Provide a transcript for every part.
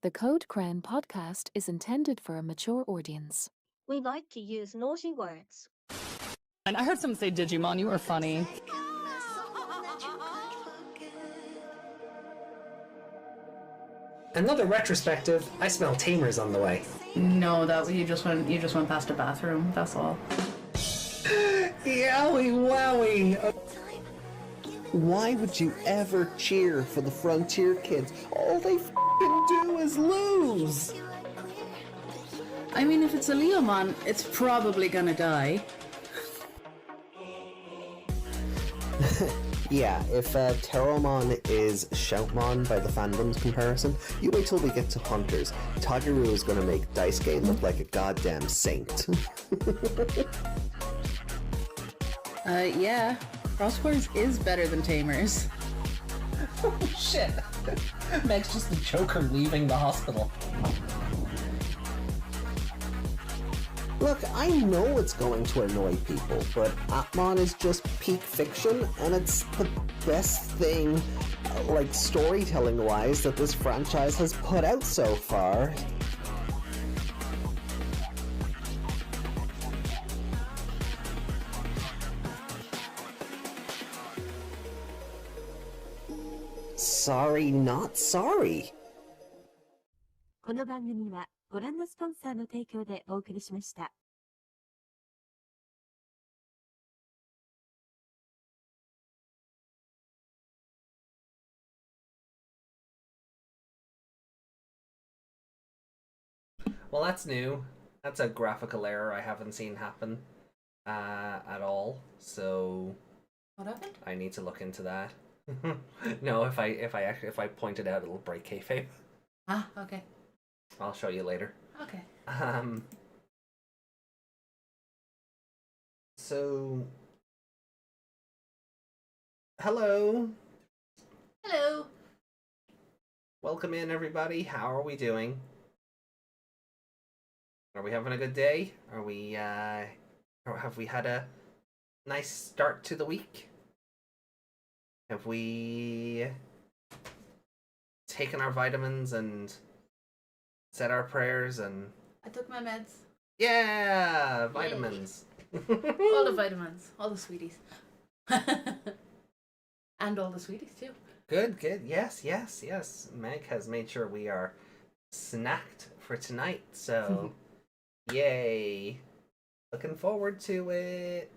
The Code Cran podcast is intended for a mature audience. We like to use naughty words. And I heard someone say Digimon, you were funny. Another retrospective, I smell Tamers on the way. No, that you just went past a bathroom, that's all. Yowie wowie! Why would you ever cheer for the Frontier kids? All they f***ing do is lose! I mean, if it's a Leomon, it's probably gonna die. Yeah, if Tailmon is Shoutmon by the fandom's comparison, you wait till we get to Hunters. Tagaru is gonna make Daisuke look like a goddamn saint. Yeah. Crosswords is better than Tamers. Oh shit! Meg's just the Joker leaving the hospital. Look, I know it's going to annoy people, but Atmon is just peak fiction, and it's the best thing, like storytelling-wise, that this franchise has put out so far. Sorry, not sorry. この番組はご覧のスポンサーの提供でお送りしました。Well, that's new. That's a graphical error I haven't seen happen at all. So What happened? I need to look into that. No, if I point it out, it'll break kayfabe. Ah, okay. I'll show you later. Okay. So hello. Hello. Welcome in, everybody. How are we doing? Are we having a good day? Are we or have we had a nice start to the week? Have we taken our vitamins and said our prayers and I took my meds. yeah, vitamins. All the vitamins. All the sweeties. And all the sweeties too. Good. Yes. Meg has made sure we are snacked for tonight, so yay. Looking forward to it.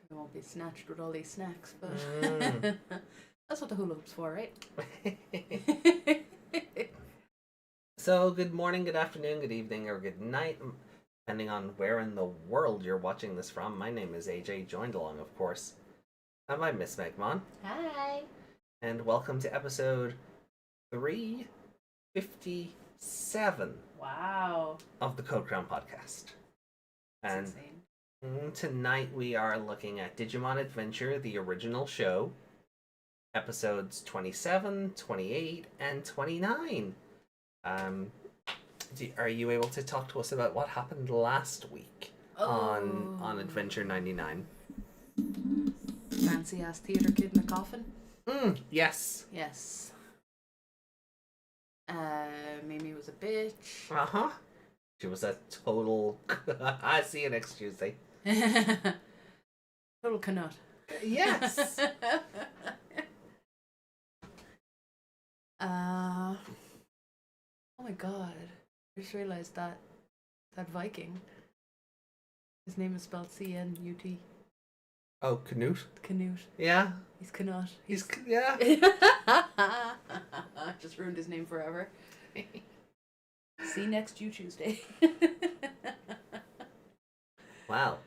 We won't be snatched with all these snacks, but that's what the hula hoop's for, right? So, good morning, good afternoon, good evening, or good night, depending on where in the world you're watching this from. My name is AJ, joined along, of course, by Miss Megmon. Hi. And welcome to episode 357 Wow. of the Code Crown podcast. That's And insane. tonight we are looking at Digimon Adventure, the original show, episodes 27, 28, and 29. Are you able to talk to us about what happened last week on Adventure 99? Fancy ass theater kid in a coffin? Yes. Yes. Mimi was a bitch. Uh-huh. She was a total... I see you next Tuesday. Total canut. Yes! Oh my god. I just realized that Viking, his name is spelled C-N-U-T. Oh, Canute? Canute. Yeah. He's canut. Yeah. Just ruined his name forever. See you next Tuesday. Wow.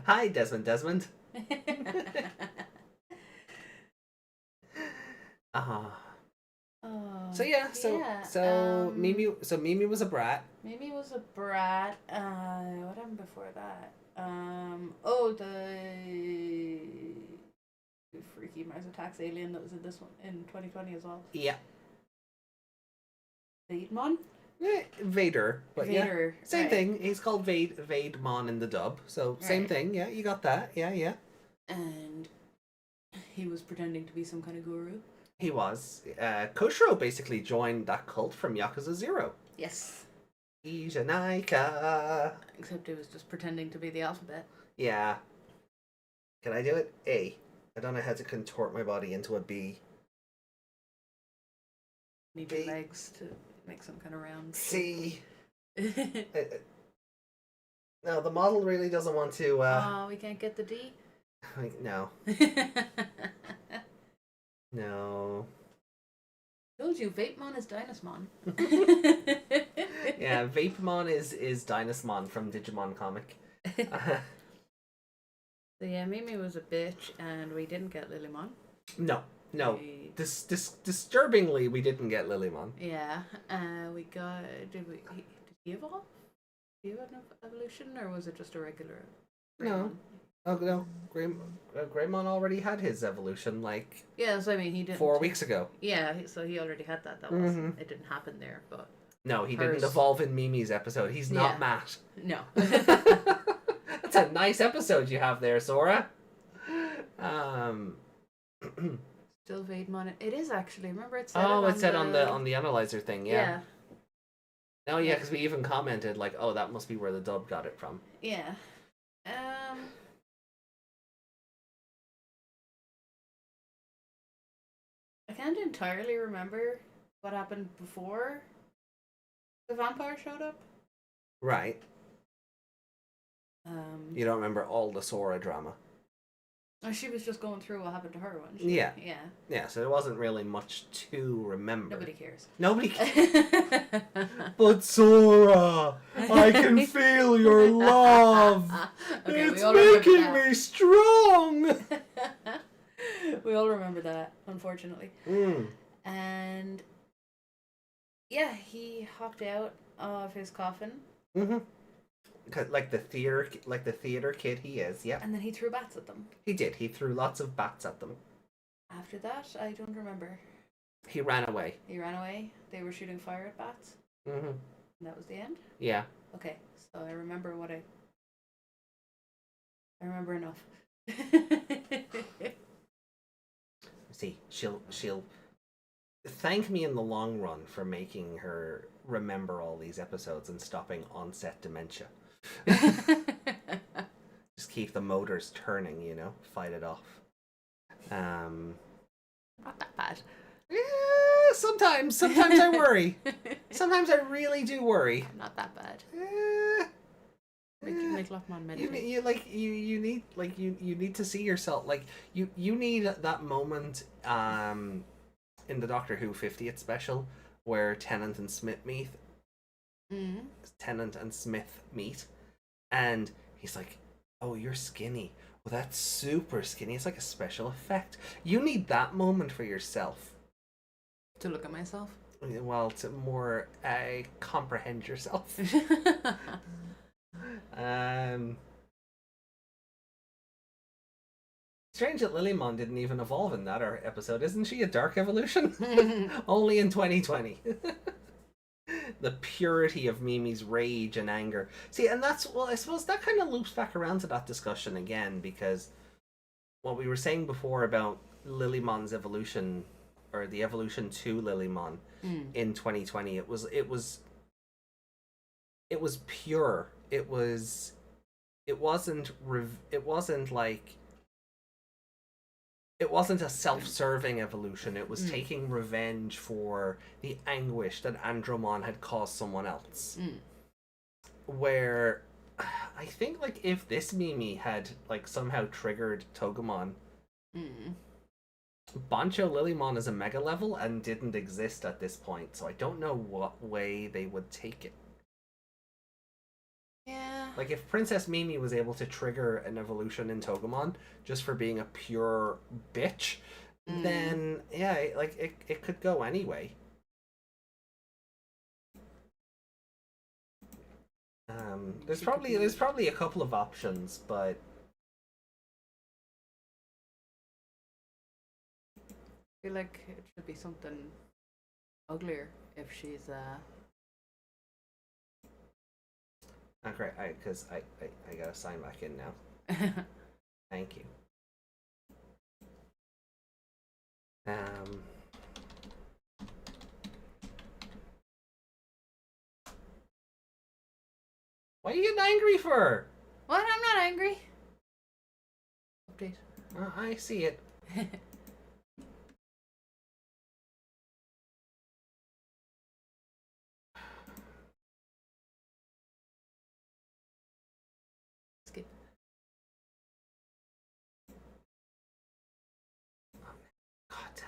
Hi, Desmond. So Mimi was a brat. Mimi was a brat. What happened before that? The freaky Mars Attacks alien that was in this one in 2020 as well. Yeah. Vamdemon? Vader, but Vader, yeah, same right. thing. He's called Vamdemon in the dub, so same Right. thing. Yeah, you got that. Yeah. And He was pretending to be some kind of guru. He was. Koshiro basically joined that cult from Yakuza 0. Yes. Ijanaika. Except he was just pretending to be the alphabet. Yeah. Can I do it? A. I don't know how to contort my body into a B. Need your legs to make some kind of round. C. No, the model really doesn't want to. We can't get the D. No. No. Told you, Vapemon is Dynasmon. Yeah, Vapemon is Dynasmon from Digimon comic. So yeah, Mimi was a bitch, and we didn't get Lilymon. No. We... Disturbingly, we didn't get Lilymon. Yeah, we got. Did he evolve? Did he have an evolution, or was it just a regular? No. Oh no, Greymon already had his evolution like. Yeah, so I mean, he didn't. 4 weeks ago. Yeah, so he already had that. That wasn't. It didn't happen there, but. No, he didn't evolve in Mimi's episode. He's not Matt. No. That's a nice episode you have there, Sora. Still Vapemon. It is actually. Remember it said. It said on the analyzer thing. Yeah. Oh yeah, because we even commented like, oh, that must be where the dub got it from. Yeah. I can't entirely remember what happened before the vampire showed up. Right. You don't remember all the Sora drama. Oh, she was just going through what happened to her one. Yeah. Yeah. Yeah, so there wasn't really much to remember. Nobody cares. Nobody cares. But Sora, I can feel your love. Okay, it's making me strong. We all remember that, unfortunately. And yeah, he hopped out of his coffin. Like the theater kid he is, yeah. And then he threw bats at them. He did. He threw lots of bats at them. After that, I don't remember. He ran away. He ran away. They were shooting fire at bats. And that was the end? Yeah. Okay, so I remember I remember enough. See, she'll thank me in the long run for making her remember all these episodes and stopping onset dementia. Just keep the motors turning, fight it off. Not that bad. Yeah, sometimes I worry. Sometimes I really do worry. Not that bad. Make Lockmon meditate. You need to see yourself you need that moment in the Doctor Who 50th special where Tennant and Smith meet. Tennant and Smith meet, and he's like, "Oh, you're skinny. Well, that's super skinny. It's like a special effect." You need that moment for yourself. To look at myself? Well, to more comprehend yourself. Strange that Lilymon didn't even evolve in that episode. Isn't she a dark evolution? Only in 2020. The purity of Mimi's rage and anger. See, and I suppose that kind of loops back around to that discussion again, because what we were saying before about Lilymon's evolution, or the evolution to Lilymon in 2020, it was pure. It wasn't a self-serving evolution. It was taking revenge for the anguish that Andromon had caused someone else. Where I think if this Mimi had somehow triggered Togemon, Bancho Lilymon is a mega level and didn't exist at this point, so I don't know what way they would take it. Yeah. If Princess Mimi was able to trigger an evolution in Togemon just for being a pure bitch, then yeah, it could go anyway. There's probably a couple of options, but I feel like it should be something uglier if she's okay, because I gotta sign back in now. Thank you. Um, what are you getting angry for? What? I'm not angry. Update. I see it. Skip. God damn.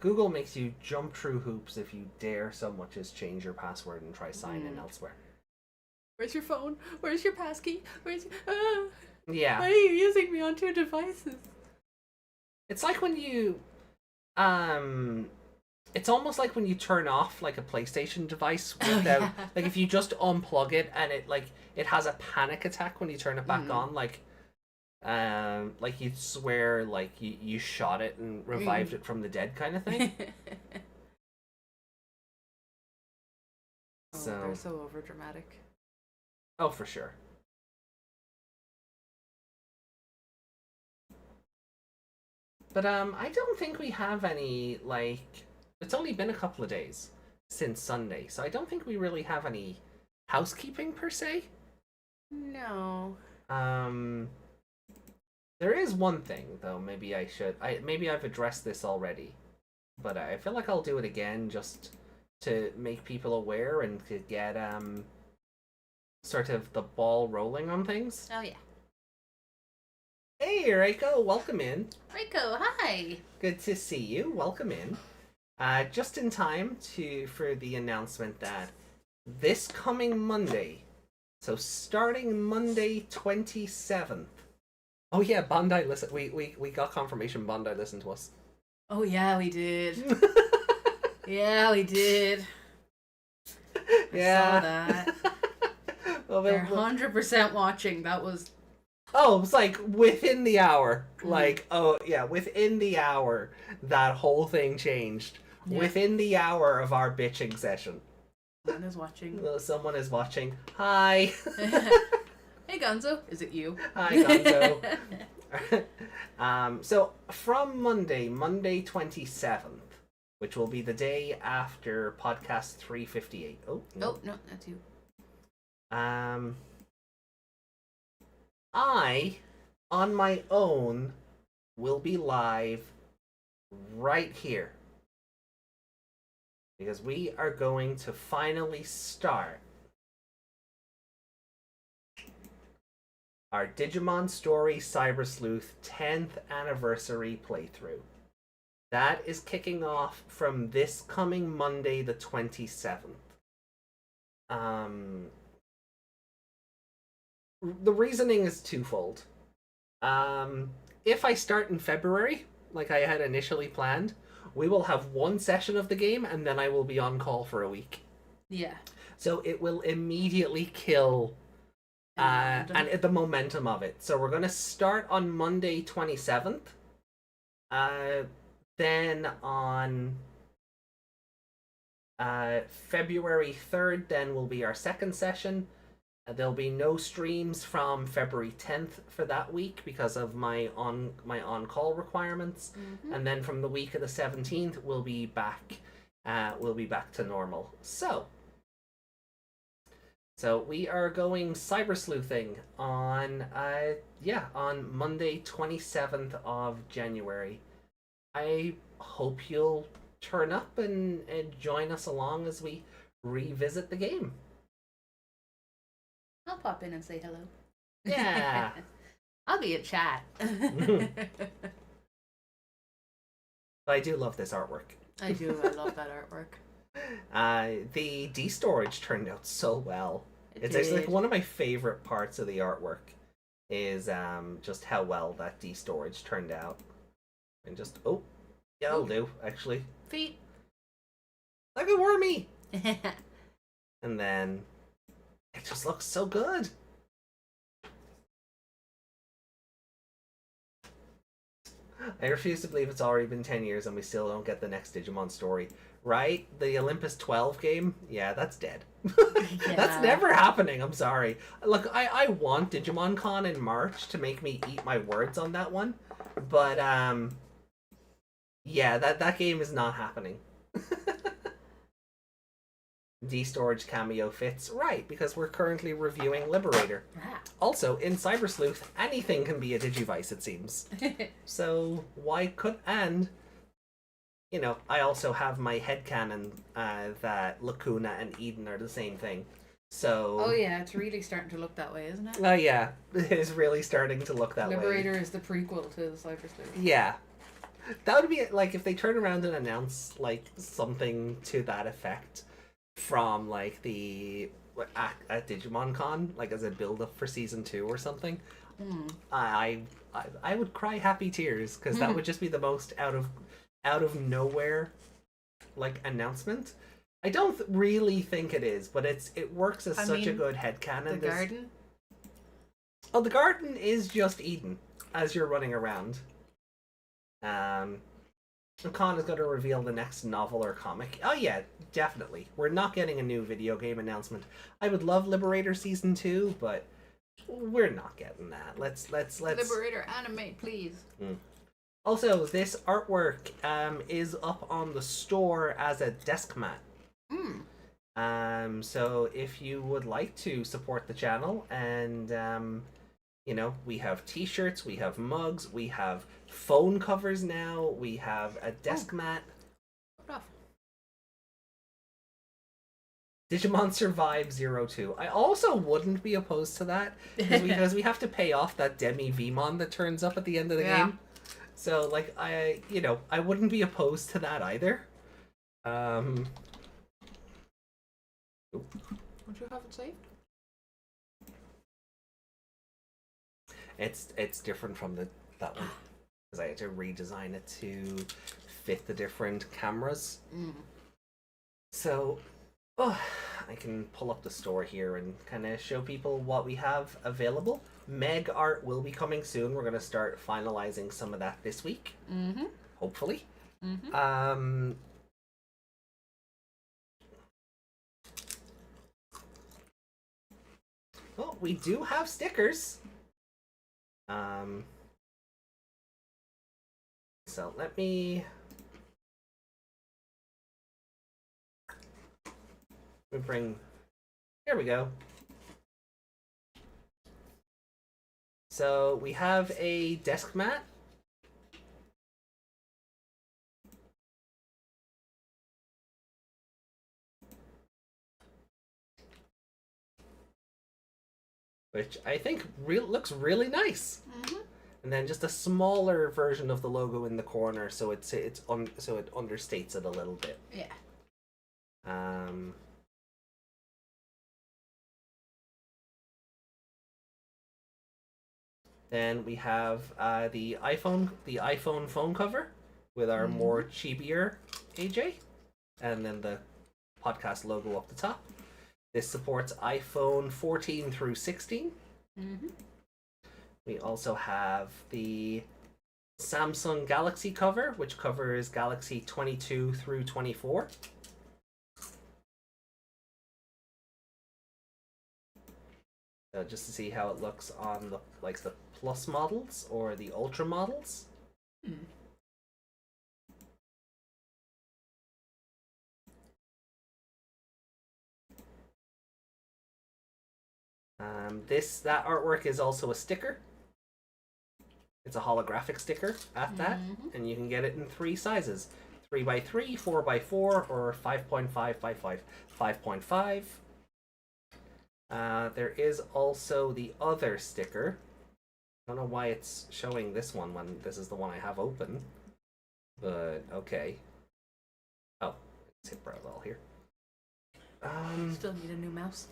Google makes you jump through hoops if you dare so much as change your password and try sign in elsewhere. Where's your phone? Where's your passkey? Where's your... Why Yeah. are you using me on 2 devices? It's like when you it's almost like when you turn off like a PlayStation device without like if you just unplug it and it has a panic attack when you turn it back on, like you'd swear like you shot it and revived it from the dead kind of thing. Oh, So they're so overdramatic. oh, for sure. But I don't think we have any, like, it's only been a couple of days since Sunday, so I don't think we really have any housekeeping per se. No. There is one thing though, maybe maybe I've addressed this already, but I feel like I'll do it again just to make people aware and to get sort of the ball rolling on things. Oh, yeah. Hey, Reiko, welcome in. Rico, hi. Good to see you. Welcome in. Just in time for the announcement that this coming Monday, so starting Monday 27th. Oh yeah, Bandai listen. We got confirmation Bandai listened to us. Oh, yeah, we did. Yeah, we did. Yeah. I saw that. Well, They're 100% watching. That was... oh, it was like within the hour. Like, oh yeah, within the hour, that whole thing changed. Yeah. Within the hour of our bitching session. Someone is watching. Someone is watching. Hi. Hey, Gonzo. Is it you? Hi, Gonzo. So from Monday 27th, which will be the day after podcast 358. Oh, no. Oh, no, that's you. I, on my own, will be live right here. Because we are going to finally start our Digimon Story Cyber Sleuth 10th anniversary playthrough. That is kicking off from this coming Monday the 27th. The reasoning is twofold. If I start in February, like I had initially planned, we will have one session of the game and then I will be on call for a week. Yeah. So it will immediately kill and the momentum of it. So we're going to start on Monday 27th. Then on February 3rd, then will be our second session. There'll be no streams from February 10th for that week because of my on-call requirements. Mm-hmm. And then from the week of the 17th, we'll be back to normal. So we are going cyber sleuthing on Monday 27th of January. I hope you'll turn up and join us along as we revisit the game. I'll pop in and say hello. Yeah. I'll be in chat. I do love this artwork. I do. I love that artwork. The D-storage turned out so well. It's actually like one of my favorite parts of the artwork is just how well that D-storage turned out. And just, oh, yeah, that'll do, actually. Feet. Like a wormy! And then it just looks so good. I refuse to believe it's already been 10 years and we still don't get the next Digimon story. Right? The Olympus 12 game? Yeah, that's dead. That's never happening, I'm sorry. Look, I want Digimon Con in March to make me eat my words on that one. But, Yeah, that game is not happening. D-Storage cameo fits. Right, because we're currently reviewing Liberator. Ah. Also, in Cyber Sleuth, anything can be a Digivice, it seems. So, why could... And, you know, I also have my headcanon that Lacuna and Eden are the same thing. So... Oh yeah, it's really starting to look that way, isn't it? Oh, yeah. It is really starting to look that way. Liberator is the prequel to the Cyber Sleuth. Yeah. That would be, like, if they turn around and announce, like, something to that effect from, like, the... At Digimon Con, like, as a build-up for Season 2 or something, I would cry happy tears, because that would just be the most out of nowhere, like, announcement. I don't really think it is, but it works as such a good headcanon. The garden? Oh, the garden is just Eden, as you're running around. Khan is going to reveal the next novel or comic. Oh yeah, definitely. We're not getting a new video game announcement. I would love Liberator Season 2, but we're not getting that. Let's Liberator anime, please. Also, this artwork is up on the store as a desk mat. So if you would like to support the channel, and you know, we have t-shirts, we have mugs, we have phone covers now, we have a desk mat. Digimon Survive 02. I also wouldn't be opposed to that, because we have to pay off that Demi-Vmon that turns up at the end of the game. So, like, I wouldn't be opposed to that either. Would you have it saved? It's different from that one, because I had to redesign it to fit the different cameras. So, I can pull up the store here and kind of show people what we have available. Meg art will be coming soon. We're going to start finalizing some of that this week. Hopefully. Well, we do have stickers. So let me bring, here we go. So we have a desk mat. Which I think looks really nice. And then just a smaller version of the logo in the corner, so it understates it a little bit. Yeah. Then we have the iPhone phone cover with our more chibier AJ, and then the podcast logo up the top. This supports iPhone 14 through 16. We also have the Samsung Galaxy cover, which covers Galaxy 22 through 24. So just to see how it looks on the Plus models or the Ultra models. That artwork is also a sticker. It's a holographic sticker at that, and you can get it in 3 sizes: 3x3, 4x4, or 5.5 by 5.5. There is also the other sticker. I don't know why it's showing this one when this is the one I have open, but okay. Oh, let's hit parallel here. Still need a new mouse.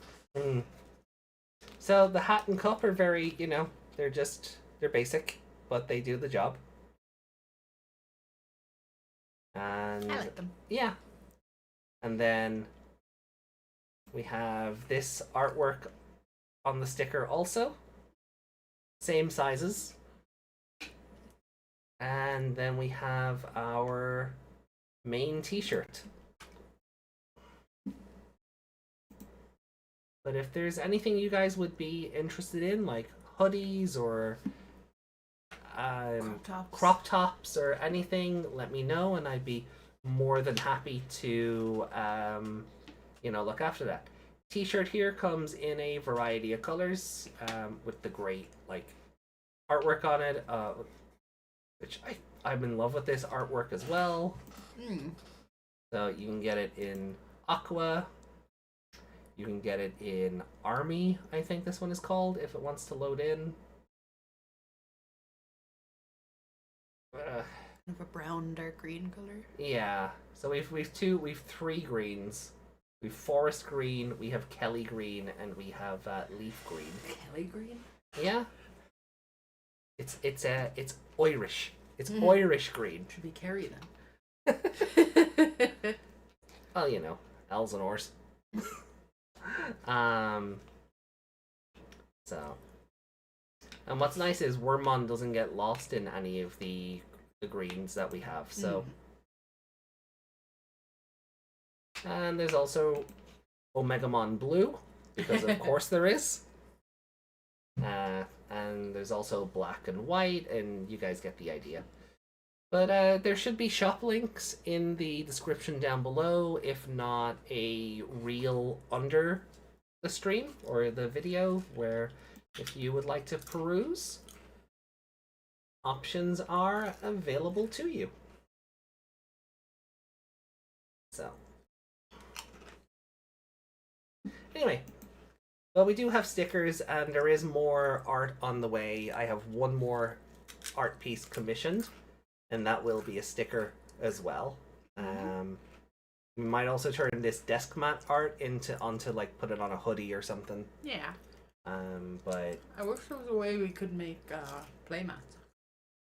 So the hat and cup are very, they're basic, but they do the job. And I like them. Yeah. And then we have this artwork on the sticker also. Same sizes. And then we have our main t-shirt. But if there's anything you guys would be interested in, like hoodies or crop tops or anything, let me know, and I'd be more than happy to look after that. T-shirt here comes in a variety of colors with the great artwork on it, which I'm in love with this artwork as well. So you can get it in aqua, you can get it in army, I think this one is called, if it wants to load in. Of a brown, dark green color. Yeah. So we've three greens. We've forest green, we have Kelly green, and we have leaf green. Kelly green? Yeah. It's Irish. It's Irish green. Should be Kerry then. Well, elves and ors. So. And what's nice is Wormmon doesn't get lost in any of the greens that we have, so. And there's also Omegamon Blue, because of course there is. And there's also black and white, and you guys get the idea. But there should be shop links in the description down below, if not a reel under the stream or the video, where if you would like to peruse, options are available to you. So. Anyway, well, we do have stickers, and there is more art on the way. I have one more art piece commissioned, and that will be a sticker as well. We might also turn this desk mat art onto put it on a hoodie or something. Yeah. But I wish there was a way we could make playmats.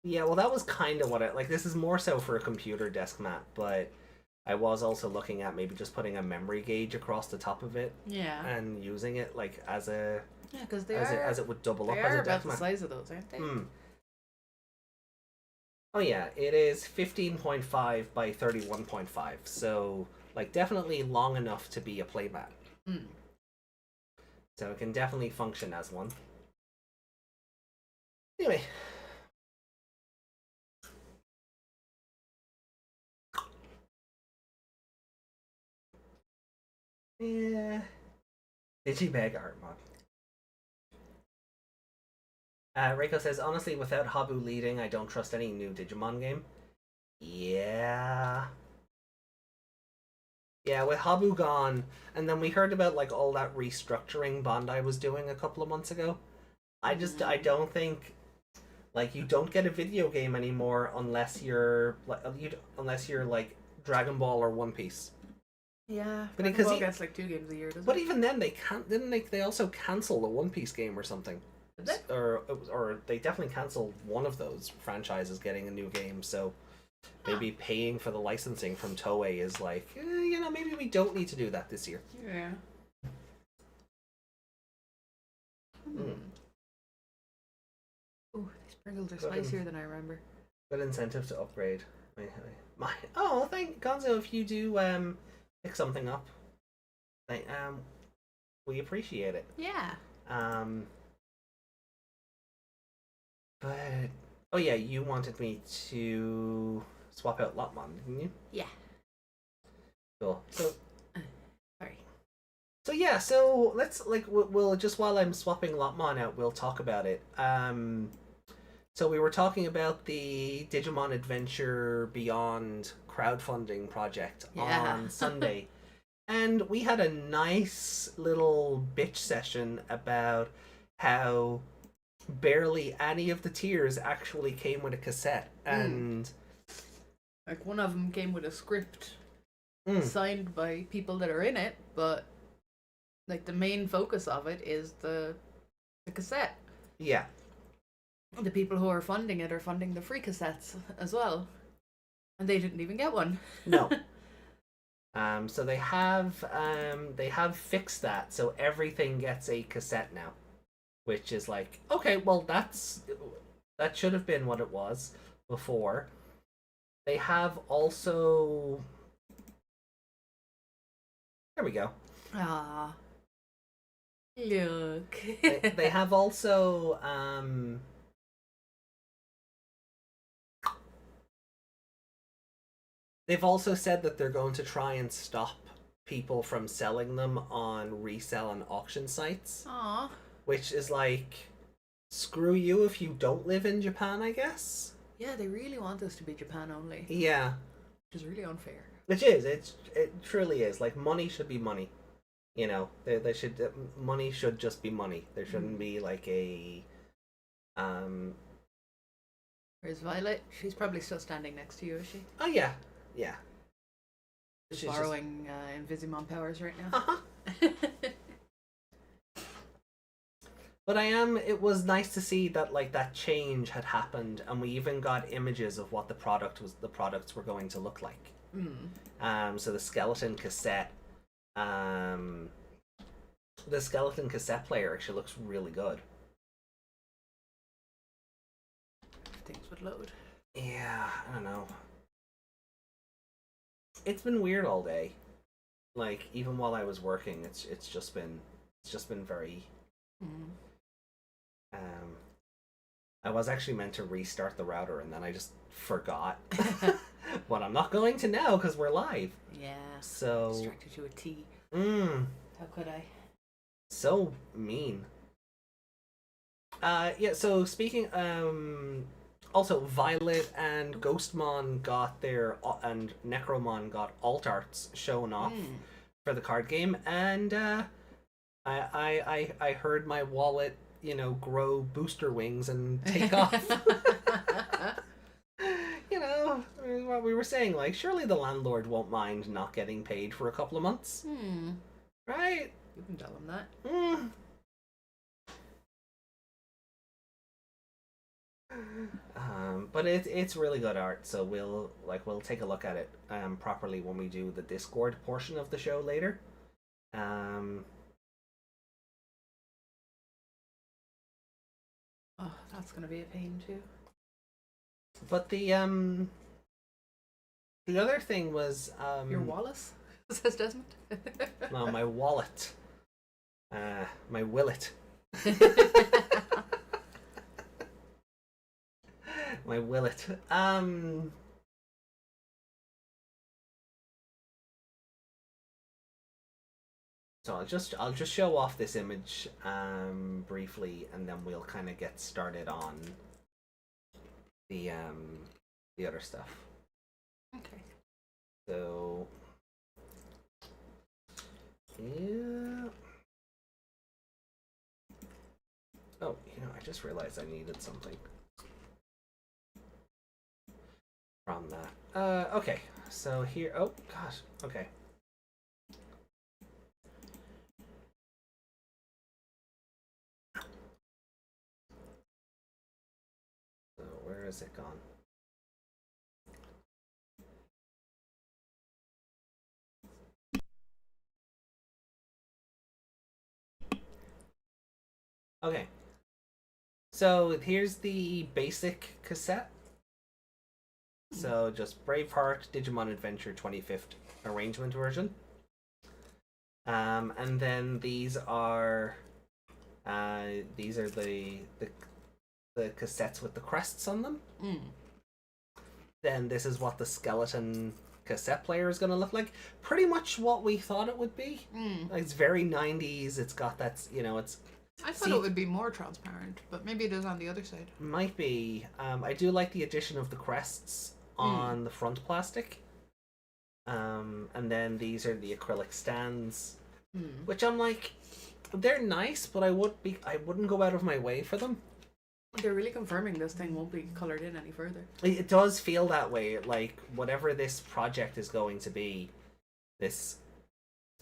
Yeah, well, that was kind of what this is more so for a computer desk mat, but I was also looking at maybe just putting a memory gauge across the top of it. Yeah. And using it as a because as it would double up they as are a about desk the mat. size of those, aren't they? Oh yeah, it is 15.5 by 31.5, so definitely long enough to be a playmat. So it can definitely function as one. Anyway. Yeah. Digibag art mod. Reiko says, honestly, without Habu leading, I don't trust any new Digimon game. Yeah. Yeah, with Habu gone, and then we heard about all that restructuring Bandai was doing a couple of months ago. I don't think you don't get a video game anymore unless you're Dragon Ball or One Piece. Yeah, but Dragon Ball gets 2 games a year, doesn't it? But even then, they can't. Didn't they also cancel the One Piece game or something? Did they? Or they definitely canceled one of those franchises getting a new game. So maybe paying for the licensing from Toei is maybe we don't need to do that this year. Yeah. Oh, these Pringles are spicier than I remember. Good incentive to upgrade. Thank Gonzo if you do pick something up. We appreciate it. Yeah. But oh yeah, you wanted me to swap out Lotmon, didn't you? Yeah. Cool. So sorry. So yeah, so let's we'll just while I'm swapping Lotmon out, we'll talk about it. So we were talking about the Digimon Adventure Beyond crowdfunding project on Sunday. And we had a nice little bitch session about how barely any of the tiers actually came with a cassette. And one of them came with a script signed by people that are in it, but the main focus of it is the cassette. Yeah. The people who are funding it are funding the free cassettes as well. And they didn't even get one. No. So they have fixed that, so everything gets a cassette now, which is okay, well that should have been what it was before. They have also, there we go. Ah, look. they have also They've also said that they're going to try and stop people from selling them on resell and auction sites. Aw. Which is like, screw you if you don't live in Japan, I guess. Yeah, they really want this to be Japan only. Yeah. Which is really unfair. It is. It truly is. Like, money should be money. You know, they should, money should just be money. There shouldn't be like a Where's Violet? She's probably still standing next to you, is she? Oh yeah. Yeah. She's She's borrowing Invisimon powers right now. Uh-huh. But it was nice to see that like that change had happened, and we even got images of what the products were going to look like. So the skeleton cassette player actually looks really good. Things would load. Yeah, I don't know. It's been weird all day. Like, even while I was working, it's just been very I was actually meant to restart the router and then I just forgot. But I'm not going to now because we're live. Yeah. So Distracted you with tea. How could I? So mean. Yeah, so speaking also Violet and Ghostmon got their and Necromon got alt arts shown off for the card game, and I heard my wallet, you know, grow booster wings and take off. You know, what we were saying, like, surely the landlord won't mind not getting paid for a couple of months. Right? You can tell him that. But it's really good art, so we'll take a look at it properly when we do the Discord portion of the show later. Oh, that's gonna be a pain too. But the other thing was Your Wallace, says Desmond. no, my wallet, my willet. My willet. So I'll just show off this image briefly, and then we'll kind of get started on the other stuff. Okay. So yeah. Oh, you know, I just realized I needed something from that. Okay, so here, oh gosh, okay. So where is it gone? Okay, so here's the basic cassette. So just Braveheart, Digimon Adventure 25th arrangement version. And then these are the cassettes with the crests on them. Then this is what the skeleton cassette player is going to look like. Pretty much what we thought it would be. Like, it's very 90s. It's got that, you know, it's... I thought it would be more transparent, but maybe it is on the other side. Might be. I do like the addition of the crests on the front plastic. And then these are the acrylic stands, which I'm like, they're nice, but I wouldn't go out of my way for them. They're really confirming this thing won't be colored in any further. It does feel that way. Like, whatever this project is going to be,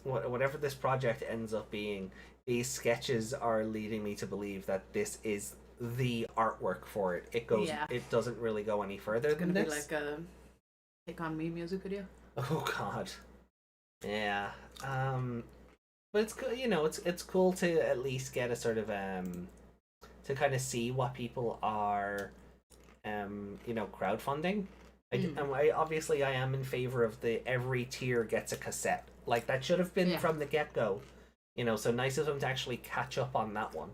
whatever this project ends up being, these sketches are leading me to believe that this is the artwork for it. It goes. Yeah. It doesn't really go any further than this. It's gonna be like a Take On Me music video. Oh God. Yeah. But it's cool. You know, it's cool to at least get a sort of to kind of see what people are, you know, crowdfunding. I obviously I am in favor of the every tier gets a cassette. Like, that should have been from the get go. You know, so nice of them to actually catch up on that one.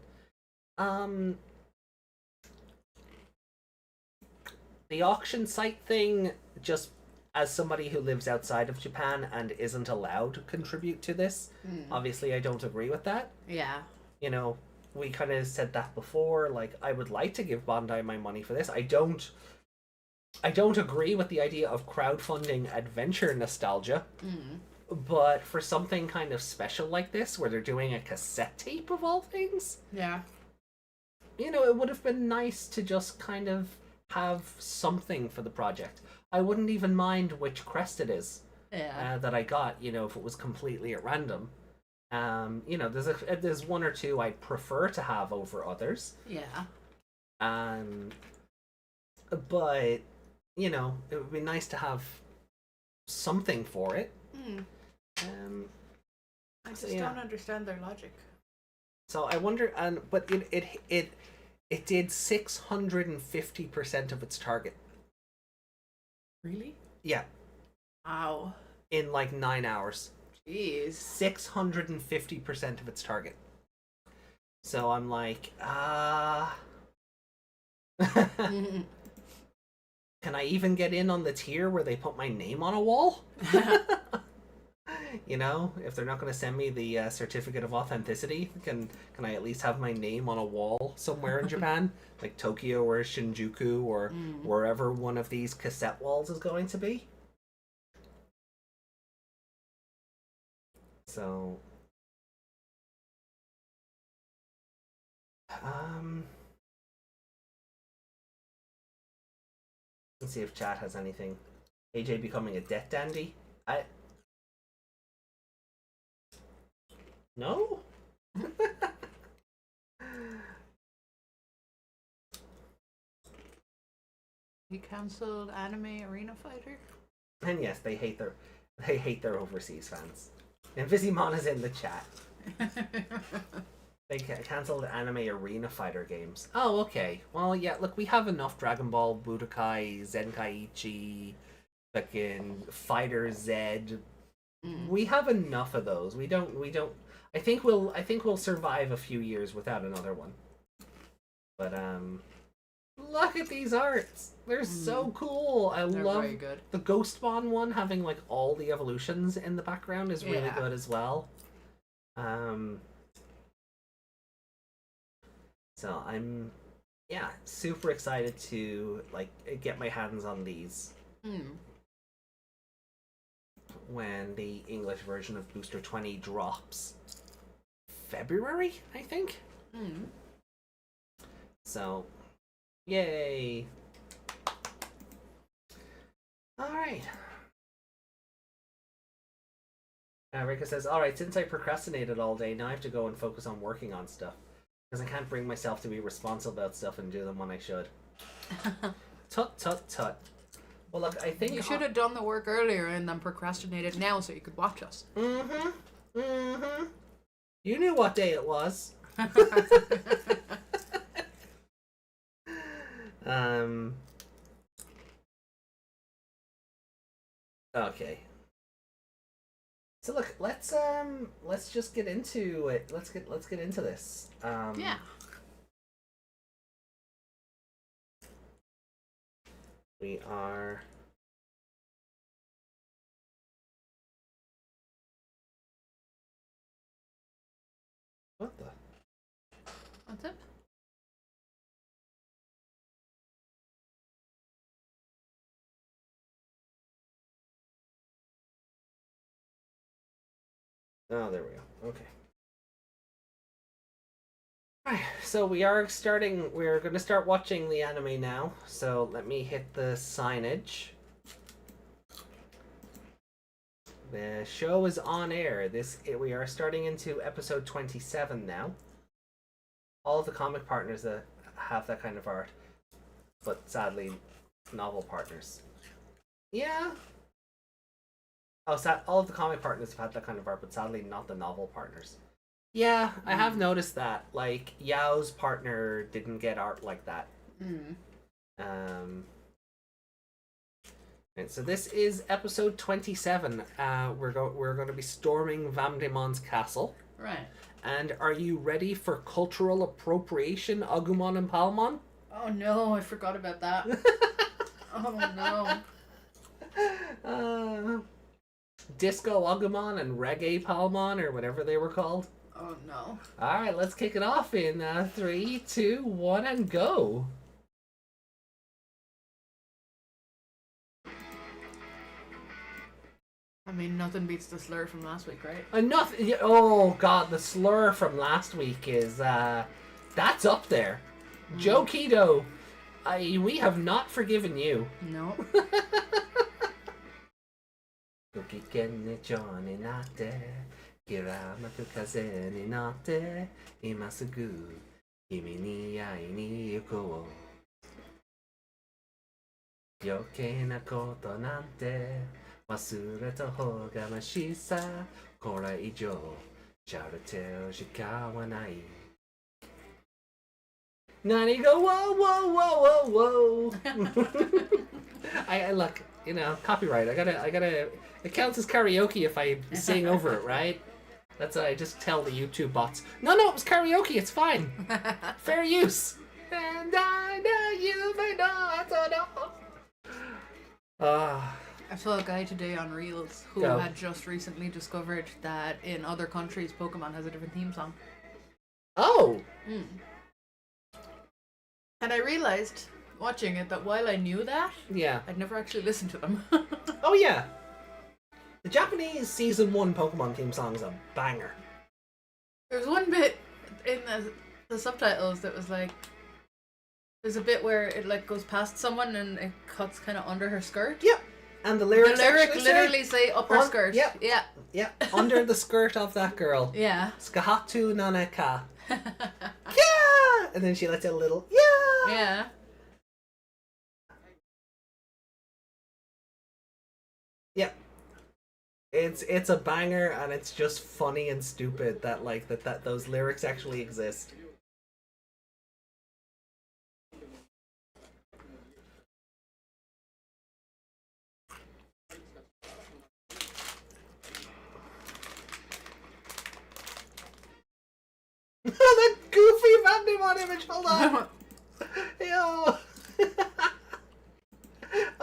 The auction site thing just as somebody who lives outside of Japan and isn't allowed to contribute to this, obviously I don't agree with that. Yeah. You know, we kind of said that before. Like, I would like to give Bandai my money for this. I don't agree with the idea of crowdfunding adventure nostalgia. But for something kind of special like this, where they're doing a cassette tape of all things, Yeah. you know, it would have been nice to just kind of have something for the project. I wouldn't even mind which crest it is that I got, you know, if it was completely at random. You know, there's one or two I prefer to have over others. Yeah. But, you know, it would be nice to have something for it. I just don't understand their logic. So I wonder, but it did 650% of its target. Really? Yeah. Wow. In like 9 hours. Jeez. 650% of its target. So I'm like, can I even get in on the tier where they put my name on a wall? You know, if they're not going to send me the certificate of authenticity, can I at least have my name on a wall somewhere in Japan, like Tokyo or Shinjuku or wherever one of these cassette walls is going to be? So, let's see if chat has anything. AJ becoming a debt dandy? No? You cancelled Anime Arena Fighter? And yes, they hate their overseas fans. And Vizimon is in the chat. They cancelled Anime Arena Fighter games. Oh, okay. Well, yeah, look, we have enough Dragon Ball, Budokai, Zenkaichi, fucking Fighter Z. We have enough of those. We don't I think we'll survive a few years without another one. But look at these arts. They're so cool. They're love very good. The Ghostbon one having like all the evolutions in the background is really good as well. So I'm super excited to like get my hands on these. When the English version of Booster 20 drops. February, I think. So, yay! All right. Rika says, "All right, since I procrastinated all day, now I have to go and focus on working on stuff because I can't bring myself to be responsible about stuff and do them when I should." Tut tut tut. Well, look, I think you should have done the work earlier and then procrastinated now so you could watch us. You knew what day it was. Okay. So look, let's just get into it. Let's get into this. Yeah. We are. What the? What's up? Oh, there we go. Okay. Alright, so we're going to start watching the anime now. So let me hit the signage. The show is on air. We are starting into episode 27 now. All of the comic partners that have that kind of art, but sadly, novel partners. Yeah. Oh, all of the comic partners have had that kind of art, but sadly not the novel partners. Yeah, I have noticed that. Like, Yao's partner didn't get art like that. And so this is episode 27. We're going to be storming Vamdemon's castle. Right. And are you ready for cultural appropriation, Agumon and Palmon? Oh no, I forgot about that. Oh no. Disco Agumon and Reggae Palmon, or whatever they were called. Oh no. Alright, let's kick it off in 3, 2, 1, and go. I mean, nothing beats the slur from last week, right? Enough. Oh god, the slur from last week is that's up there. Joe Keto, we have not forgiven you. No. ご機嫌に蝶になってきらまく風に乗って今すぐ君に会いに行こう余計なことなんて忘れた方がましさこれ以上しゃれてる時間はない何が whoa whoa whoa whoa whoa I look, you know, copyright. I gotta. It counts as karaoke if I sing over it, right? That's what I just tell the YouTube bots. No, it was karaoke. It's fine. Fair use. And I know you may not know. I saw a guy today on Reels who Go. had just recently discovered that in other countries, Pokemon has a different theme song. Oh. And I realized, watching it, that while I knew that, Yeah. I'd never actually listened to them. Oh yeah. The Japanese season 1 Pokemon theme song is a banger. There's one bit in the subtitles that was like, there's a bit where it like goes past someone and it cuts kind of under her skirt. Yep. And the The lyrics lyric actually literally say up her on- skirt. yep. Yeah. Yeah, under the skirt of that girl. Yeah. Skahatu naneka. Yeah! And then she lets out a little yeah! Yeah. Yep. It's a banger and it's just funny and stupid that like that those lyrics actually exist. That goofy Vamdemon image, hold on! Ew.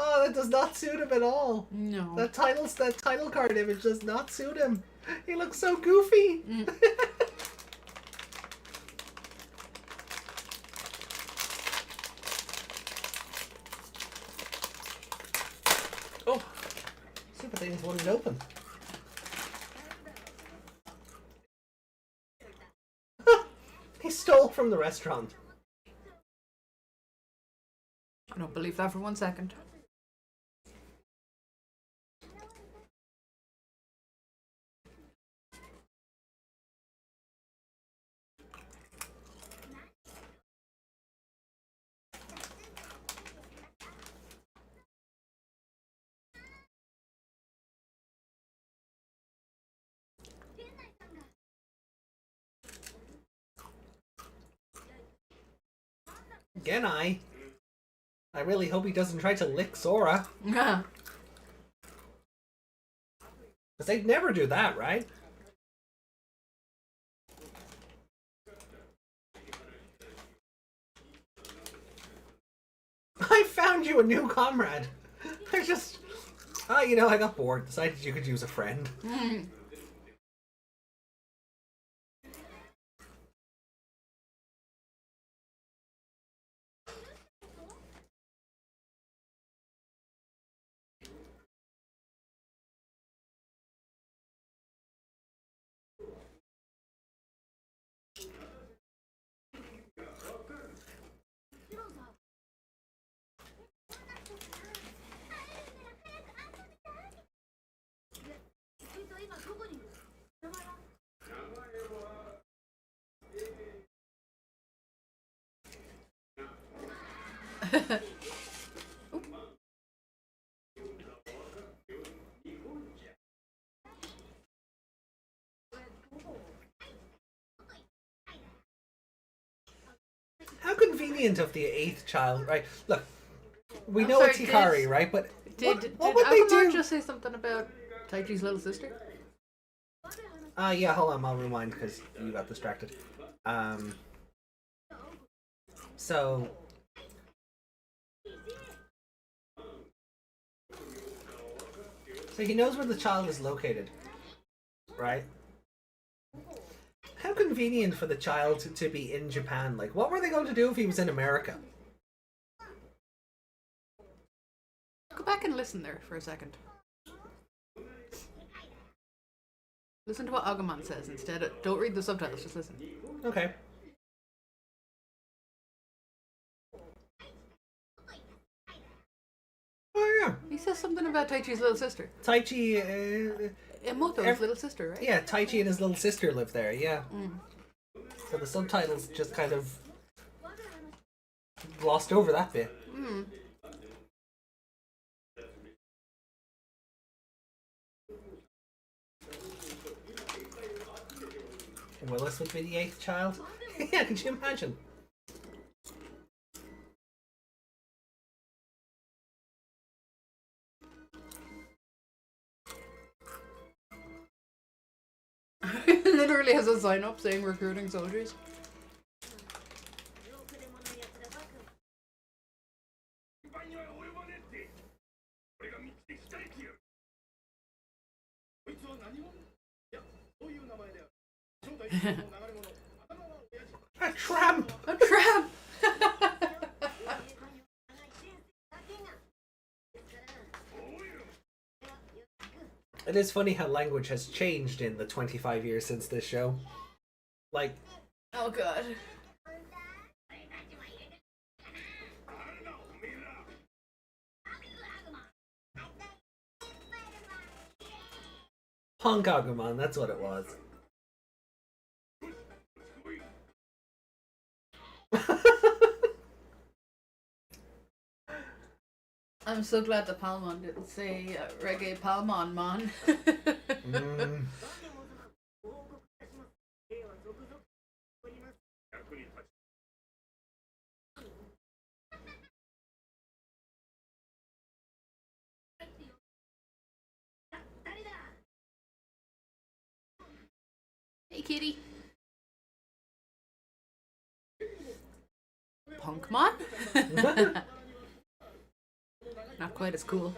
Oh, that does not suit him at all. No. That title card image does not suit him. He looks so goofy. Oh, super things wouldn't open. He stole from the restaurant. I don't believe that for 1 second. Again, I really hope he doesn't try to lick Sora. Yeah. Because they'd never do that, right? I found you a new comrade. I just... I got bored. Decided you could use a friend. How convenient of the 8th child, right? Look, we know sorry, it's Hikari, right? But Did what would they Agumon do? just say something about Taichi's little sister? Yeah, hold on, I'll rewind because you got distracted. So So he knows where the child is located, right? How convenient for the child to be in Japan. Like, what were they going to do if he was in America? Go back and listen there for a second. Listen to what Agumon says instead. Don't read the subtitles, just listen. Okay. Oh yeah. He says something about Taichi's little sister. Taichi, Emoto's little sister, right? yeah, Taichi and his little sister live there, yeah. So the subtitles just kind of glossed over that bit. Willis would be the 8th child? Yeah, could you imagine? Literally has a sign up saying recruiting soldiers. A tramp! A tramp! It is funny how language has changed in the 25 years since this show. Like, Oh god. Punk Agumon, that's what it was. I'm so glad the Palmon didn't say reggae Palmon mon. Mm. Hey kitty. Punkmon? Not quite as cool.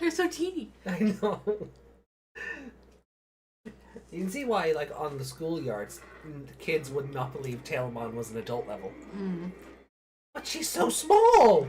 They're so teeny. I know. You can see why, like, on the schoolyards, the kids would not believe Tailmon was an adult level. But she's so small!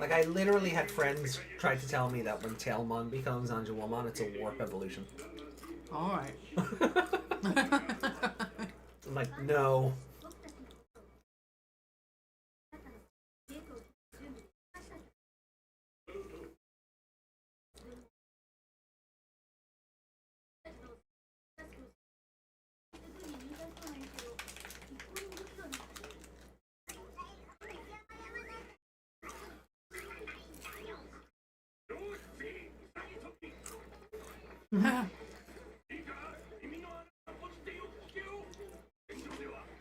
Like, I literally had friends try to tell me that when Tailmon becomes Agumon, it's a warp evolution. Alright. I'm like, no.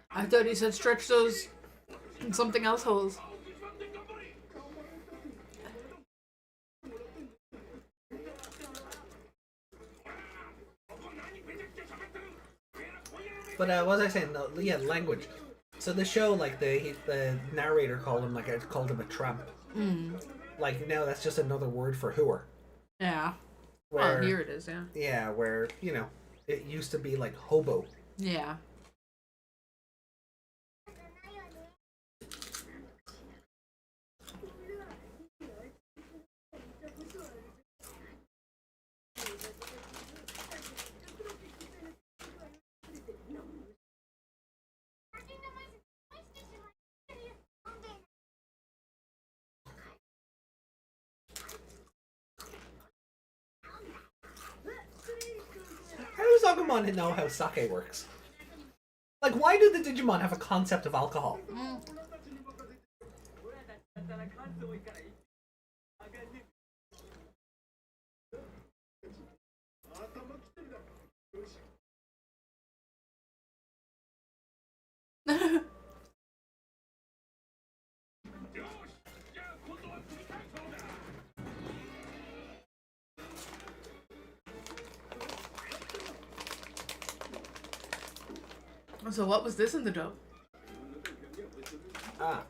I thought he said stretch those something else holes. But what was I saying? No, yeah, language. So the show, like, the narrator called him, like, it called him a tramp. Like, now that's just another word for hooer. Yeah. Where, Well, here it is, yeah. Yeah, where, you know, it used to be like hobo. Yeah. Gomamon know how sake works? Like, why do the Digimon have a concept of alcohol? So what was this in the dub? Ah.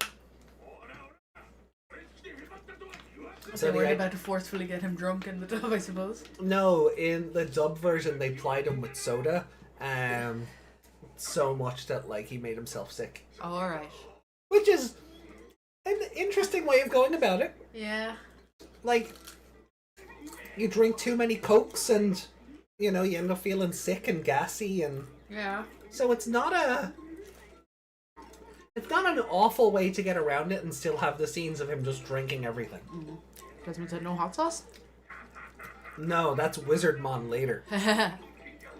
So they were about to forcefully get him drunk in the dub, I suppose. No, in the dub version, they plied him with soda, so much that like he made himself sick. All right. Which is an interesting way of going about it. Yeah. Like, you drink too many cokes and, you know, you end up feeling sick and gassy, and Yeah. so it's not an awful way to get around it and still have the scenes of him just drinking everything. Desmond said no hot sauce. No, that's Wizardmon later.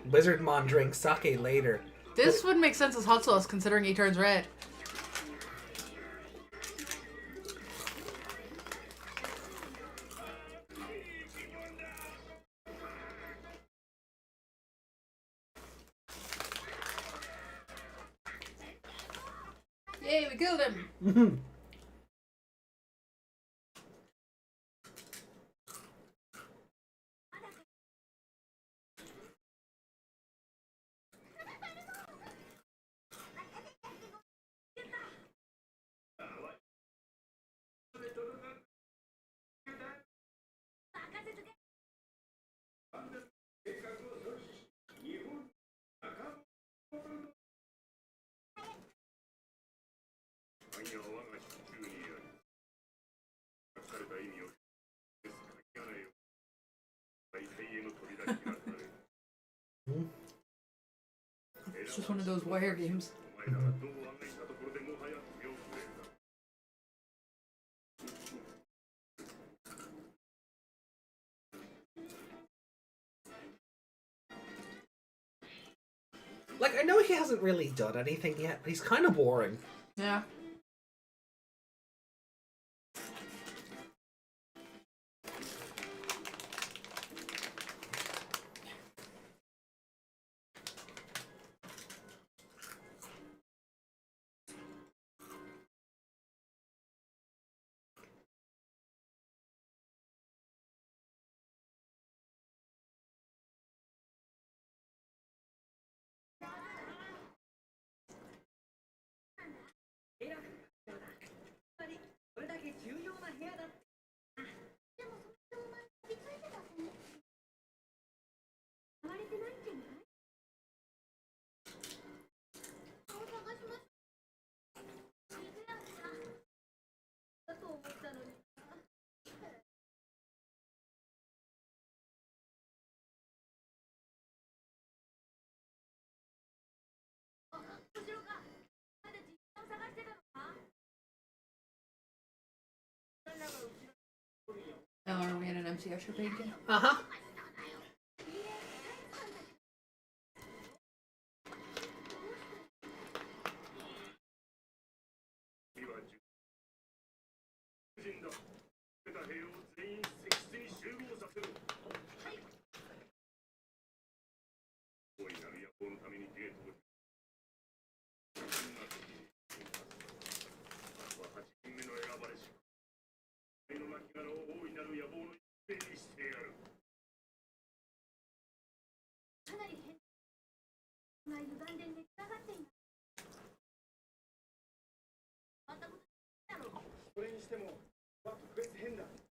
Wizardmon drinks sake later. This would make sense as hot sauce considering he turns red. Yay, we killed him! It's just one of those wire games. Like, I know he hasn't really done anything yet, but he's kind of boring. Yeah. Oh, are we in an MC Escher painting? Uh-huh.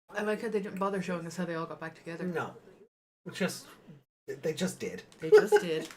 I like how they didn't bother showing us how they all got back together. No. They just did. They just did.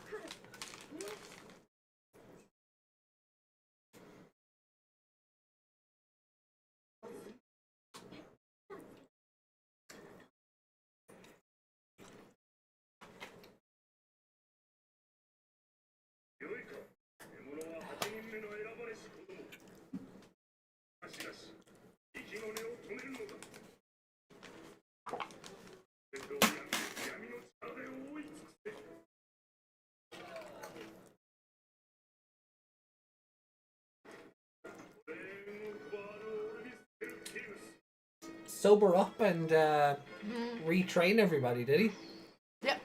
sober up and retrain everybody, did he? Yeah.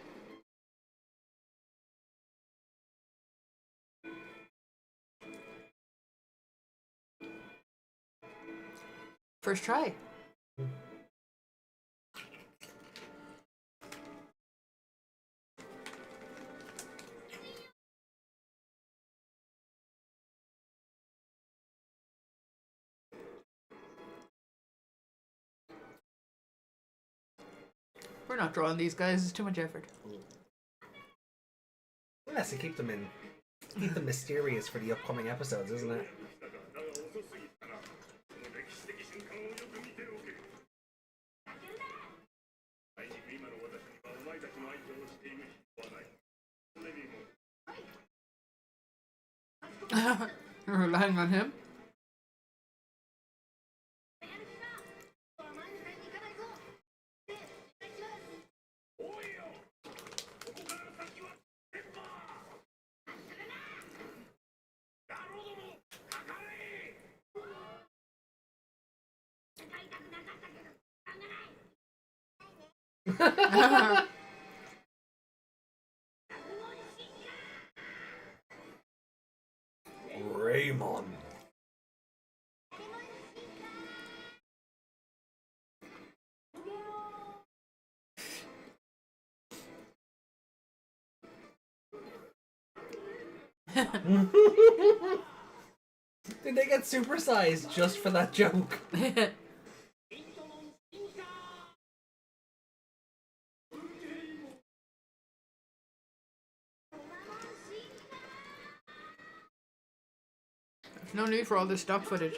First try. We're not drawing these guys, it's too much effort. Well, that's to keep them mysterious for the upcoming episodes, isn't it? You're relying on him? Raymon. Did they get supersized just for that joke? There's no need for all this stock footage.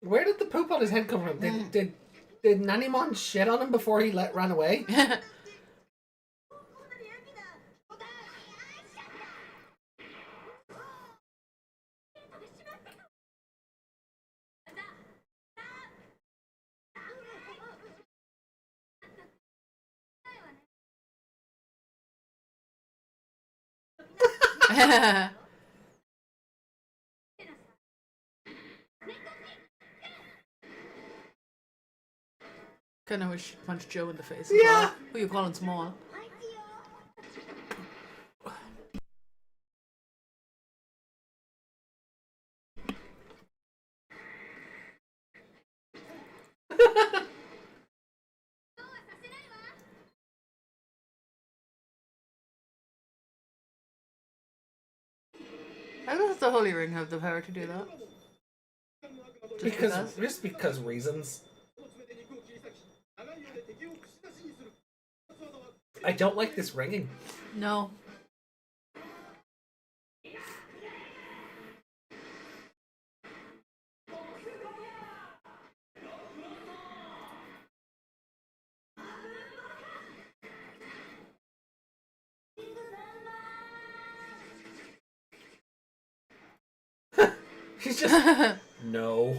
Where did the poop on his head come from? Did Nannymon shit on him before he ran away? Kinda wish you punched Joe in the face. Yeah. Who you calling small? How does the Holy Ring have the power to do that? Just because reasons. I don't like this ringing. No. He's just no.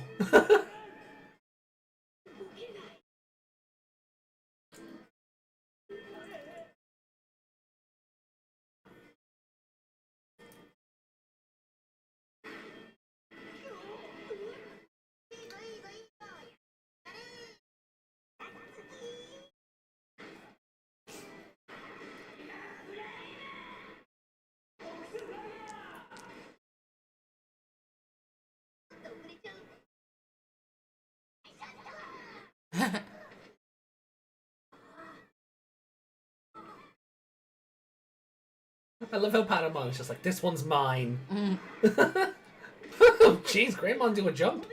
I love how Patamon's just like, this one's mine. Jeez, Greymon do a jump.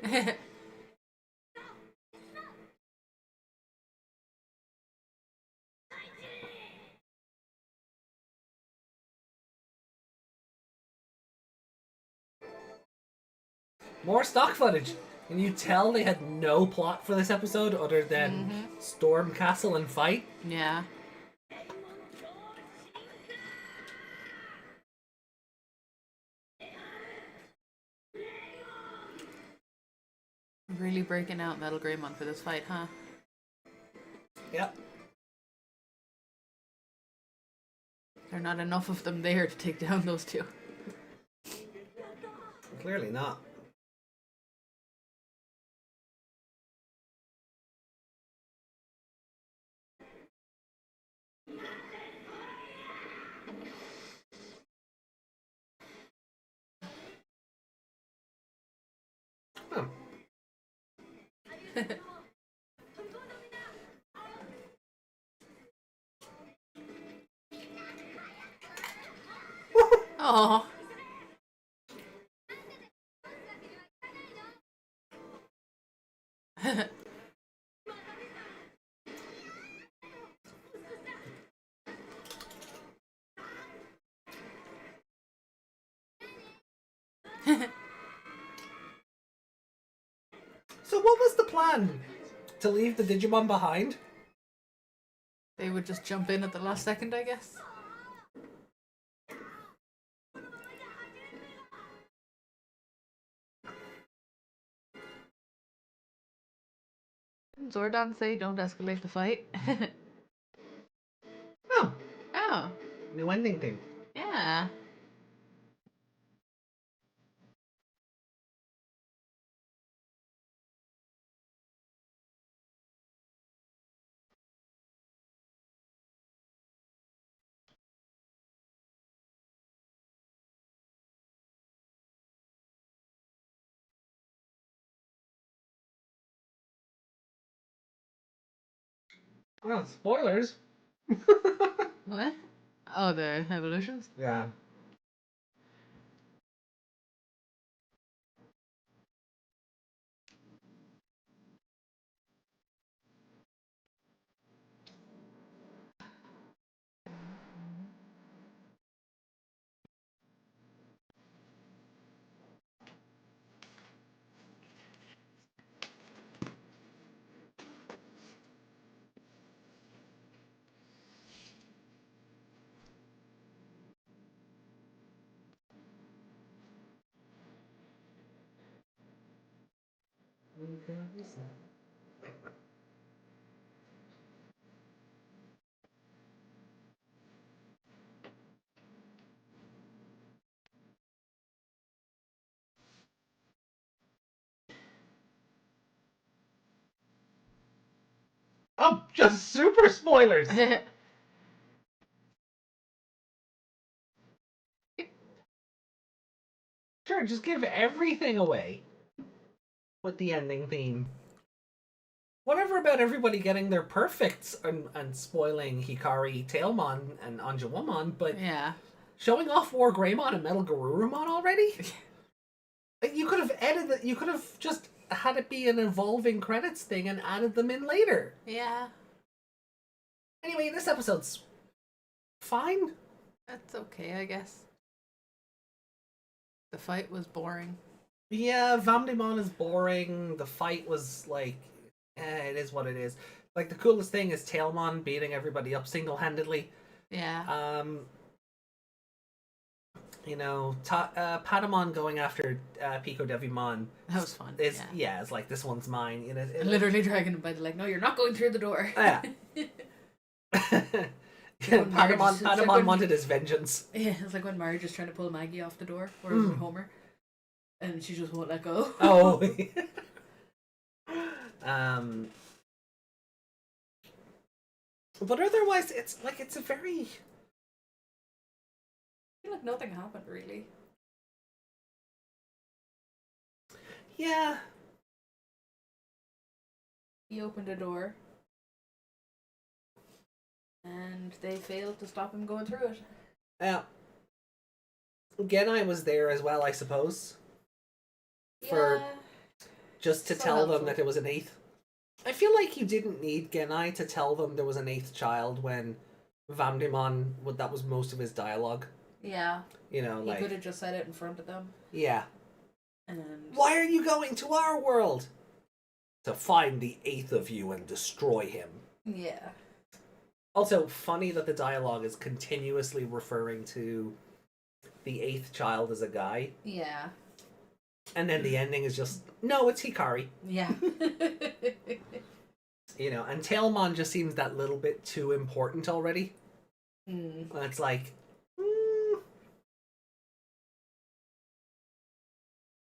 More stock footage. Can you tell they had no plot for this episode other than storm castle and fight? Yeah. Really breaking out Metal Greymon for this fight, huh? Yep. There are not enough of them there to take down those two. Clearly not. Oh. Oh. So what was the plan? To leave the Digimon behind? They would just jump in at the last second, I guess. Zordon say don't escalate the fight. Oh, Oh, new ending thing. yeah. Oh, spoilers. What? Oh, the evolutions? Yeah. Oh, just super spoilers. Sure, just give everything away with the ending theme. Whatever about everybody getting their perfects and spoiling Hikari, Tailmon, and Anjawamon, but Yeah. showing off War Greymon and Metal Garurumon already? You could have edited. You could have just had it be an evolving credits thing and added them in later. Yeah. Anyway, this episode's fine. That's okay, I guess. The fight was boring. Yeah, Vamdemon is boring. The fight was like, it is what it is. Like, the coolest thing is Tailmon beating everybody up single-handedly. Yeah. You know, Patamon going after Pico Devimon. That was fun. Is yeah, it's like, this one's mine. You know, Literally dragging him by the leg. No, you're not going through the door. Yeah. Patamon wanted his vengeance. Yeah, it's like when Marge is trying to pull Maggie off the door, or is it Homer? And she just won't let go. Oh. But otherwise, it's like, it's a very... I feel like nothing happened, really. Yeah. He opened a door. And they failed to stop him going through it. Yeah. Genai was there as well, I suppose. For just to So tell helpful. them that there was an eighth. I feel like you didn't need Genai to tell them there was an eighth child when Vamdemon, that was most of his dialogue. Yeah. You know, He like... could have just said it in front of them. Yeah. And Why are you going to our world? To find the eighth of you and destroy him. yeah. Also, funny that the dialogue is continuously referring to the eighth child as a guy. Yeah. And then the ending is just, no, it's Hikari. Yeah. You know, and Tailmon just seems that little bit too important already. Mm. And it's like, you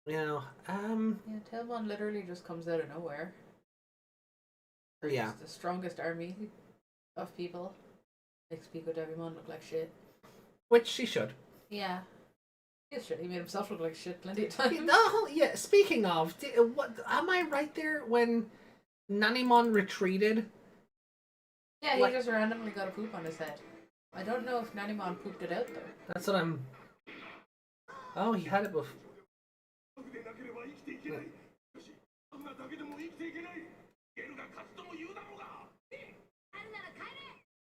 know, Yeah, Tailmon literally just comes out of nowhere. Yeah. The strongest army of people. Makes Digimon look like shit. Which she should. Yeah. He is shit. He made himself look like shit plenty of times. Oh, yeah, speaking of, what am I right there when Nanimon retreated? Yeah, he Like- just randomly got a poop on his head. I don't know if Nanimon pooped it out though. That's what I'm... Oh, he had it before.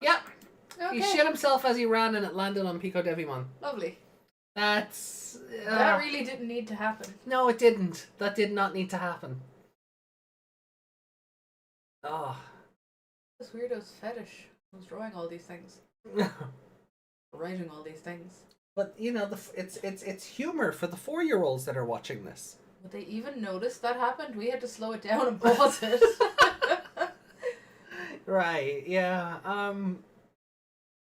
Yep. Okay. He shit himself as he ran and it landed on Pico Devimon. Lovely. That's... That really didn't need to happen. No, it didn't. That did not need to happen. Oh. This weirdo's fetish was drawing all these things. Writing all these things. But, you know, it's humor for the 4-year-olds that are watching this. Would they even notice that happened? We had to slow it down and pause it. Right, yeah.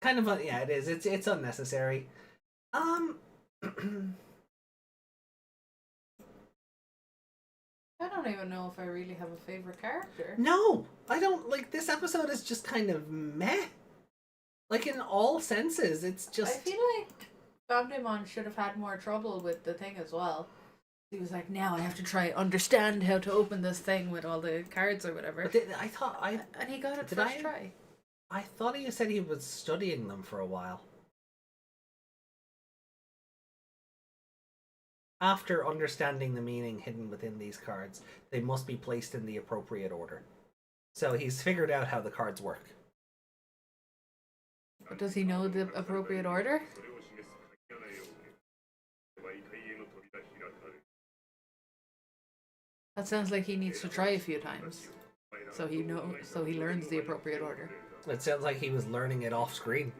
Kind of, yeah, it is. It's unnecessary. I don't even know if I really have a favorite character. No, I don't, like, this episode is just kind of meh. Like, in all senses, it's just... I feel like Vamdemon should have had more trouble with the thing as well. He was like, now I have to try understand how to open this thing with all the cards or whatever. But I thought, And he got it Did first I? try. I thought you said he was studying them for a while. After understanding the meaning hidden within these cards, they must be placed in the appropriate order. So he's figured out how the cards work. But does he know the appropriate order? That sounds like he needs to try a few times. So he learns the appropriate order. It sounds like he was learning it off screen.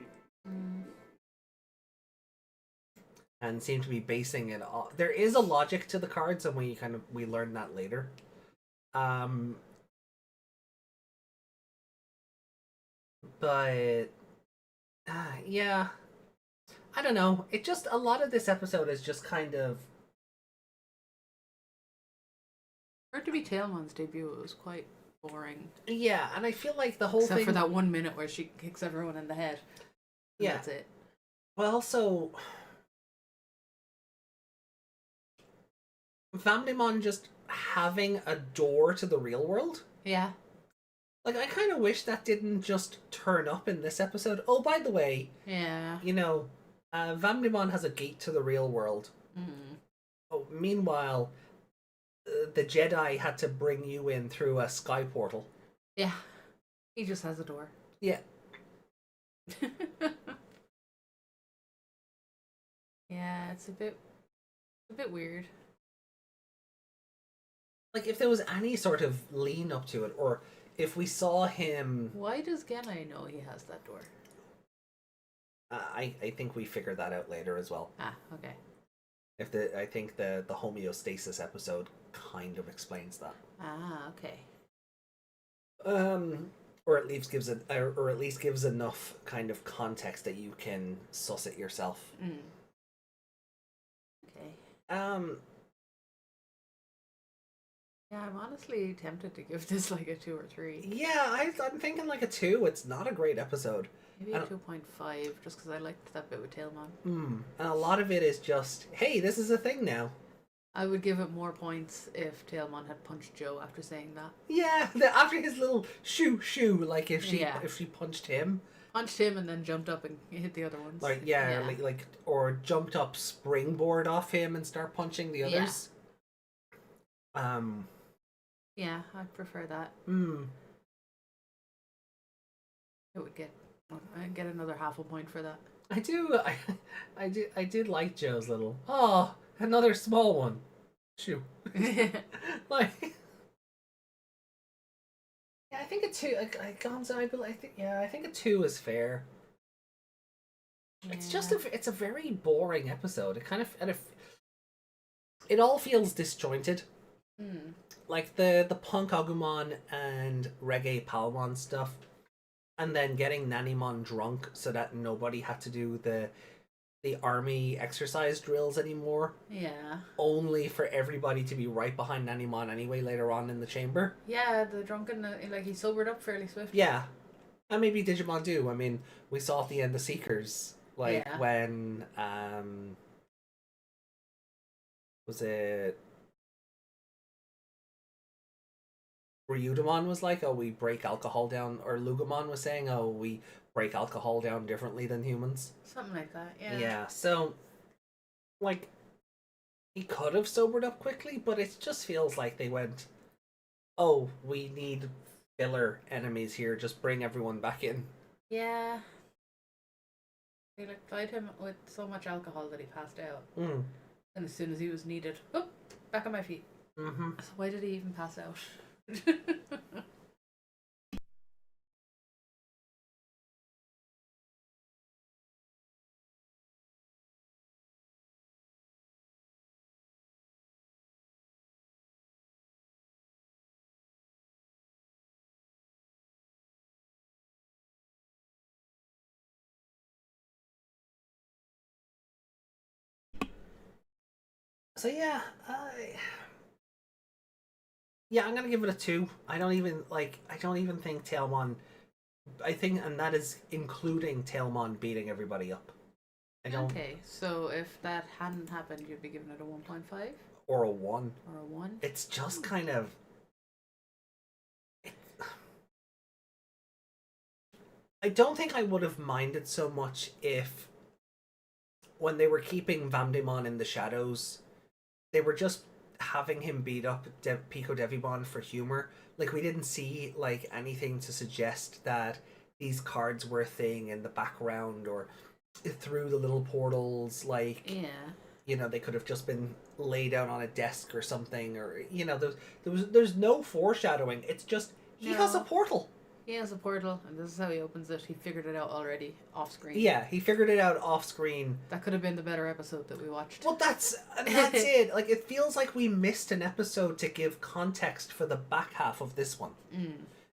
And seemed to be basing it off. There is a logic to the cards, and we learn that later. But yeah, I don't know. It just, a lot of this episode is just kind of... For it to be Tailmon's debut, it was quite boring. Yeah, and I feel like the whole Except thing... for that 1 minute where she kicks everyone in the head. And Yeah. That's it. Well, also... Vamdemon just having a door to the real world? Yeah. Like, I kind of wish that didn't just turn up in this episode. Oh, by the way, Yeah. you know, Vamdemon has a gate to the real world. Mm. Oh, meanwhile, the Jedi had to bring you in through a sky portal. Yeah. He just has a door. Yeah. Yeah, it's a bit weird. Like, if there was any sort of lean up to it, or if we saw him... Why does Genai know he has that door? I think we figured that out later as well. Ah, okay. I think the homeostasis episode kind of explains that. Ah, okay. Or at least gives enough kind of context that you can suss it yourself. Mm. Okay. Yeah, I'm honestly tempted to give this like a 2 or 3. Yeah, I'm thinking like a 2. It's not a great episode. Maybe a 2.5, just because I liked that bit with Tailmon. And a lot of it is just, hey, this is a thing now. I would give it more points if Tailmon had punched Joe after saying that. Yeah, after his little shoo, like if she punched him. Punched him and then jumped up and hit the other ones. Like, yeah. Or jumped up springboard off him and start punching the others. Yeah, I'd prefer that. It would I'd get another half a point for that. I did like Joe's little, oh, another small one. Shoo. Like, yeah, I think a 2. Like Gonzo, I think a 2 is fair. It's just it's a very boring episode. It kind of it all feels disjointed. Like the punk Agumon and reggae Palmon stuff, and then getting Nanimon drunk so that nobody had to do the army exercise drills anymore. Yeah. Only for everybody to be right behind Nanimon anyway later on in the chamber. Yeah, the drunken, like, he sobered up fairly swift. Yeah. And maybe Digimon do. I mean, we saw at the end of Seekers, like, Yeah. when, was it Ryudamon was like, oh, we break alcohol down, or Lugamon was saying, oh, we break alcohol down differently than humans. Something like that, yeah. Yeah, so, like, he could have sobered up quickly, but it just feels like they went, oh, we need filler enemies here, just bring everyone back in. Yeah. They, like, tied him with so much alcohol that he passed out. And as soon as he was needed, oh, back on my feet. Mm-hmm. So why did he even pass out? So yeah, yeah, I'm gonna give it a 2. I don't even think Tailmon. I think, and that is including Tailmon beating everybody up. I don't. Okay, so if that hadn't happened, you'd be giving it a 1.5? Or a 1. Or a 1? It's just kind of. I don't think I would have minded so much if, when they were keeping Vamdemon in the shadows, they were just having him beat up Pico Devimon for humor. Like, we didn't see, like, anything to suggest that these cards were a thing in the background or through the little portals. Like, Yeah. you know, they could have just been laid out on a desk or something, or, you know, there's no foreshadowing. It's just he has a portal. He has a portal, and this is how he opens it. He figured it out already off screen. Yeah, he figured it out off screen. That could have been the better episode that we watched. Well, that's it. Like, it feels like we missed an episode to give context for the back half of this one.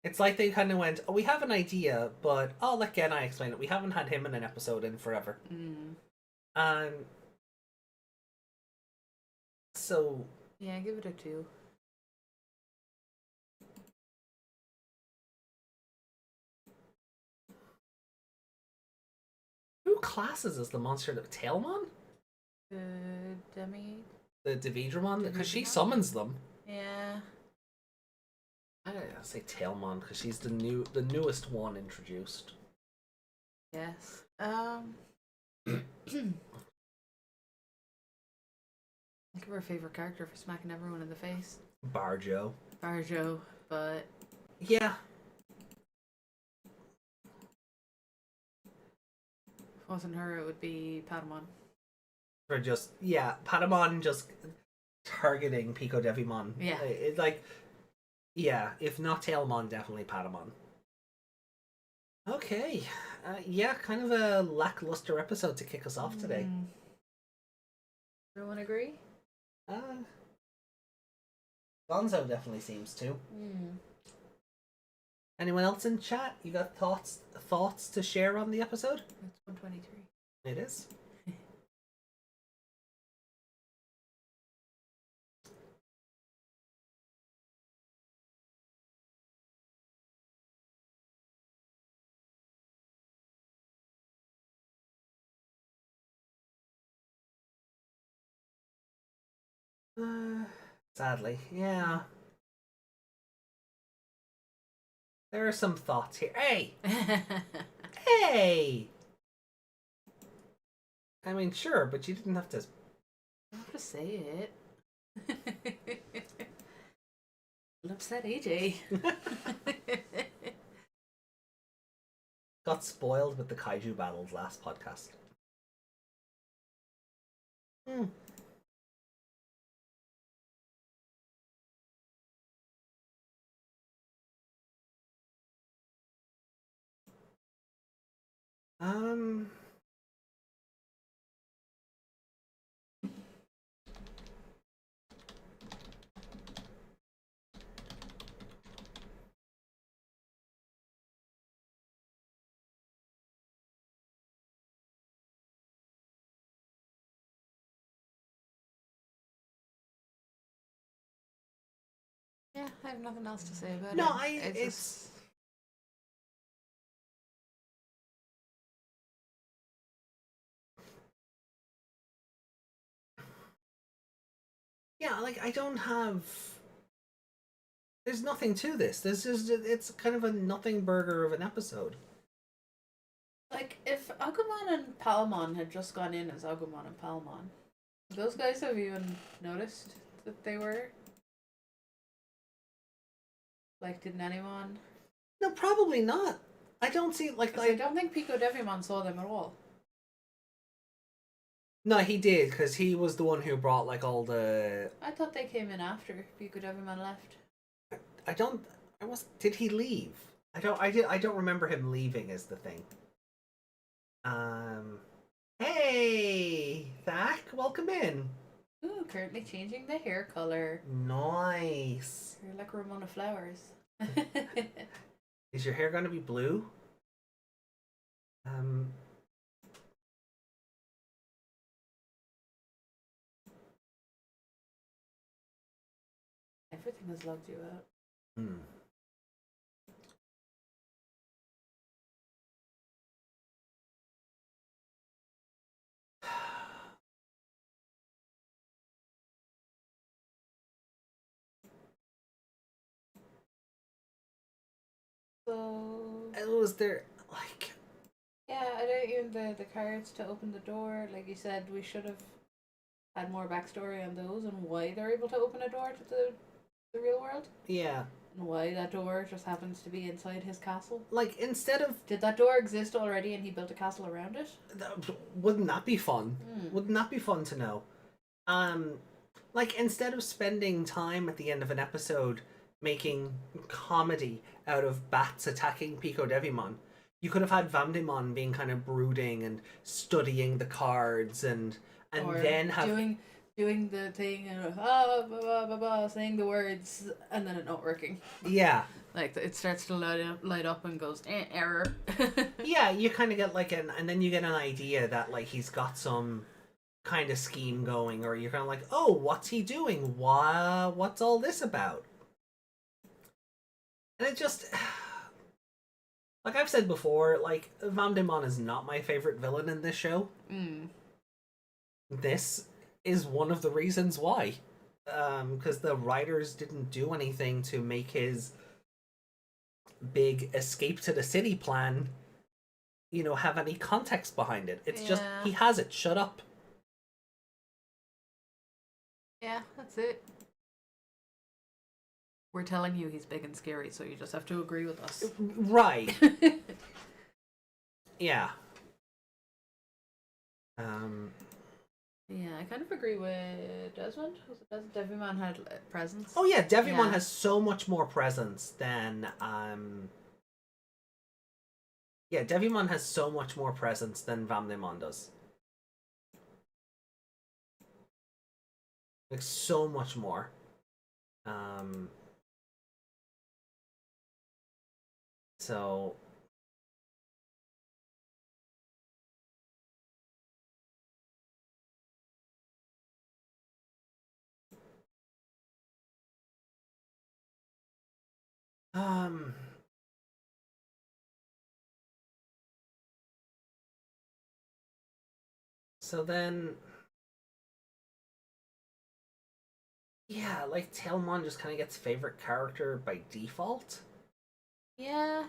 It's like they kind of went, oh, we have an idea, but I'll let Genai explain it. We haven't had him in an episode in forever. So... yeah, give it a 2. Who classes as the monster that Tailmon? Demi? The Digidestined? Because she Digimon? summons them. Yeah. I don't know, I'll say Tailmon because she's the newest one introduced. Yes. Think of her favorite character for smacking everyone in the face. Barjo. Barjo, but Yeah. if it wasn't her, it would be Patamon. For just, yeah, Patamon just targeting Pico Devimon. Yeah. It's like, yeah, if not Tailmon, definitely Patamon. Okay. Yeah, kind of a lackluster episode to kick us off today. Everyone agree? Gonzo definitely seems to. Anyone else in chat? You got thoughts to share on the episode? It's 123. It is. Sadly, yeah. There are some thoughts here. Hey! Hey! I mean, sure, but you didn't have to... I have to say it. It'll upset AJ. Got spoiled with the kaiju battles last podcast. Um. Yeah, I have nothing else to say about No, it. it's yeah, like I don't have. There's nothing to this. This is it's kind of a nothing burger of an episode. like if Agumon and Palmon had just gone in as Agumon and Palmon, would those guys have even noticed that they were? Like, didn't anyone? No, probably not. I don't see like I don't think Digimon saw them at all. No, he did because he was the one who brought like all the. I thought they came in after Digimon left. I don't. I was. Did he leave? I don't. I don't remember him leaving. Is the thing. Hey, Thak, welcome in. Ooh, currently changing the hair color. Nice. You're like Ramona Flowers. Is your hair gonna be blue? Everything has logged you out. Hmm. So Was there like? yeah, I don't even the cards to open the door. Like you said, we should have had more backstory on those and why they're able to open a door to the real world. Yeah. And why that door just happens to be inside his castle. Like instead of. Did that door exist already and he built a castle around it? Wouldn't that be fun? Wouldn't that be fun to know? Like instead of spending time at the end of an episode making comedy out of bats attacking Pico Devimon, you could have had Vamdemon being kind of brooding and studying the cards and or then have doing the thing and blah, blah, blah, blah, saying the words and then it not working. yeah. Like it starts to light up and goes error. Yeah, you kind of get like and then you get an idea that like he's got some kind of scheme going, or you're kind of like, oh, what's he doing? What's all this about? And it just, like I've said before, like Vamdemon is not my favorite villain in this show. This is one of the reasons why, because the writers didn't do anything to make his big escape to the city plan, have any context behind it. It's just he has it. Shut up. Yeah, that's it. We're telling you he's big and scary, so you just have to agree with us. Right. Yeah. Yeah, I kind of agree with Desmond. Devimon had presence. Oh yeah, Devimon has so much more presence than Yeah, Devimon has so much more presence than Vamdemon does. Like so much more. So so then yeah, like Tailmon just kind of gets favorite character by default. Yeah,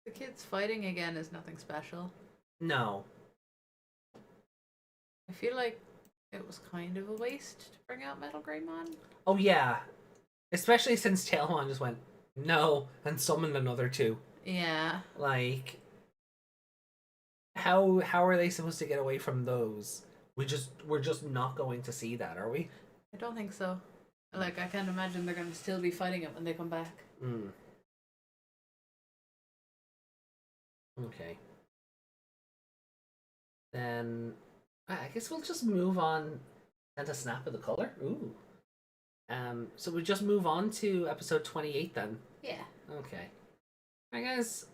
the kids fighting again is nothing special. No. I feel like it was kind of a waste to bring out Metal Greymon. Oh yeah, especially since Tailmon just went no and summoned another two. Yeah. Like, how are they supposed to get away from those? We're just not going to see that, are we? I don't think so. Like, I can't imagine they're going to still be fighting it when they come back. Okay. Then I guess we'll just move on. And a snap of the color. Ooh. So we just move on to episode 28 then. Yeah. Okay. Alright guys.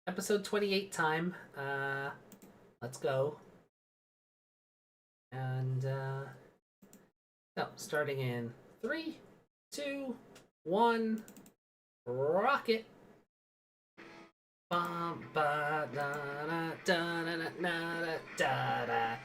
Episode 28 time. Let's go. And no, starting in 3, 2, 1, rocket. Bum ba da da da da da da da.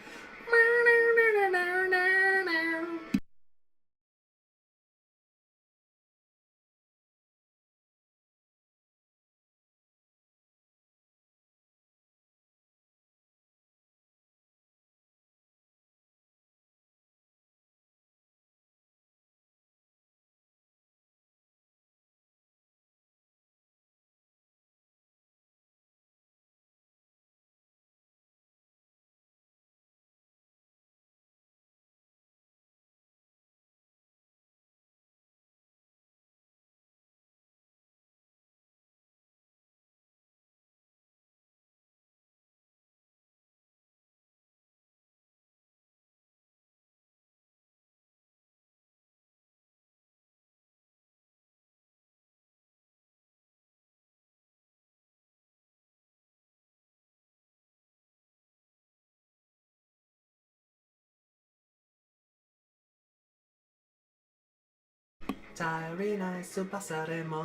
Starry night 飛ばされも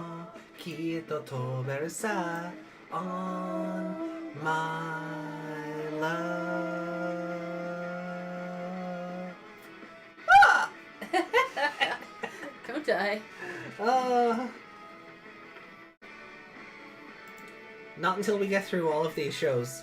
きっと飛べるさ On my love. Ah! Don't die. Not until we get through all of these shows.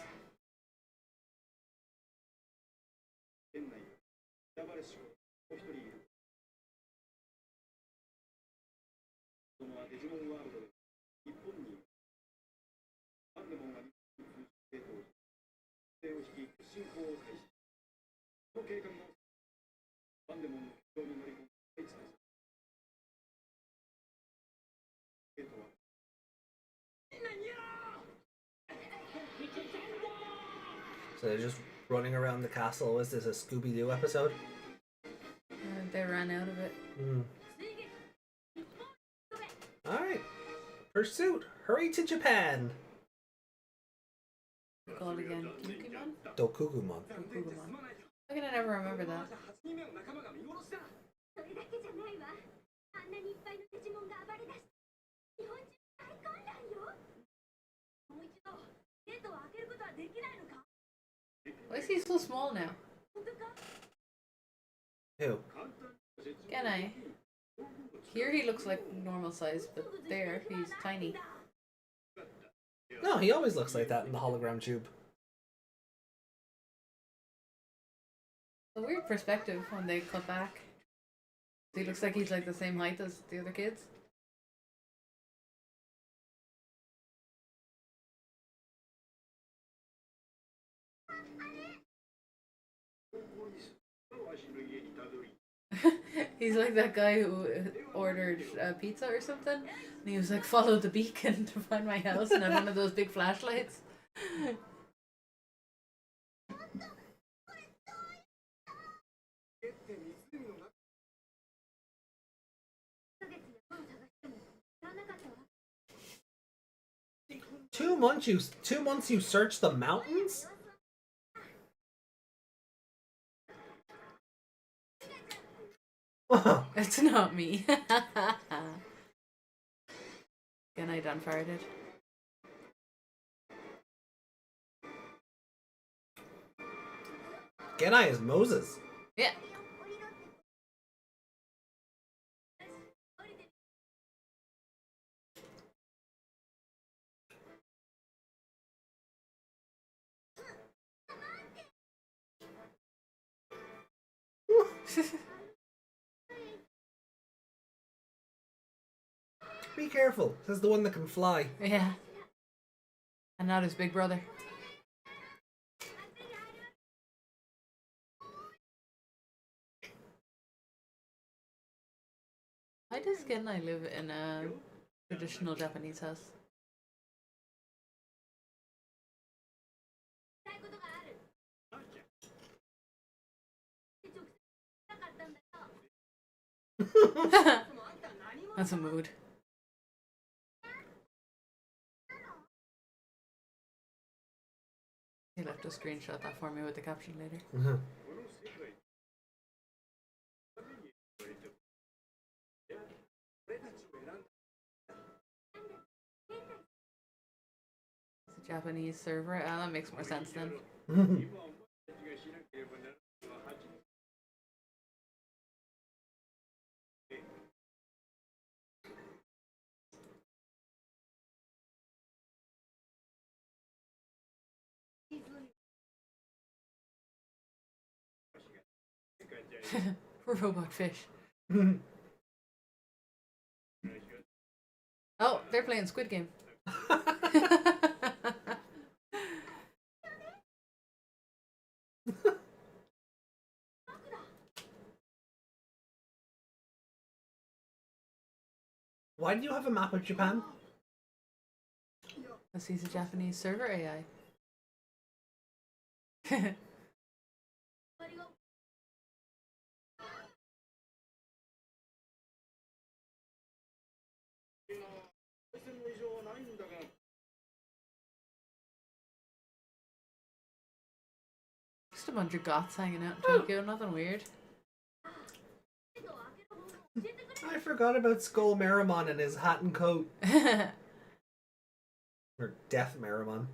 So they're just running around the castle. Was this a Scooby-Doo episode? They ran out of it. Alright. Pursuit! Hurry to Japan! Called again. Digimon? Dokugumon. Agumon. How can I never remember that? それだけじゃないわ。あんなにいっぱいのデジモンが暴れ出して日本中大混乱よ。もう一度ゲートを開けることはできないのか？ Why is he so small now? 本当か？ Who? Can I? Here he looks like normal size, but there he's tiny. No, he always looks like that in the hologram tube. A weird perspective when they cut back. He looks like he's like the same height as the other kids. He's like that guy who ordered pizza or something, and he was like, follow the beacon to find my house, and had one of those big flashlights. Two months you search the mountains? It's not me. Again, I done farted. Genai is Moses. Yeah. Be careful, this is the one that can fly. Yeah. And not his big brother. Why does Genai live in a traditional Japanese house? That's a mood. You'll have to screenshot that for me with the caption later. It's a Japanese server. Ah, that makes more sense then. Robot fish. Oh, they're playing Squid Game. Why do you have a map of Japan? Because he's a Japanese server AI. Just a bunch of goths hanging out in Tokyo, nothing weird. I forgot about Skull Mammon and his hat and coat. Or Death Mammon.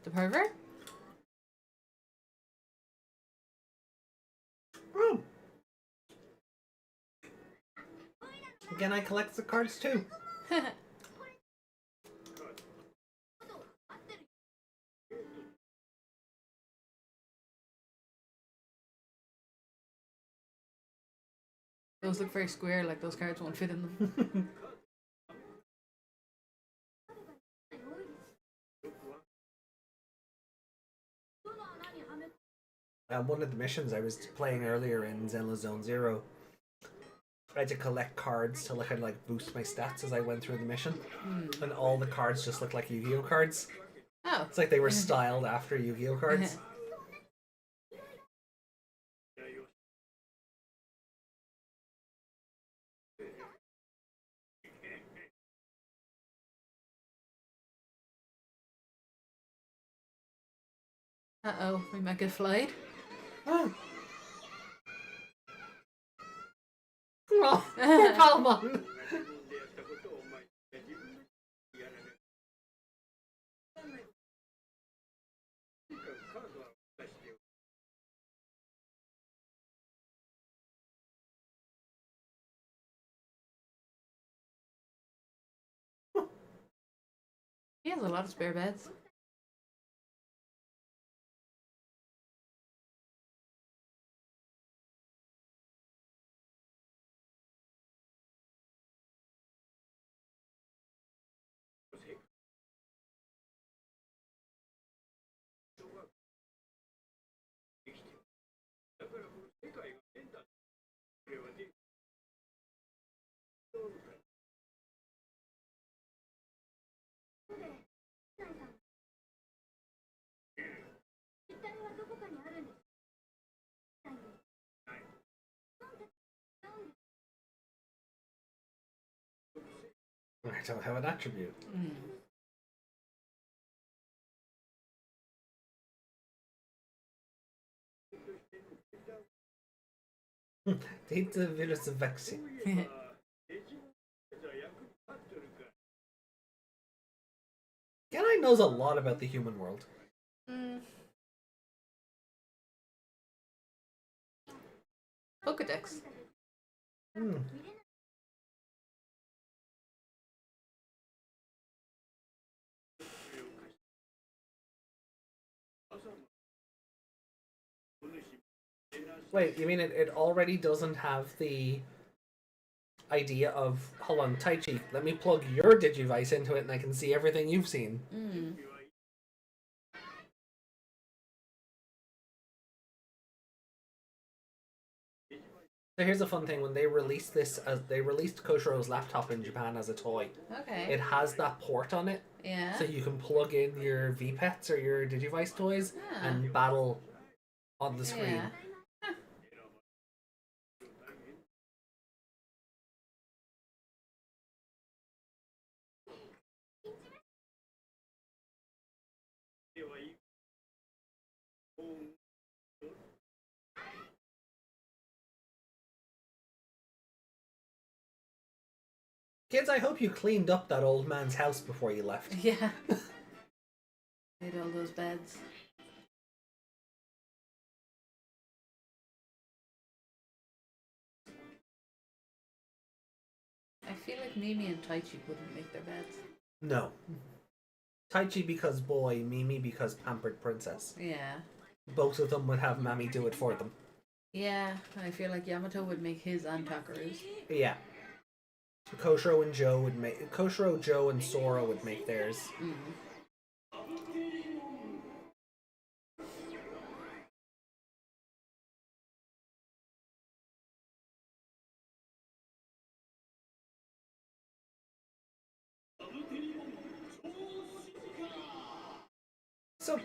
The pervert? Oh. Again, I collect the cards too. Those look very square, like those cards won't fit in them. One of the missions I was playing earlier in Zenless Zone Zero, I had to collect cards to kind of like boost my stats as I went through the mission, and all the cards just looked like Yu-Gi-Oh cards. Oh. It's like they were styled after Yu-Gi-Oh cards. Uh-oh, we might get flayed. Oh. Oh, poor Palmon. He has a lot of spare beds. I don't have an attribute. Did the virus vaccine? Genai knows a lot about the human world. Pokedex. Wait, you mean it already doesn't have the idea of, hold on, Taichi, let me plug your Digivice into it and I can see everything you've seen. So here's a fun thing, when they released this, they released Koshiro's laptop in Japan as a toy. Okay. It has that port on it. Yeah. So you can plug in your V-Pets or your Digivice toys and battle on the screen. Yeah. Kids, I hope you cleaned up that old man's house before you left. Yeah. Made all those beds. I feel like Mimi and Taichi wouldn't make their beds. No. Taichi because boy, Mimi because pampered princess. Yeah. Both of them would have Mami do it for them. Yeah, I feel like Yamato would make his and Takaru's. Yeah. Koshiro and Joe would make... Koshiro, Joe, and Sora would make theirs. Mm. So...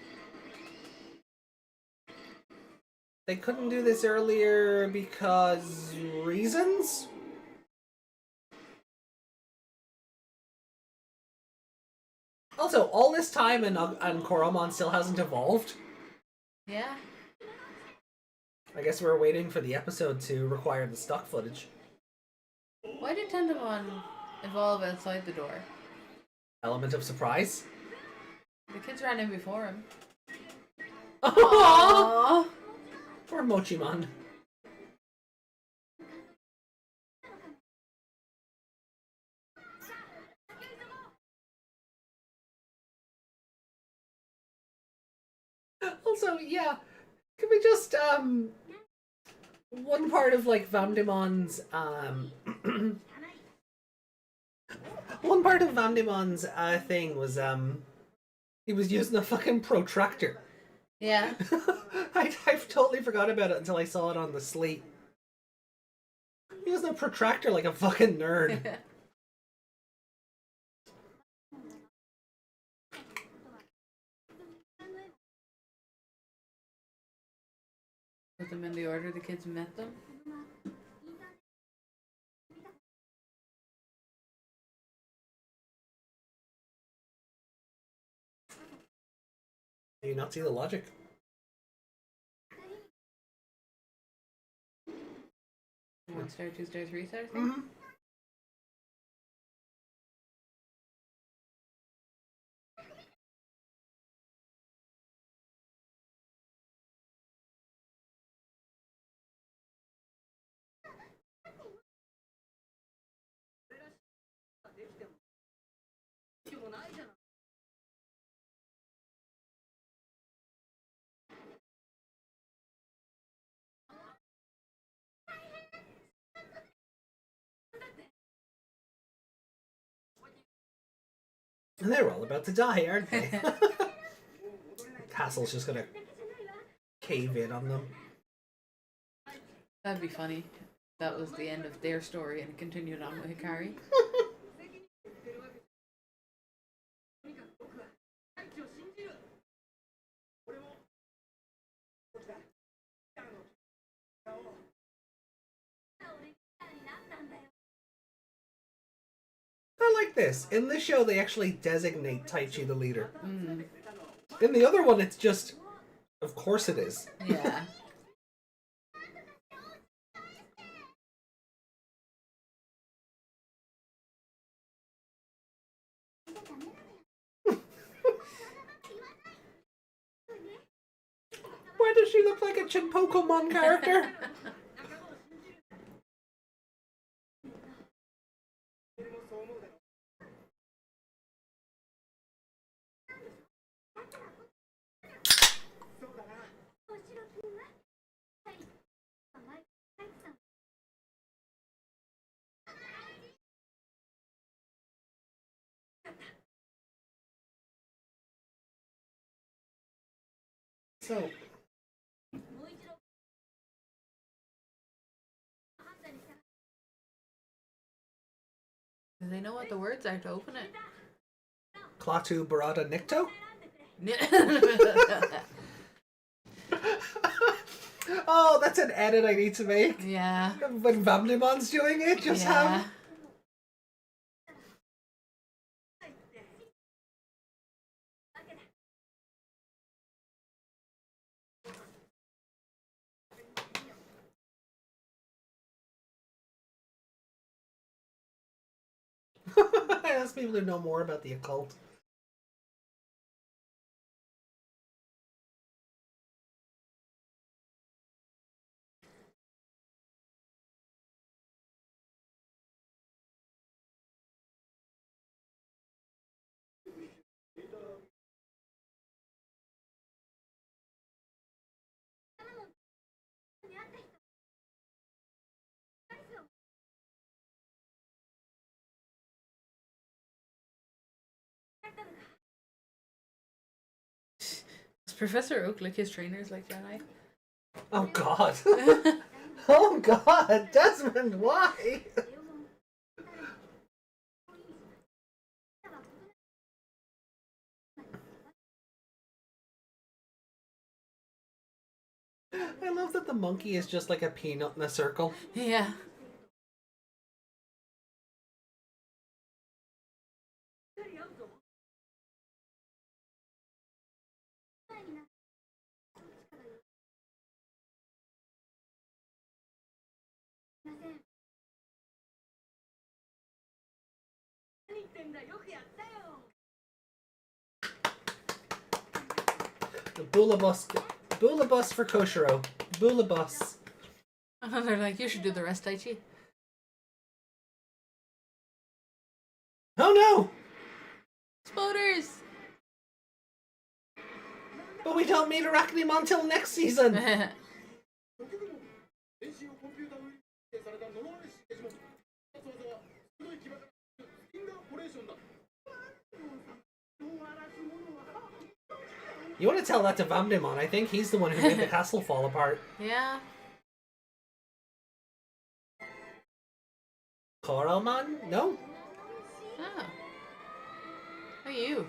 They couldn't do this earlier because... reasons? Also, all this time and Koromon still hasn't evolved. Yeah. I guess we're waiting for the episode to require the stock footage. Why did Tendamon evolve outside the door? Element of surprise. The kids ran in before him. Aww! Aww. Poor Mochimon. Also, yeah, can we just, one part of, like, Vamdemon's, one part of Vamdemon's, thing was, he was using a fucking protractor. Yeah. I've totally forgot about it until I saw it on the slate. He was a protractor like a fucking nerd. Put them in the order the kids met them. Do you not see the logic? 1 star, 2 star, 3 star thing? Mm-hmm. And they're all about to die, aren't they? Castle's just gonna cave in on them. That'd be funny. That was the end of their story and it continued on with Hikari. I like this. In this show, they actually designate Taichi the leader. Mm. In the other one, it's just, of course it is. Yeah. Why does she look like a Chinpokomon character? So, Do they know what the words are to open it? Klaatu Barada Nikto? Oh, that's an edit I need to make. Yeah. When Vamdemon's doing it, just Yeah. have... I ask people who know more about the occult. Is Professor Oak like his trainers like Jedi? Oh god. Oh god, Desmond, why? I love that the monkey is just like a peanut in a circle. Yeah. The Boolabus for Koshiro. Boolabus. And they're like, you should do the rest, Daichi. Oh no! Spoilers! But we don't meet Arachnimon till next season! You want to tell that to Vamdemon? I think he's the one who made the castle fall apart. Yeah. Koromon? No? Oh. Who are you?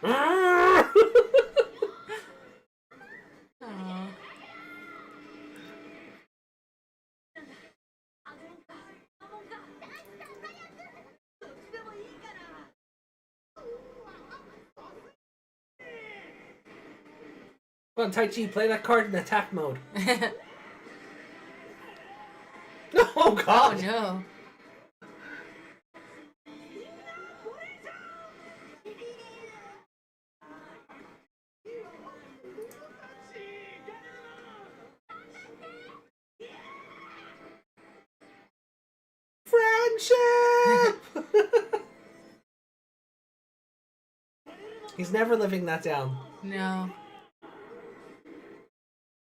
Aw. Come on, Taichi, play that card in attack mode. Oh god! Oh no. Friendship! He's never living that down. No.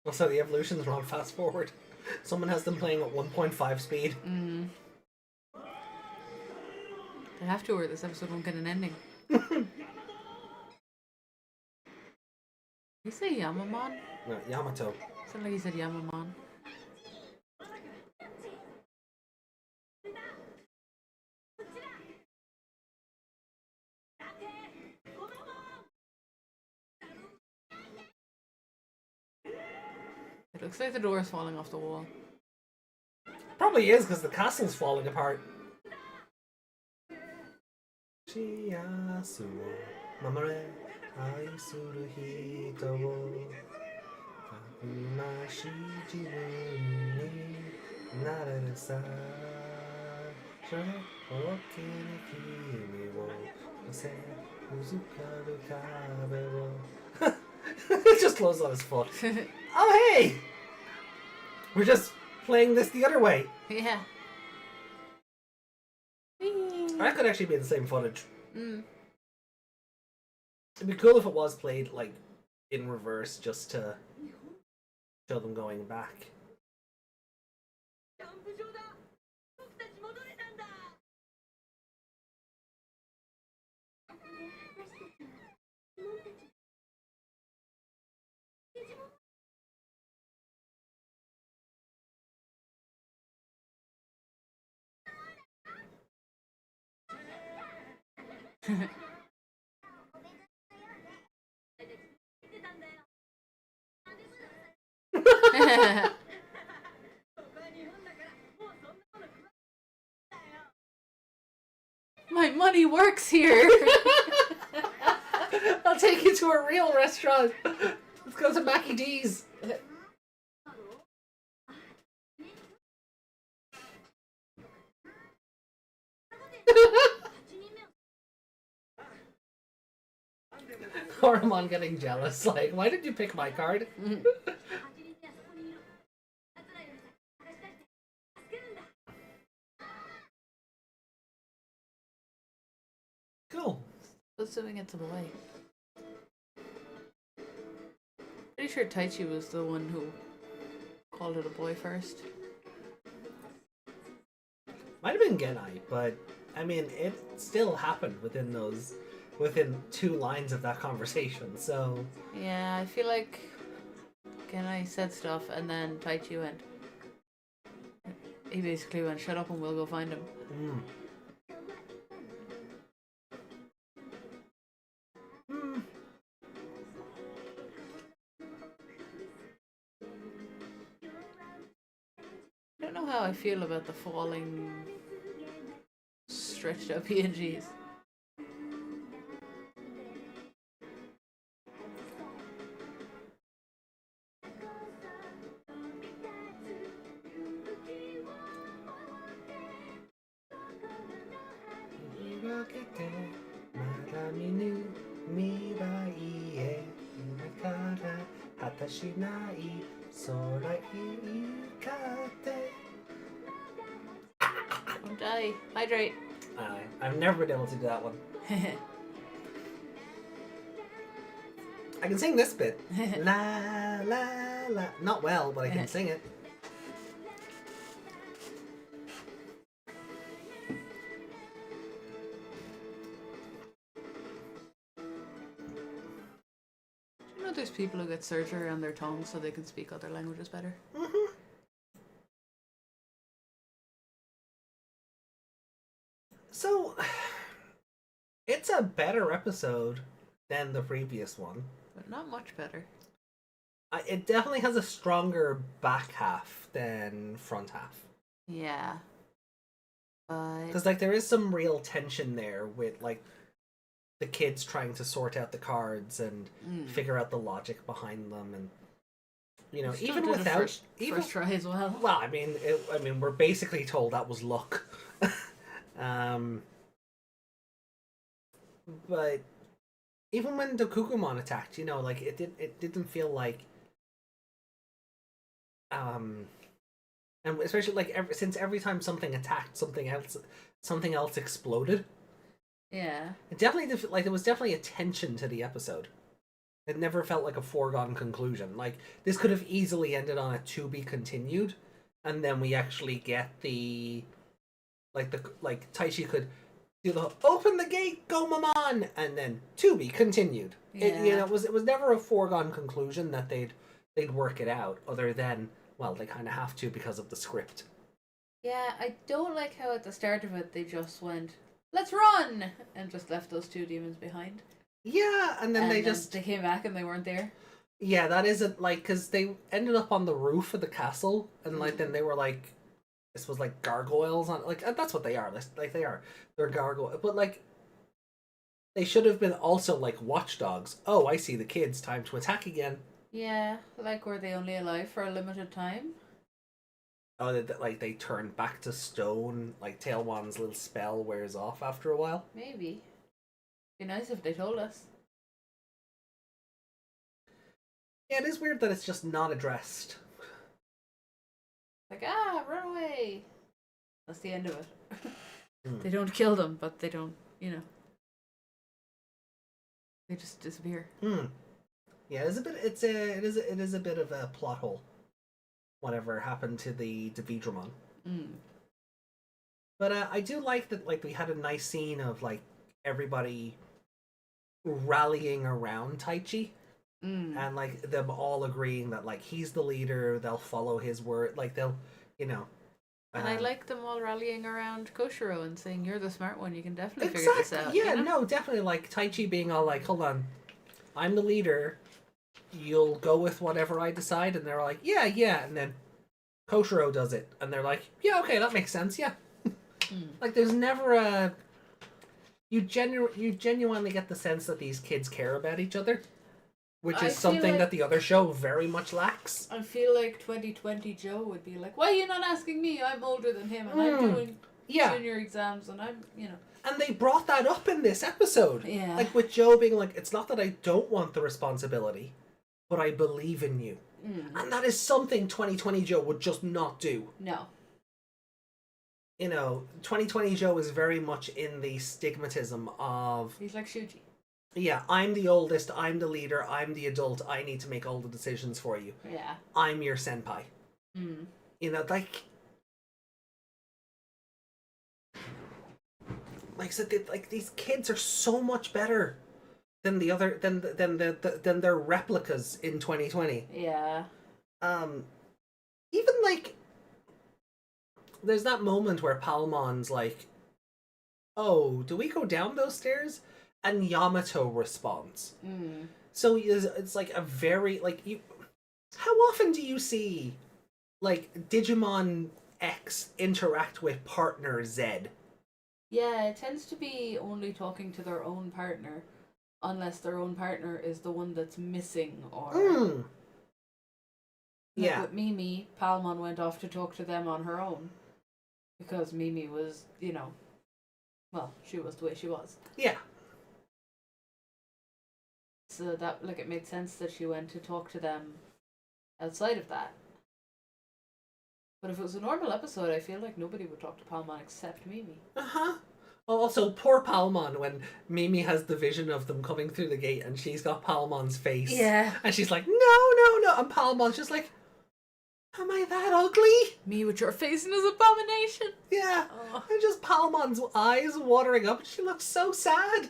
Also, the evolutions are on fast forward. Someone has them playing at 1.5 speed. Mm. They have to, or this episode won't get an ending. You say Yamamon? No, Yamato. Sounded like you said Yamamon. It looks like the door is falling off the wall. Probably is, because the castle's falling apart. Shiyasu wo mamare aisuru hito wo takumashi jibun ni nareru sa oki ni kimi wo ose uzukaru kabe wo. It just closed on his foot. Oh hey! We're just playing this the other way. Yeah. That could actually be the same footage. Mm. It'd be cool if it was played like in reverse, just to show them going back. My money works here. I'll take you to a real restaurant. Let's go to Mackie D's. Gomamon getting jealous. Like, why did you pick my card? Cool. Assuming it's a boy. Pretty sure Taichi was the one who called it a boy first. Might have been Genai, but I mean, it still happened within 2 lines of that conversation. So Yeah, I feel like Genai said stuff and then Taichi went. He basically went, "Shut up and we'll go find him." I don't know how I feel about the falling, stretched out PNGs. Don't die. Hydrate. I've never been able to do that one. I can sing this bit. La la la. Not well, but I can sing it. You know there's people who get surgery on their tongue so they can speak other languages better? So, it's a better episode than the previous one. But not much better. It definitely has a stronger back half than front half. Yeah. But Because, like, there is some real tension there with, like, the kids trying to sort out the cards and figure out the logic behind them, and you know, still even did it without first try as well. Well, I mean, we're basically told that was luck. But even when the Kukumon attacked, you know, like it didn't feel like and especially like since every time something attacked, something else exploded. Yeah. It definitely like there was definitely a tension to the episode. It never felt like a foregone conclusion. Like this could have easily ended on a to be continued, and then we actually get the Taichi could do the open the gate, Gomamon, and then to be continued. Yeah. It was never a foregone conclusion that they'd work it out. Other than they kind of have to because of the script. Yeah, I don't like how at the start of it they just went, "Let's run!" and just left those 2 demons behind. Yeah, and then they came back and they weren't there. Yeah, that isn't because they ended up on the roof of the castle, and then they were this was like gargoyles on that's what they are. They're gargoyles, but they should have been also like watchdogs. Oh, I see the kids. Time to attack again. Yeah, were they only alive for a limited time? Oh, they turn back to stone. Like Tailmon's little spell wears off after a while. Maybe. Be nice if they told us. Yeah, it is weird that it's just not addressed. Run away! That's the end of it. They don't kill them, but they don't, they just disappear. Yeah, it is a bit of a plot hole. Whatever happened to the Vamdemon. But I do like that we had a nice scene of everybody rallying around Taichi. And them all agreeing that he's the leader, they'll follow his word, they'll And I like them all rallying around Koshiro and saying, "You're the smart one. You can definitely figure this out." Yeah, you know? no, definitely. Like Taichi being all like, "Hold on, I'm the leader. You'll go with whatever I decide," and they're like, "Yeah, yeah," and then Koshiro does it, and they're like, "Yeah, okay, that makes sense. Yeah." Like, there's never a you genuinely get the sense that these kids care about each other, which I is feel something like- that the other show very much lacks. I feel like 2020 Joe would be like, "Why are you not asking me? I'm older than him, and I'm doing junior exams, and I'm, you know." And they brought that up in this episode. Yeah. Like, with Joe being like, "It's not that I don't want the responsibility, but I believe in you." And that is something 2020 Joe would just not do. No. You know, 2020 Joe is very much in the stigmatism of, He's like Shuji. yeah, I'm the oldest, I'm the leader, I'm the adult, I need to make all the decisions for you. Yeah. I'm your senpai. You know, like I said, like these kids are so much better than the other than their replicas in 2020. Yeah. Even like there's that moment where Palmon's like, "Oh, do we go down those stairs?" And Yamato responds. So it's like a very like you. How often do you see like Digimon X interact with partner Z? Yeah, it tends to be only talking to their own partner, unless their own partner is the one that's missing or. Like Yeah. with Mimi, Palmon went off to talk to them on her own. Because Mimi was, you know, well, she was the way she was. Yeah. So that, like, it made sense that she went to talk to them outside of that. But if it was a normal episode, I feel like nobody would talk to Palmon except Mimi. Also, poor Palmon when Mimi has the vision of them coming through the gate and she's got Palmon's face. Yeah. And she's like, no. And Palmon's just like, "Am I that ugly?" Me with your face and his abomination. Yeah. Oh. And just Palmon's eyes watering up. She looks so sad.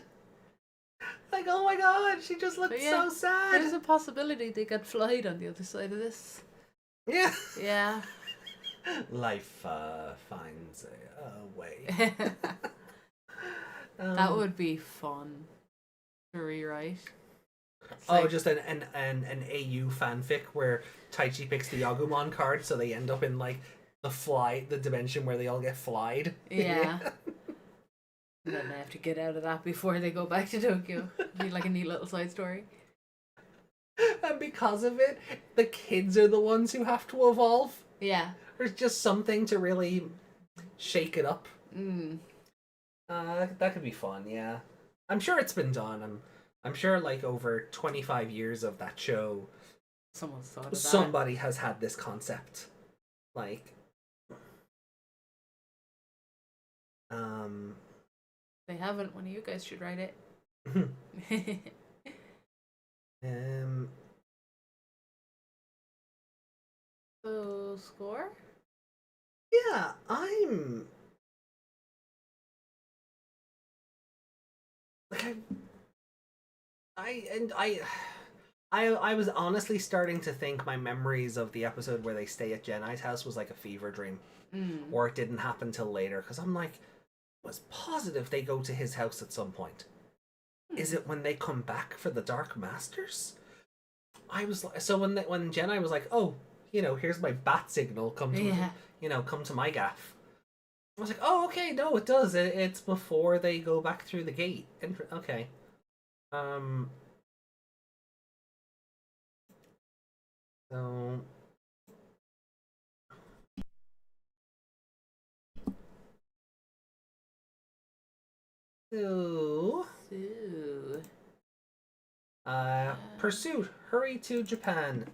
Like, oh my god, she just looks so sad. There's a possibility they got flied on the other side of this. Yeah. Yeah. Life finds a way. That would be fun to rewrite. It's Oh, like- just an AU fanfic where Taichi picks the Agumon card, so they end up in like the dimension where they all get flied. Yeah. And then they have to get out of that before they go back to Tokyo. Be like a neat little side story. And because of it, the kids are the ones who have to evolve. Yeah. There's just something to really shake it up. That could be fun, yeah. I'm sure it's been done. I'm sure like over 25 years of that show, Someone's thought of that. somebody has had this concept. Like, They haven't. One of you guys should write it. So, score? yeah, I was honestly starting to think my memories of the episode where they stay at Jeni's house was like a fever dream, or it didn't happen till later. Because I'm like, I was positive they go to his house at some point. Is it when they come back for the Dark Masters? I was like, so when Jeni was like, "Oh, you know, here's my bat signal. Come to my gaff." I was like, "Oh, okay, no, it does. It's before they go back through the gate." Okay. So. Pursuit. Hurry to Japan.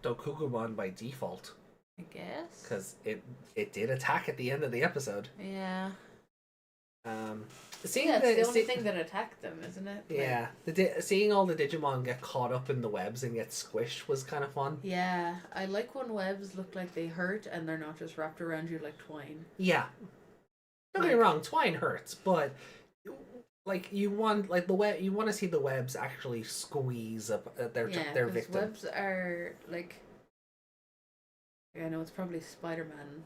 Dokugumon by default. I guess. Because it did attack at the end of the episode. Yeah. Seeing It's the only thing that attacked them, isn't it? Yeah, seeing all the Digimon get caught up in the webs and get squished was kind of fun. Yeah, I like when webs look like they hurt and they're not just wrapped around you like twine. Yeah. Don't get me wrong, twine hurts, but like you want to see the webs actually squeeze up their victim. Webs are like I know it's probably Spider-Man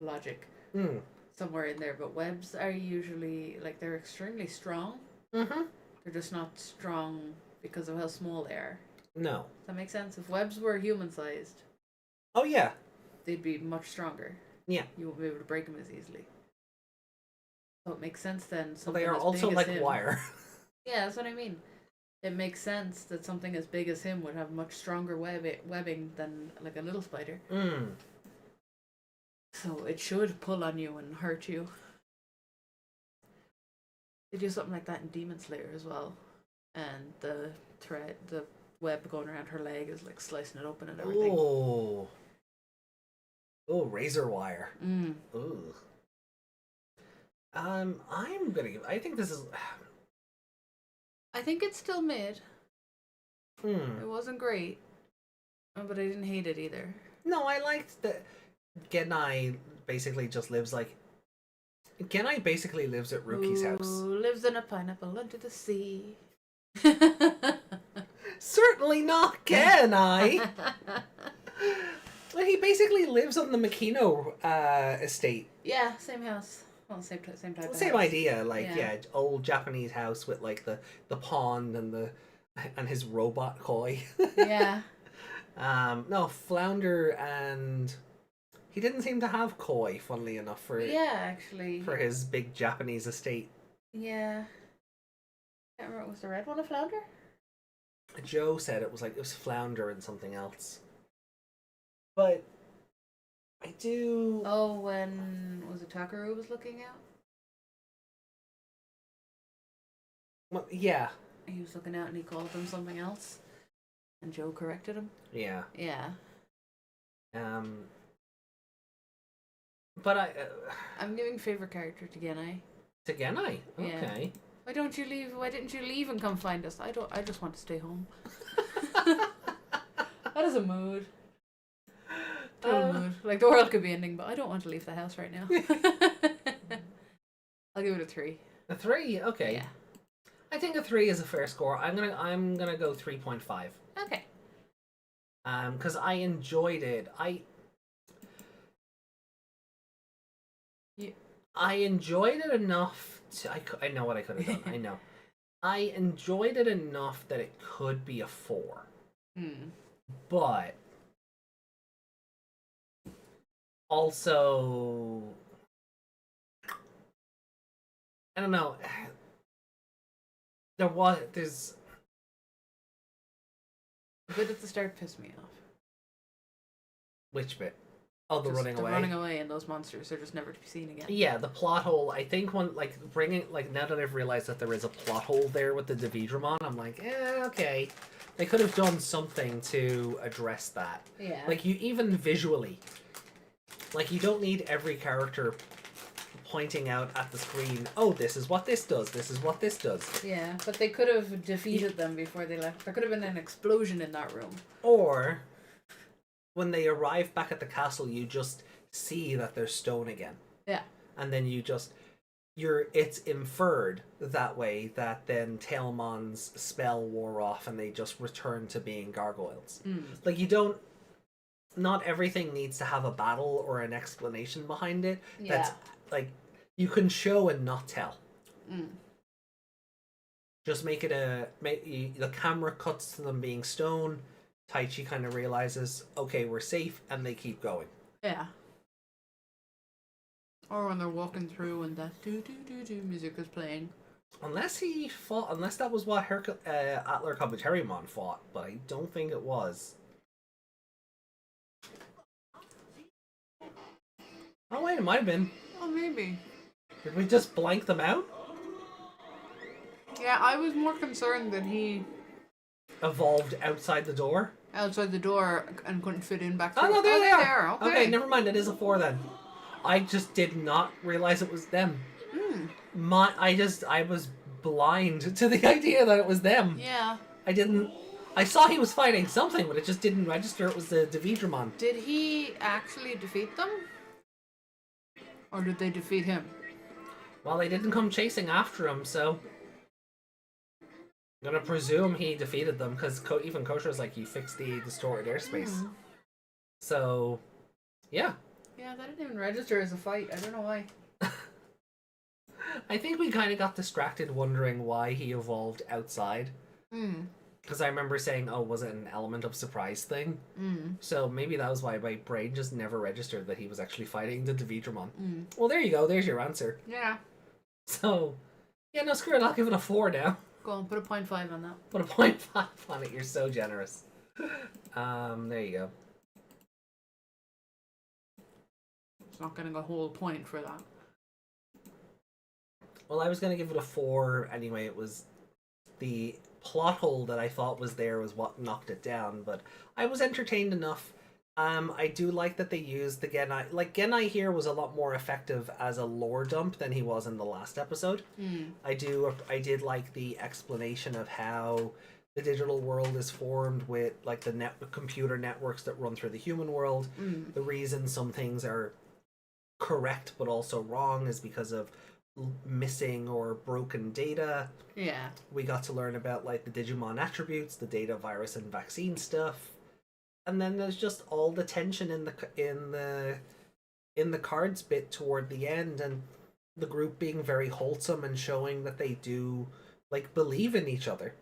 logic Mm. somewhere in there, but webs are usually like they're extremely strong. Mm-hmm. They're just not strong because of how small they are. No. Does that make sense? If webs were human-sized, Oh yeah. they'd be much stronger. Yeah. You won't be able to break them as easily. So it makes sense then. Well, they are as also big as like him- wire. Yeah, that's what I mean. It makes sense that something as big as him would have much stronger webbing than like a little spider. Mm. So it should pull on you and hurt you. They do something like that in Demon Slayer as well. And the web going around her leg is like slicing it open and everything. Oh. Oh, razor wire. Mm. Ooh. I'm gonna give. I think this is. I think it's still mid. Hmm. It wasn't great, but I didn't hate it either. No, I liked that. Genai basically just lives like. Genai basically lives at Ruki's house. Who lives in a pineapple under the sea? Certainly not Genai. Well, he basically lives on the Makino estate. Yeah, same house. Well, same type of Same house. idea, like Yeah. old Japanese house with like the pond and his robot koi. Yeah. No, Flounder and he didn't seem to have koi, funnily enough, Yeah, actually. for his big Japanese estate. Yeah. Can't remember. Was the red one a flounder? Joe said it was Flounder and something else. But I do. Oh, when was it Takaru was looking out? Well, yeah, He was looking out and he called them something else, and Joe corrected him. yeah. Yeah. But I'm giving favorite character to Genai. to Genai. Yeah. Okay. Why don't you leave? Why didn't you leave and come find us? I just want to stay home. That is a mood. Total mood. Like the world could be ending, but I don't want to leave the house right now. I'll give it a 3. A 3. Okay. Yeah. I think a 3 is a fair score. I'm gonna go 3.5. Okay. Because I enjoyed it. I enjoyed it enough to, I know what I could have done. I know. I enjoyed it enough that it could be a 4. Hmm. But also I don't know. There's The bit at the start pissed me off. which bit? Oh, the Just running away. running away, and those monsters are just never to be seen again. Yeah, the plot hole. I think when now that I've realized that there is a plot hole there with the Digidestined, I'm like, okay. They could have done something to address that. Yeah. Like you even visually, like you don't need every character pointing out at the screen, oh, this is what this does, this is what this does. Yeah, but they could have defeated them before they left. There could have been an explosion in that room. Or when they arrive back at the castle, you just see that they're stone again. Yeah. And then it's inferred that way that then Tailmon's spell wore off and they just return to being gargoyles. Mm. Like not everything needs to have a battle or an explanation behind it. Yeah. That's like, you can show and not tell. Mm. Just make it the camera cuts to them being stone. Taichi kind of realizes, okay, we're safe, and they keep going. Yeah. Or when they're walking through and that do music is playing. Unless that was what Atler Kabuterimon fought, but I don't think it was. Oh wait, it might have been. Oh, maybe. Did we just blank them out? Yeah, I was more concerned that he Evolved outside the door? outside the door and couldn't fit in back Oh through. no, there they are! Okay. Okay, never mind, it is a 4 then. I just did not realize it was them. Mm. I was blind to the idea that it was them. Yeah. I saw he was fighting something, but it just didn't register it was the Digidestined. Did he actually defeat them? Or did they defeat him? Well, they didn't come chasing after him, so I'm gonna presume he defeated them, because even Kosher's like, he fixed the distorted airspace. Mm. So Yeah. Yeah, that didn't even register as a fight. I don't know why. I think we kind of got distracted wondering why he evolved outside. Because I remember saying, oh, was it an element of surprise thing? So maybe that was why my brain just never registered that he was actually fighting the Digimon. Well, there you go. There's your answer. Yeah. So, yeah, no, screw it. I'll give it a 4 now. Go on, put a 0.5 on that. Put a 0.5 on it. You're so generous. There you go. It's not getting a whole point for that. Well, I was going to give it a 4 anyway. It was the plot hole that I thought was there was what knocked it down, but I was entertained enough. I do like that they used the Genai. Like, Genai here was a lot more effective as a lore dump than he was in the last episode. I did like the explanation of how the digital world is formed with, like, the computer networks that run through the human world. The reason some things are correct but also wrong is because of missing or broken data. Yeah. We got to learn about, like, the Digimon attributes, the data, virus, and vaccine stuff. And then there's just all the tension in the cards bit toward the end, and the group being very wholesome and showing that they do, like, believe in each other.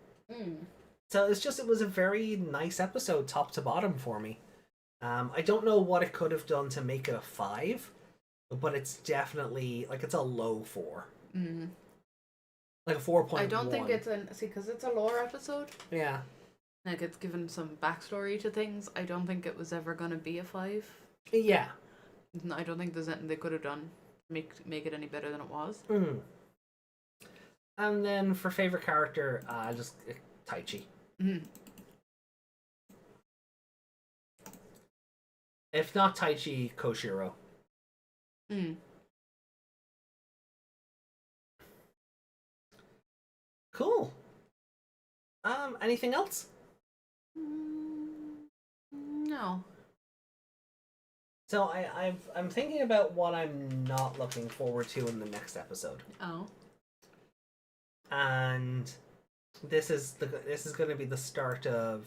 So it was a very nice episode top to bottom for me. I don't know what it could have done to make it a 5, but it's definitely, like, it's a low 4. Like a 4.1. I don't think it's because it's a lore episode. Yeah. Like, it's given some backstory to things. I don't think it was ever going to be a 5. Yeah. I don't think there's anything they could have done to make it any better than it was. And then for favorite character, just Taichi. If not Taichi, Koshiro. Cool. Anything else? No. So I'm thinking about what I'm not looking forward to in the next episode. Oh. And this is going to be the start of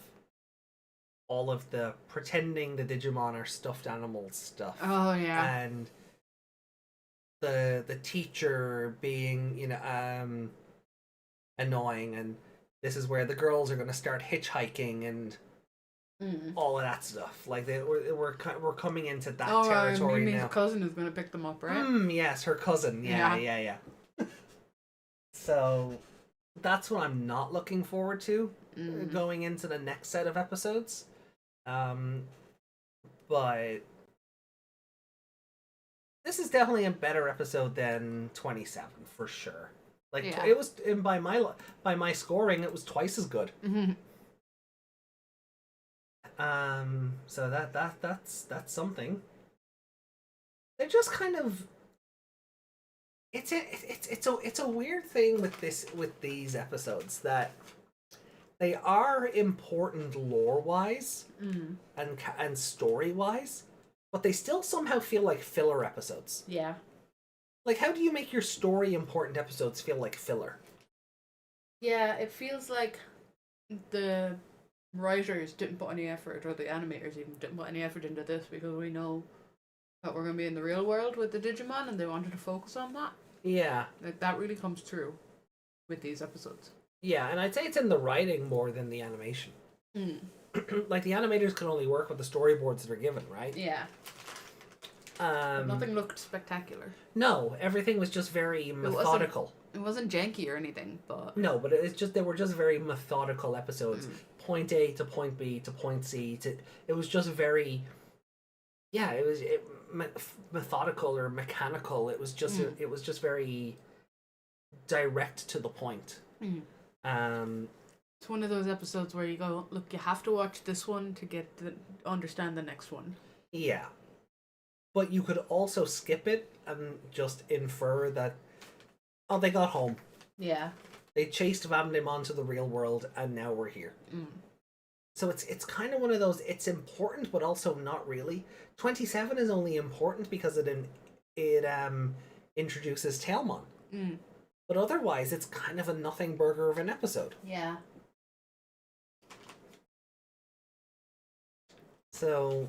all of the pretending the Digimon are stuffed animals stuff. Oh yeah. And the teacher being, annoying, and this is where the girls are going to start hitchhiking and all of that stuff. Like, we're coming into that territory now. Mimi's cousin is going to pick them up, right? Yes, her cousin. Yeah. So that's what I'm not looking forward to going into the next set of episodes. But this is definitely a better episode than 27 for sure. Like, it was, and by my scoring, it was twice as good. So that's something. They're just kind of. It's a weird thing with these episodes that they are important lore wise and story wise, but they still somehow feel like filler episodes. Yeah. Like, how do you make your story important episodes feel like filler? Yeah, it feels like the writers didn't put any effort, or the animators even didn't put any effort into this, because we know that we're going to be in the real world with the Digimon, and they wanted to focus on that. Yeah. Like, that really comes true with these episodes. Yeah, and I'd say it's in the writing more than the animation. Like, the animators can only work with the storyboards that are given, right? Yeah. But nothing looked spectacular. No, everything was just very methodical. It wasn't janky or anything, but... No, but they were just very methodical episodes. Point A to point B to point C. It was just very... Yeah, it was methodical or mechanical. It was just very direct to the point. It's one of those episodes where you go, look, you have to watch this one to understand the next one. Yeah. But you could also skip it and just infer that, oh, they got home. Yeah. They chased Vamdemon to the real world, and now we're here. So it's kind of one of those, it's important, but also not really. 27 is only important because it introduces Tailmon. But otherwise, it's kind of a nothing burger of an episode. Yeah. So,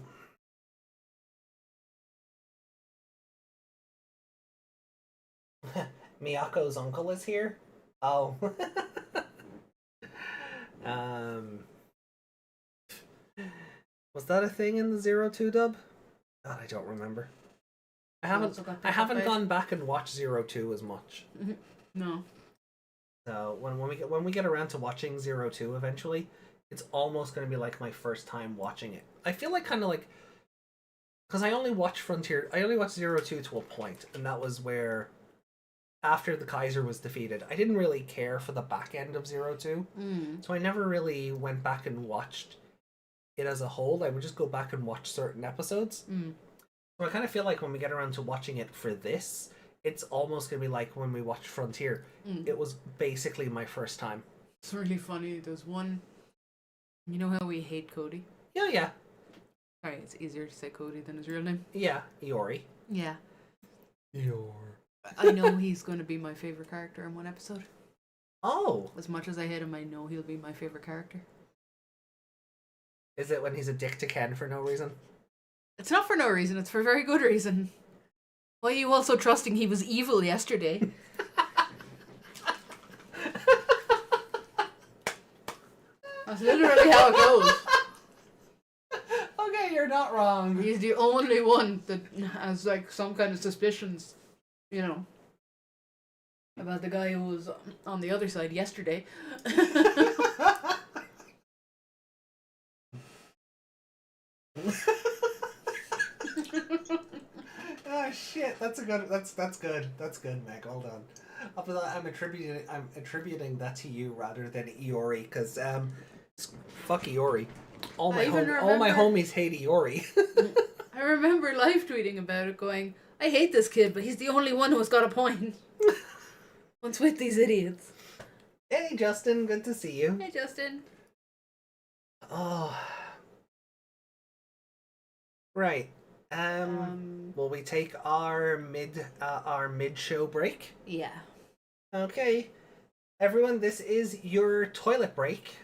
Miyako's uncle is here. Oh. Was that a thing in the 02 dub? God, I don't remember. I haven't gone back and watched 02 as much. No. So when we get around to watching 02 eventually, it's almost going to be like my first time watching it. I feel like kind of like, because I only watched 02 to a point, and that was where after the Kaiser was defeated, I didn't really care for the back end of 02. So I never really went back and watched it as a whole. I would just go back and watch certain episodes. So I kind of feel like when we get around to watching it for this, it's almost going to be like when we watched Frontier. It was basically my first time. It's really funny. There's one... You know how we hate Cody? Yeah. Sorry, it's easier to say Cody than his real name. Yeah, Iori. Yeah. Iori. I know he's going to be my favorite character in one episode. Oh! As much as I hate him, I know he'll be my favorite character. Is it when he's a dick to Ken for no reason? It's not for no reason, it's for very good reason. Why are you also trusting he was evil yesterday? That's literally how it goes. Okay, you're not wrong. He's the only one that has like some kind of suspicions, you know, about the guy who was on the other side yesterday. Oh shit! That's good. That's good, Meg. Hold on. I'm attributing that to you rather than Iori, because fuck Iori. All my homies hate Iori. I remember live tweeting about it, going, "I hate this kid, but he's the only one who's got a point." What's with these idiots? Hey Justin, good to see you. Hey Justin. Oh. Right. Will we take our mid show break? Yeah. Okay. Everyone, this is your toilet break.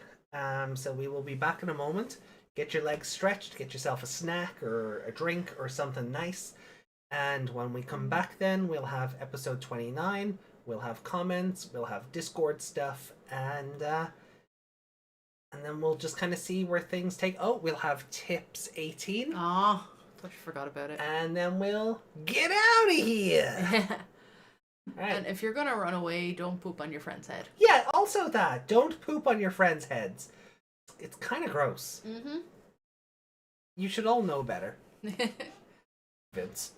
So we will be back in a moment. Get your legs stretched, get yourself a snack or a drink or something nice. And when we come back then, we'll have episode 29, we'll have comments, we'll have Discord stuff, and then we'll just kind of see where things take. Oh, we'll have tips 18. Ah, I forgot about it. And then we'll get out of here. Right. And if you're gonna run away, don't poop on your friend's head. Yeah, also that. Don't poop on your friends' heads. It's kind of gross. Mm-hmm. You should all know better. Vince.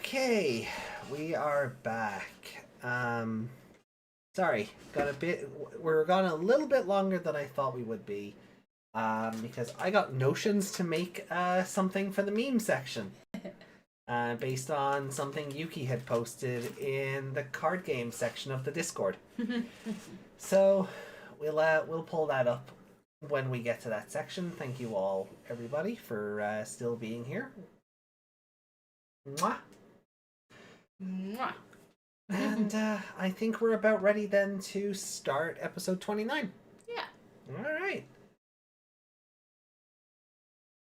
Okay, we are back. Sorry, we're gone a little bit longer than I thought we would be. Because I got notions to make something for the meme section. Based on something Yuki had posted in the card game section of the Discord. So we'll pull that up when we get to that section. Thank you all, everybody, for still being here. Mwah. Mwah. And I think we're about ready then to start episode 29. Yeah. All right.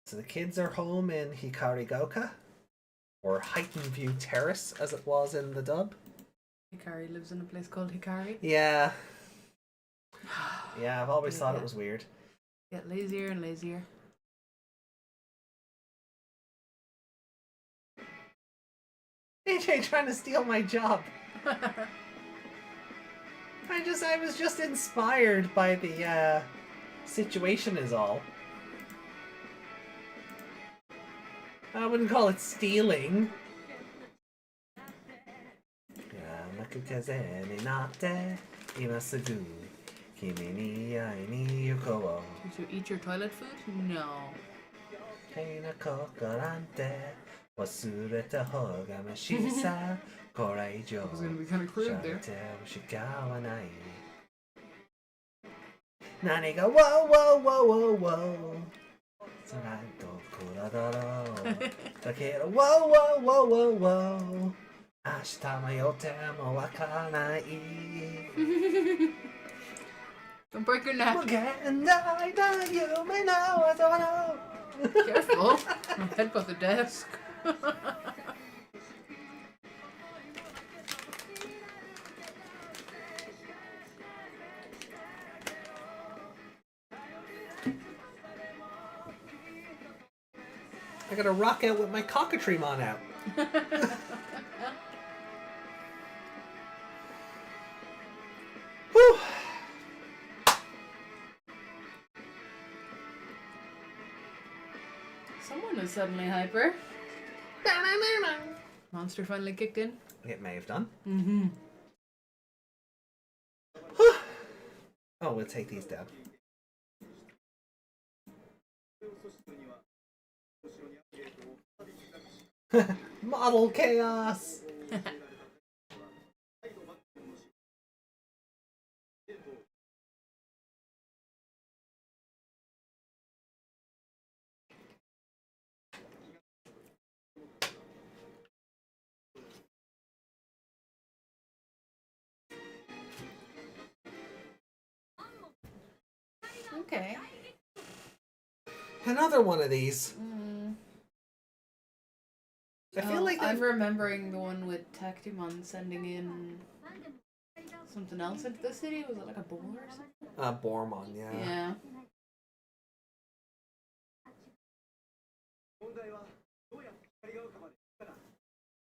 So the kids are home in Hikarigoka, or Heightened View Terrace, as it was in the dub. Hikari lives in a place called Hikari. Yeah. Yeah, I've always thought it was weird. Get lazier and lazier. AJ trying to steal my job. I was just inspired by the situation is all. I wouldn't call it stealing. Did you eat your toilet food? No. I was gonna be kind of crude there. Nani go whoa whoa whoa whoa whoa. Whoa whoa whoa whoa whoa. Don't break your neck. You may know, I don't know. Careful. Don't headbutt the desk. I gotta rock out with my Cockatriemon out. Whew. Mammon is suddenly hyper. Monster finally kicked in. It may have done. Mm-hmm. Oh, we'll take these down. Model chaos! Okay. Another one of these. I feel like I'm they've... remembering the one with Tactimon sending in something else into the city. Was it like a boar or something? Bormon, yeah.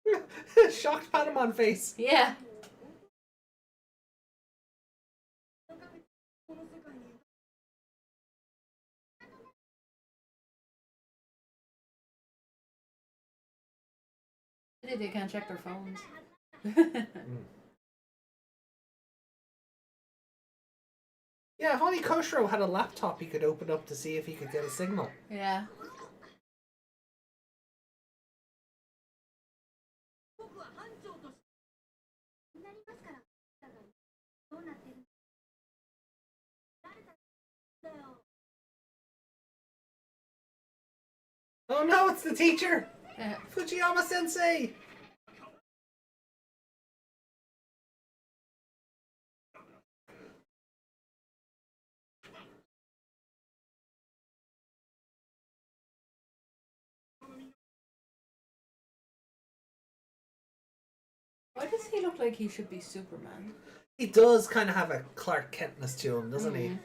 Yeah. Shocked Patamon face. Yeah. They can't check their phones. Yeah, if only Koshiro had a laptop he could open up to see if he could get a signal. Yeah. Oh no, it's the teacher! Yeah. Fujiyama sensei! Why does he look like he should be Superman? He does kind of have a Clark Kentness to him, doesn't he?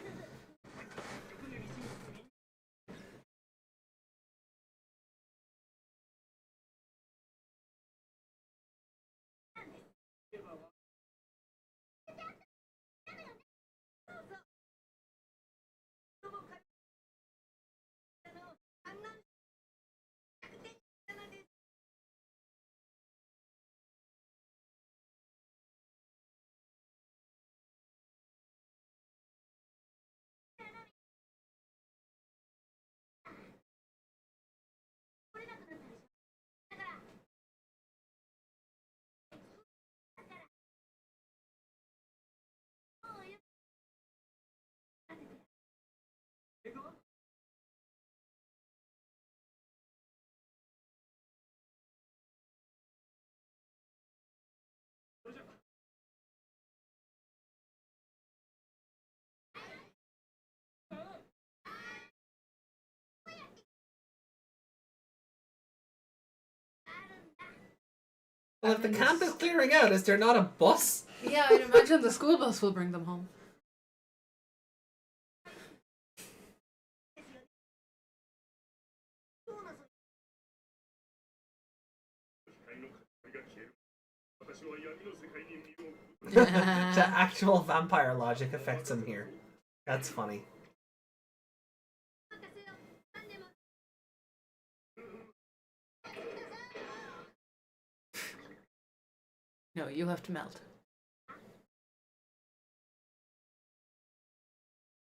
Well, if the camp is clearing out, is there not a bus? Yeah, I'd imagine the school bus will bring them home. The actual vampire logic affects him here. That's funny. No, you have to melt.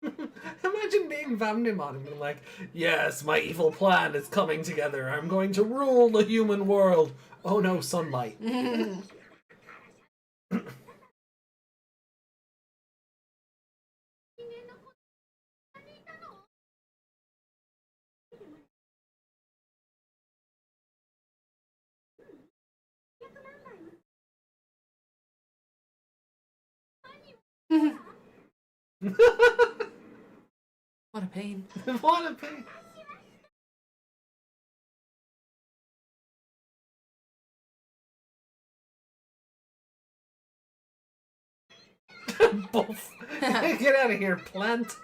Imagine being Vamdemon and being like, yes, my evil plan is coming together. I'm going to rule the human world. Oh no, sunlight. What a pain. What a pain. Boof. Get out of here, plant.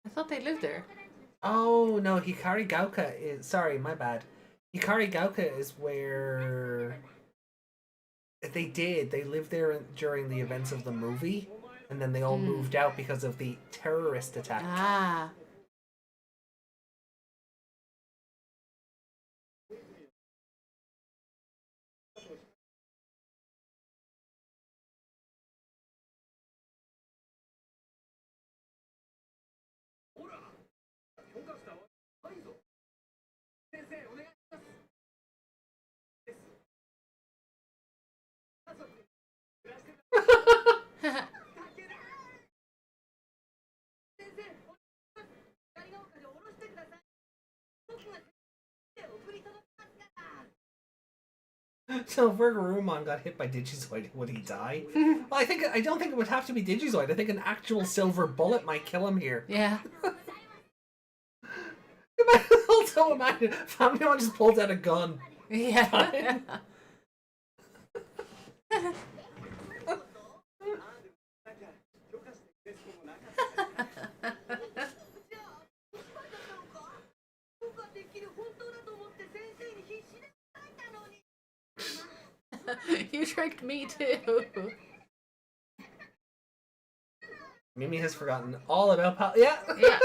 I thought they lived there. Oh no, Hikari Gauka is. Sorry, my bad. Hikari Gauka is where they lived there during the events of the movie, and then they all moved out because of the terrorist attack. Ah. So if Agumon got hit by Digizoid, would he die? Well, I don't think it would have to be Digizoid. I think an actual silver bullet might kill him here. Yeah. Also imagine Vamdemon just pulls out a gun. Yeah. You tricked me too. Mimi has forgotten all about Yeah. Yeah.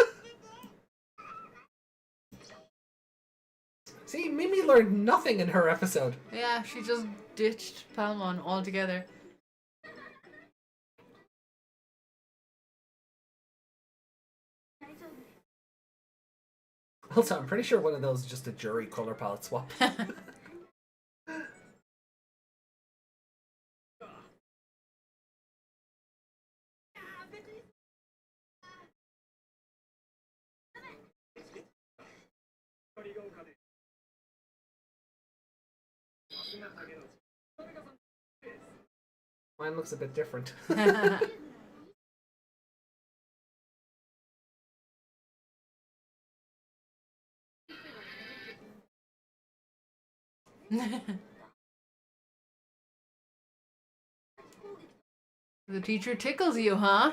See, Mimi learned nothing in her episode. Yeah, she just ditched Palmon altogether. Also, I'm pretty sure one of those is just a jury color palette swap. Mine looks a bit different. The teacher tickles you, huh?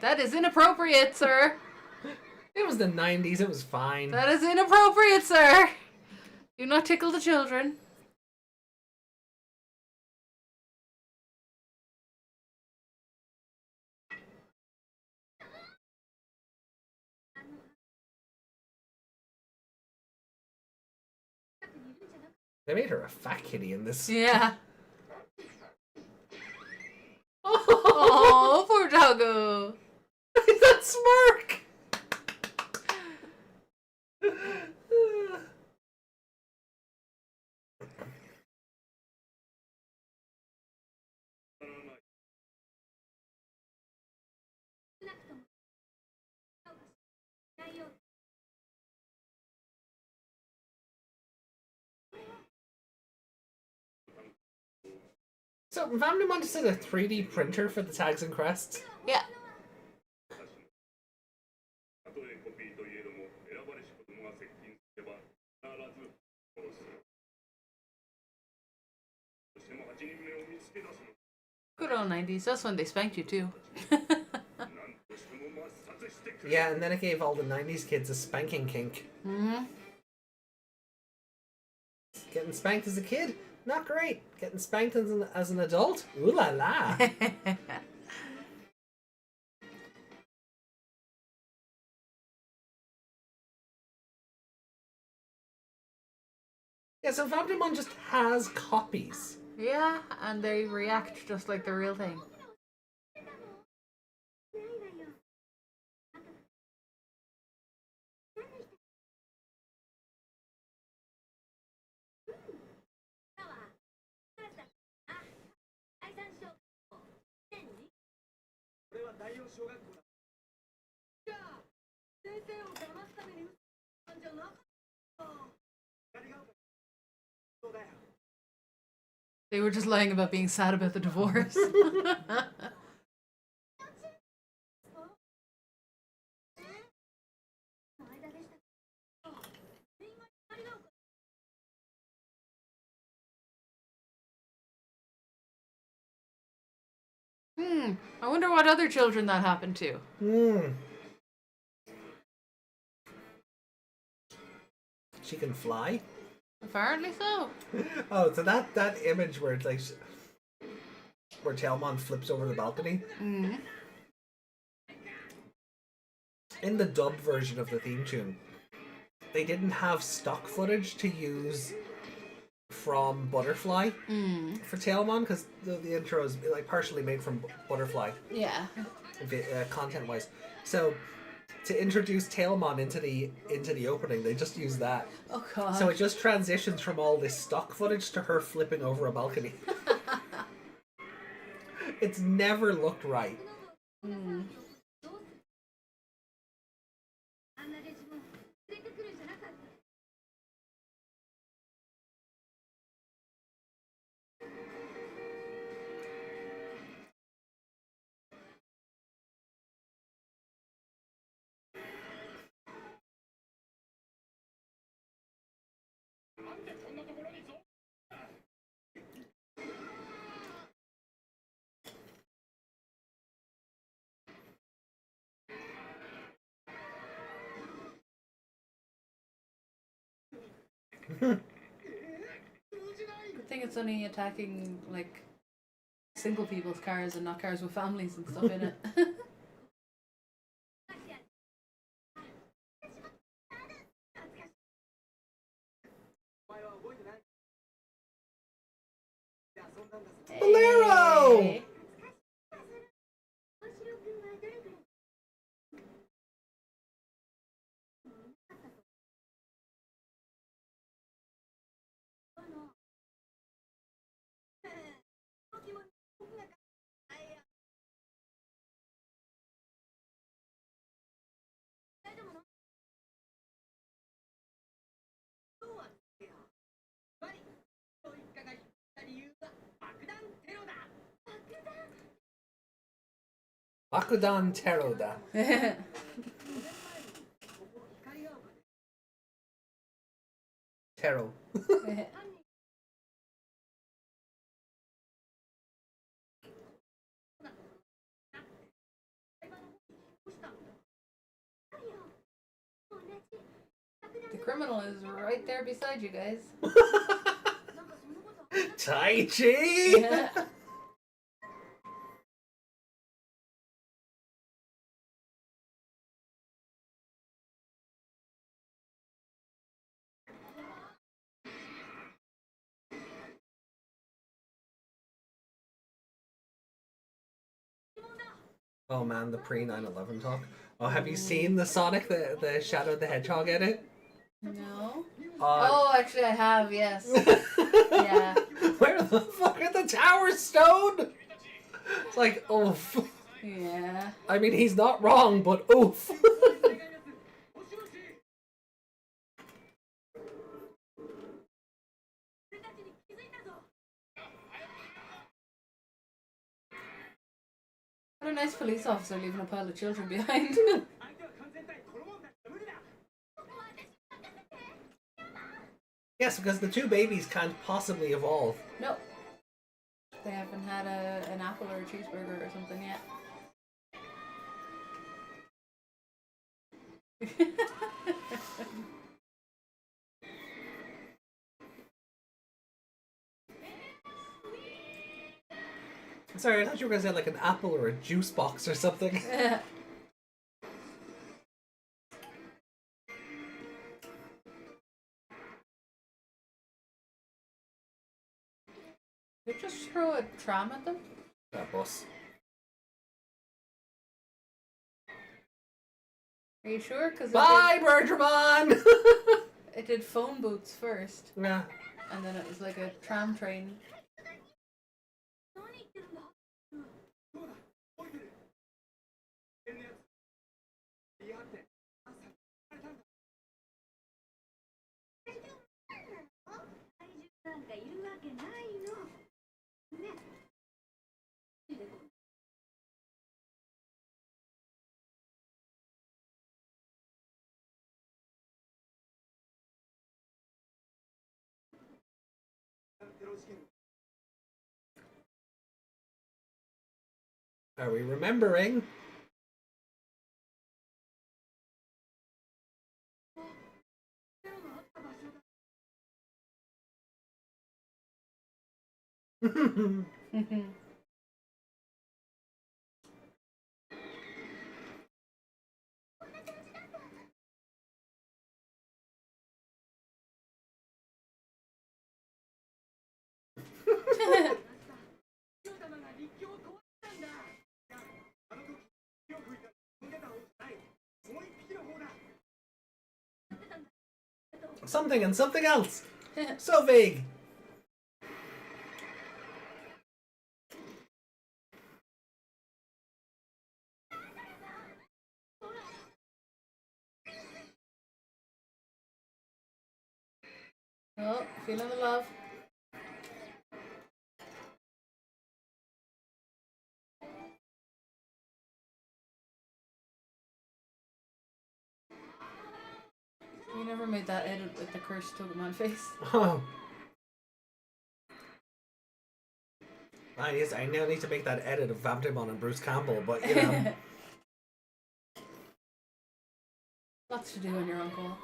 That is inappropriate, sir. It was the 90s, it was fine. That is inappropriate, sir. Do not tickle the children. They made her a fat kitty in this. Yeah. Oh, poor doggo. That smirk! So, Vamdemon just did a 3D printer for the tags and crests? Yeah. Good old 90s. That's when they spanked you too. Yeah, and then it gave all the 90s kids a spanking kink. Mm-hmm. Getting spanked as a kid? Not great. Getting spanked as an adult? Ooh la la. Yeah, so Vamdemon just has copies. Yeah, and they react just like the real thing. They were just lying about being sad about the divorce. I wonder what other children that happened to. She can fly? Apparently so. Oh, so that image where it's like where Tailmon flips over the balcony. In the dubbed version of the theme tune, they didn't have stock footage to use from Butterfly for Tailmon because the intro is like partially made from Butterfly. Yeah. Content wise, so to introduce Tailmon into the opening, they just use that. Oh god. So it just transitions from all this stock footage to her flipping over a balcony. It's never looked right. あんなデジモン連れてくるんじゃなかった。 Good thing it's only attacking like single people's cars and not cars with families and stuff in it. Bolero! Hey. Bakudan Teroda. Tero. The criminal is right there beside you guys. Tai Chi! Yeah. Oh man, the pre 9/11 talk. Oh, have you seen the Sonic the Shadow the Hedgehog edit? No. Uh, Oh, actually, I have. Yes. Yeah. Where the fuck are the towers stoned? It's like, oof. Yeah. I mean, he's not wrong, but oof. What a nice police officer leaving a pile of children behind. Yes, because the two babies can't possibly evolve. No. They haven't had an apple or a cheeseburger or something yet. Sorry, I thought you were going to say like an apple or a juice box or something. Did you just throw a tram at them? That bus. Are you sure? Because Bye, Vamdemon! it did phone booths first, Yeah. and then it was like a tram train. 何言ってるんだ。 なんかいるわけないの。ね。Are we remembering? Something and something else. So vague. Oh, feeling the love. You never made that edit with the cursed Agumon face. Oh. I now need to make that edit of Vamdemon and Bruce Campbell, but you know. Lots to do on your uncle.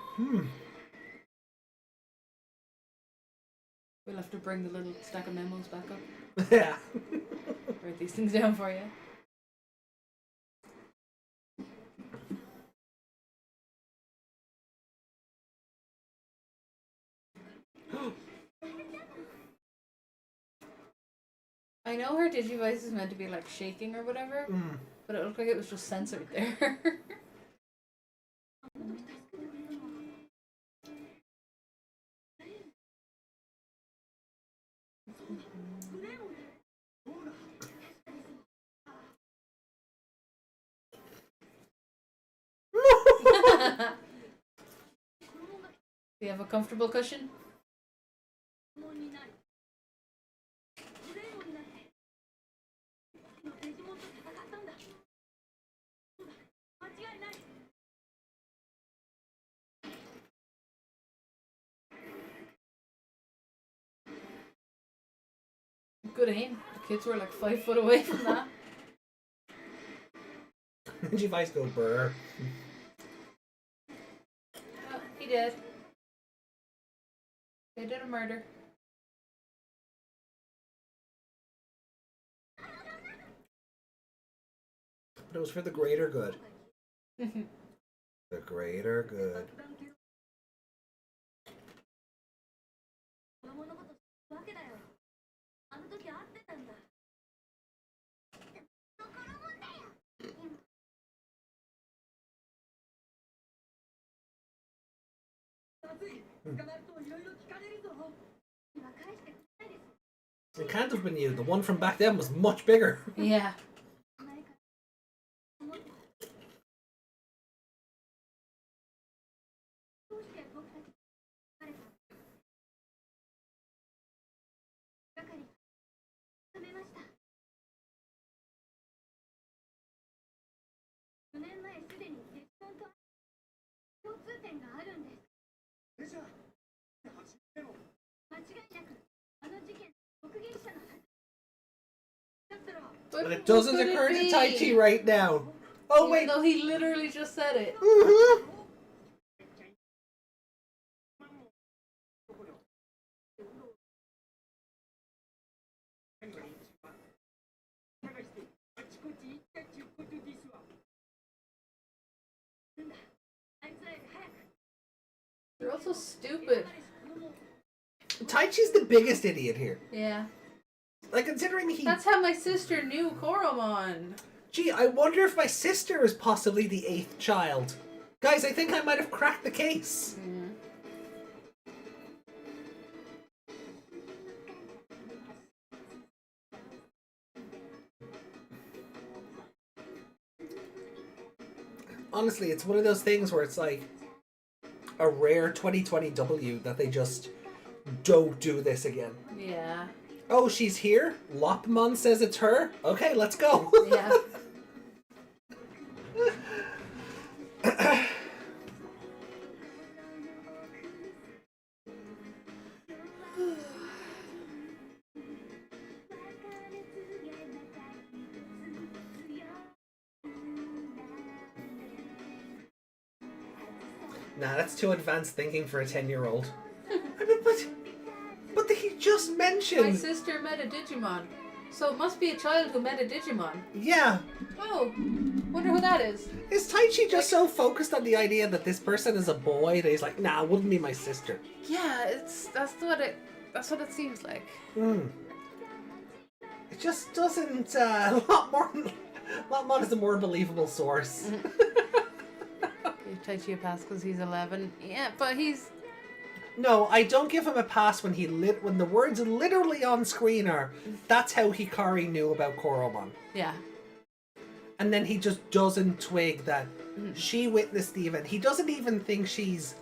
We'll have to bring the little stack of memos back up. Yeah. Write these things down for you. I know her Digivice is meant to be like shaking or whatever, but it looked like it was just censored there. Do you have a comfortable cushion? Good aim. The kids were like 5 foot away from that. Digivice go burr. Oh, he did. They did a murder. But it was for the greater good. The greater good. It can't have been you. The one from back then was much bigger. Yeah. But it doesn't Could it occur to be? Taichi right now. Oh, Even wait. though he literally just said it. Mhm. They're also stupid. Taichi's the biggest idiot here. Yeah. Like, considering he... That's how my sister knew Koromon. Gee, I wonder if my sister is possibly the 8th child. Guys, I think I might have cracked the case. Honestly, it's one of those things where it's like a rare 2020 W that they just don't do this again. Yeah. Oh, she's here? Lopmon says it's her? Okay, let's go. Yeah. Nah, that's too advanced thinking for a 10-year-old. I mean, but he just My mentioned. sister met a Digimon. So it must be a child who met a Digimon. Yeah. Oh, wonder who that is. Is Taichi just so focused on the idea that this person is a boy that he's like, nah, it wouldn't be my sister? Yeah, that's what it seems like. Hmm. It just doesn't. Lotmon is a more believable source. Give Taichi a pass because he's 11. Yeah, but he's... No, I don't give him a pass when when the words literally on screen are, that's how Hikari knew about Koromon. Yeah. And then he just doesn't twig that she witnessed the event. He doesn't even think she's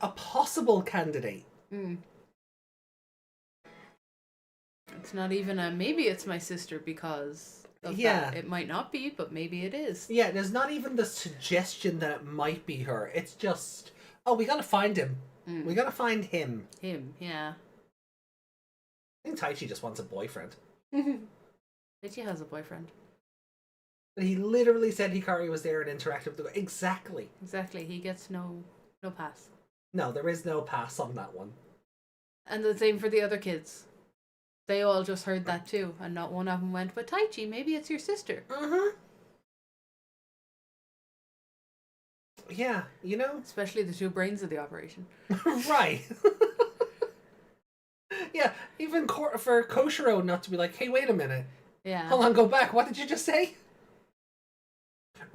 a possible candidate. Mm. It's not even a maybe it's my sister because of that. It might not be, but maybe it is. Yeah, there's not even the suggestion that it might be her. It's just, oh, we gotta find him. We gotta find him. Him, yeah. I think Taichi just wants a boyfriend. Taichi has a boyfriend. But he literally said Hikari was there and interacted with the... Exactly. Exactly. He gets no pass. No, there is no pass on that one. And the same for the other kids. They all just heard that too, and not one of them went, but Taichi, maybe it's your sister. Yeah, you know? Especially the two brains of the operation. Right. Yeah, even for Koshiro not to be like, hey, wait a minute. Yeah. Hold on, go back. What did you just say?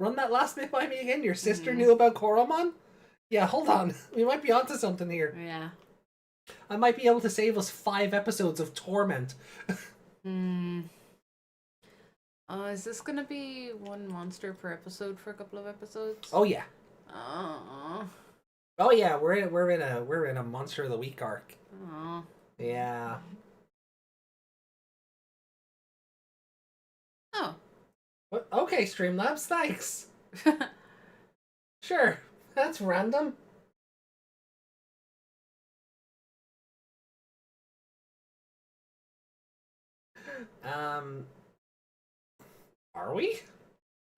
Run that last bit by me again. Your sister knew about Koromon? Yeah, hold on. We might be onto something here. Yeah. I might be able to save us 5 episodes of torment. Is this gonna be one monster per episode for a couple of episodes? Oh yeah. Oh. Oh yeah, we're in a Monster of the Week arc. Oh. Yeah. Oh. What? Okay, Streamlabs, thanks. Sure, that's random. Are we?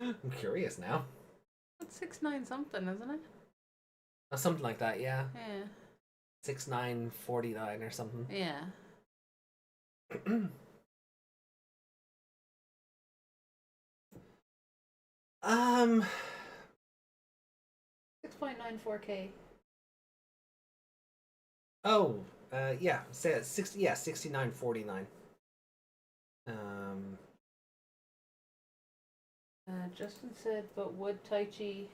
I'm curious now. It's 6-9 something, isn't it? Something like that, yeah. Yeah. 6949 or something. Yeah. 6.94K. Oh, yeah, say 6949. Justin said, but would Taichi,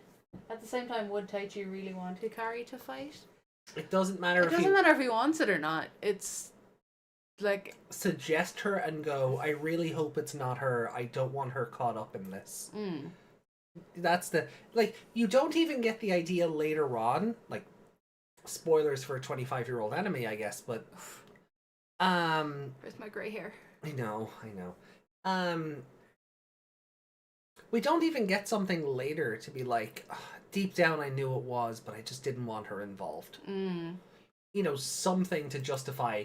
at the same time, would Taichi really want Hikari to fight? It doesn't matter It doesn't matter if he wants it or not. It's like, suggest her and go, I really hope it's not her. I don't want her caught up in this. That's the, like, you don't even get the idea later on, like, spoilers for a 25-year-old anime, I guess, but where's my gray hair? I know. We don't even get something later to be like, deep down I knew it was, but I just didn't want her involved. You know, something to justify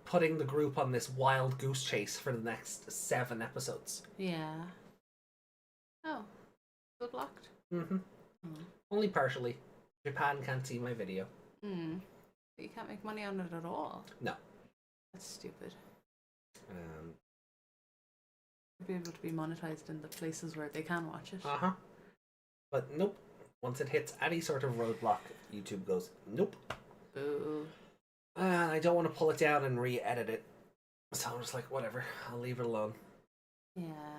putting the group on this wild goose chase for the next 7 episodes. Yeah. Oh. Still blocked? Only partially. Japan can't see my video. You can't make money on it at all. No. That's stupid. Be able to be monetized in the places where they can watch it. But nope. Once it hits any sort of roadblock, YouTube goes, nope. Boo. I don't want to pull it down and re-edit it. So I'm just like, whatever. I'll leave it alone. Yeah.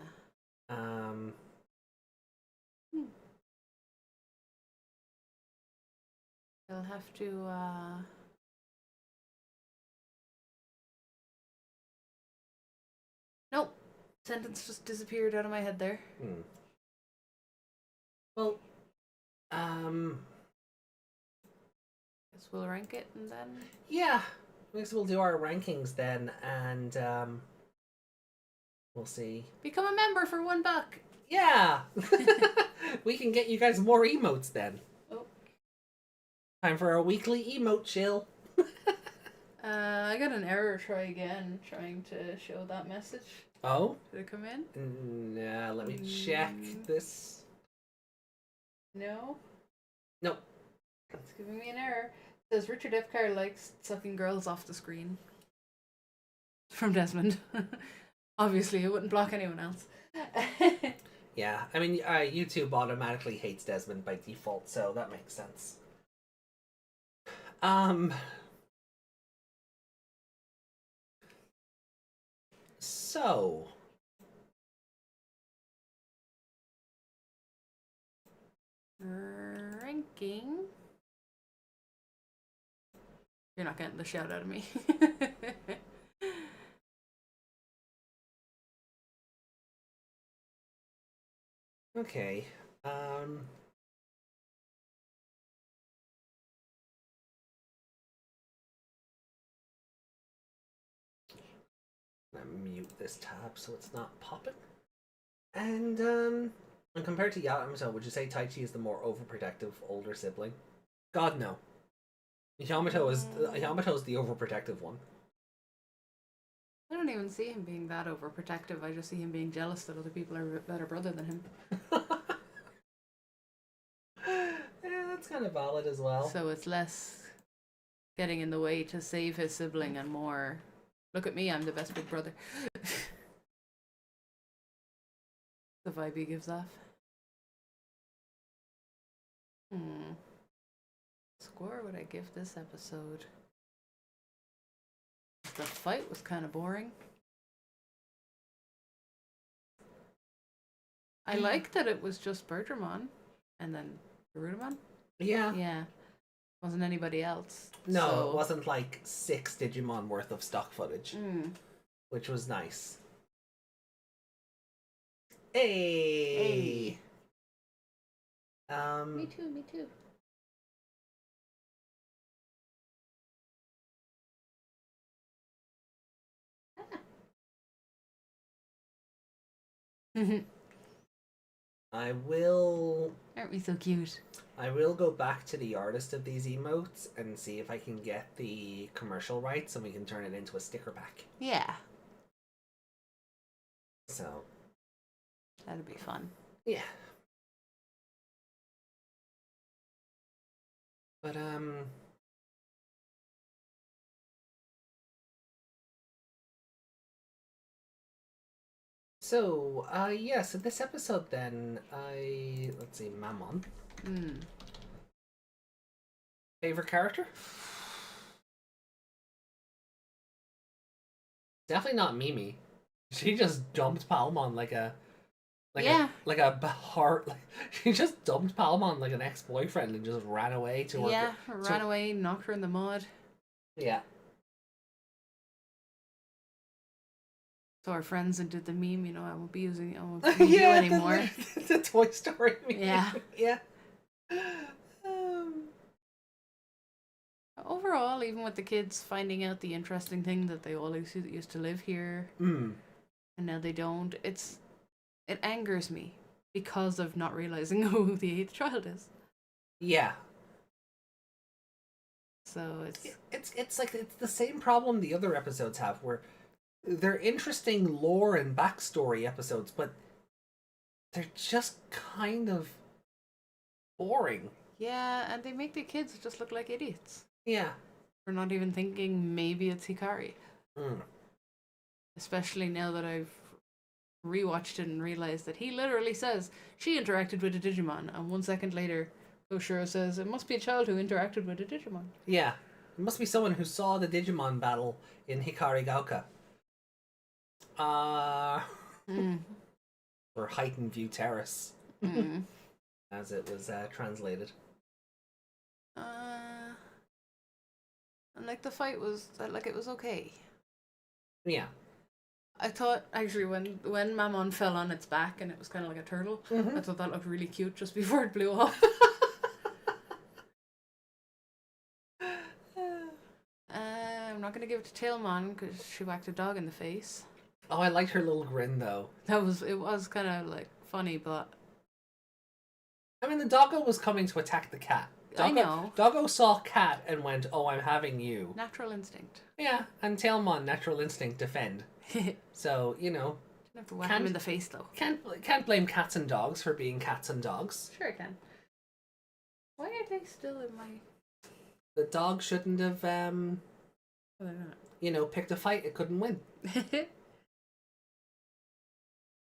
They'll have to, Nope. Sentence just disappeared out of my head there. Well, Guess we'll rank it and then... yeah. I guess we'll do our rankings then, and we'll see. Become a member for $1. Yeah! We can get you guys more emotes then. Oh. Time for a weekly emote chill. I got an error. Try again. Trying to show that message. Oh? Did it come in? Nah, let me check this. No. Nope. It's giving me an error. It says Richard F. Carr likes sucking girls off the screen. From Desmond. Obviously, it wouldn't block anyone else. Yeah, I mean, YouTube automatically hates Desmond by default, so that makes sense. So... Ranking. You're not getting the shout out of me. Okay. I'm gonna mute this tab so it's not popping. And compared to Yamato, would you say Taichi is the more overprotective older sibling? God, no. Yamato is the overprotective one. I don't even see him being that overprotective. I just see him being jealous that other people are a better brother than him. Yeah, that's kind of valid as well. So it's less getting in the way to save his sibling and more, look at me, I'm the best big brother. The vibe he gives off. Score would I give this episode? The fight was kind of boring. I like that it was just Bergermon and then Garudamon. Yeah. Yeah. Wasn't anybody else. No, so... it wasn't like 6 Digimon worth of stock footage, which was nice. Hey. Me too, me too. I will. Aren't we so cute? I will go back to the artist of these emotes and see if I can get the commercial rights and we can turn it into a sticker pack. Yeah. So. That'd be fun. Yeah. But, So, yeah, so this episode then, let's see, Mammon. Favorite character? Definitely not Mimi. She just dumped Palmon like a heart. She just dumped Palmon like an ex-boyfriend and just ran away to her. Yeah, ran away, knocked her in the mud. Yeah. So our friends and did the meme, you know, I won't be using you anymore. The Toy Story meme. Yeah. Yeah. Overall, even with the kids finding out the interesting thing that they all used to live here, and now they don't, it angers me because of not realizing who the 8th child is. Yeah. So it's like it's the same problem the other episodes have, where they're interesting lore and backstory episodes, but they're just kind of boring. Yeah, and they make the kids just look like idiots. Yeah. For not even thinking maybe it's Hikari. Especially now that I've rewatched it and realized that he literally says she interacted with a Digimon, and 1 second later, Koshiro says it must be a child who interacted with a Digimon. Yeah. It must be someone who saw the Digimon battle in Hikari Gauka. Or Heightened View Terrace, as it was translated. And like the fight was like it was okay. Yeah. I thought actually when Mammon fell on its back and it was kind of like a turtle, I thought that looked really cute just before it blew off. I'm not gonna give it to Tailmon because she whacked a dog in the face. Oh, I liked her little grin though. It was kind of like funny, but I mean the doggo was coming to attack the cat. I know. Doggo saw cat and went, "Oh, I'm having you." Natural instinct. Yeah, and Tailmon, natural instinct, defend. So you know. Didn't have to whack him in the face though. Can't blame cats and dogs for being cats and dogs. Sure, I can. Why are they still in my... The dog shouldn't have, Oh, they're picked a fight it couldn't win. not.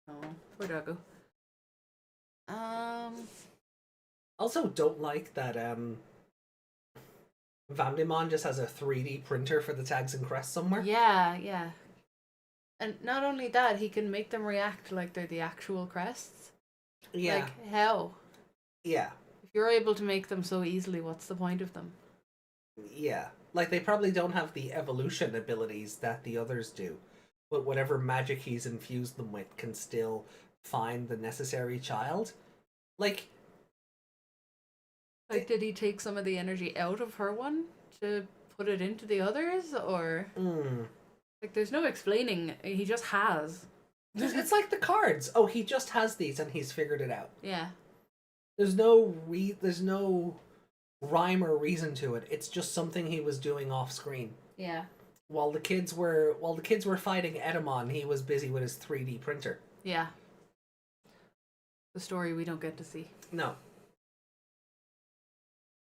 Oh, poor doggo. Also, don't like that, Vamdemon just has a 3D printer for the tags and crests somewhere. Yeah, yeah. And not only that, he can make them react like they're the actual crests. Yeah. Like, how? Yeah. If you're able to make them so easily, what's the point of them? Yeah. Like, they probably don't have the evolution abilities that the others do, but whatever magic he's infused them with can still find the necessary child. Like, Did he take some of the energy out of her one to put it into the others? Or... Like, there's no explaining. He just has. it's like the cards. Oh, he just has these and he's figured it out. Yeah. There's no rhyme or reason to it. It's just something he was doing off screen. Yeah. While the kids were fighting Edamon, he was busy with his 3D printer. Yeah. The story we don't get to see. No.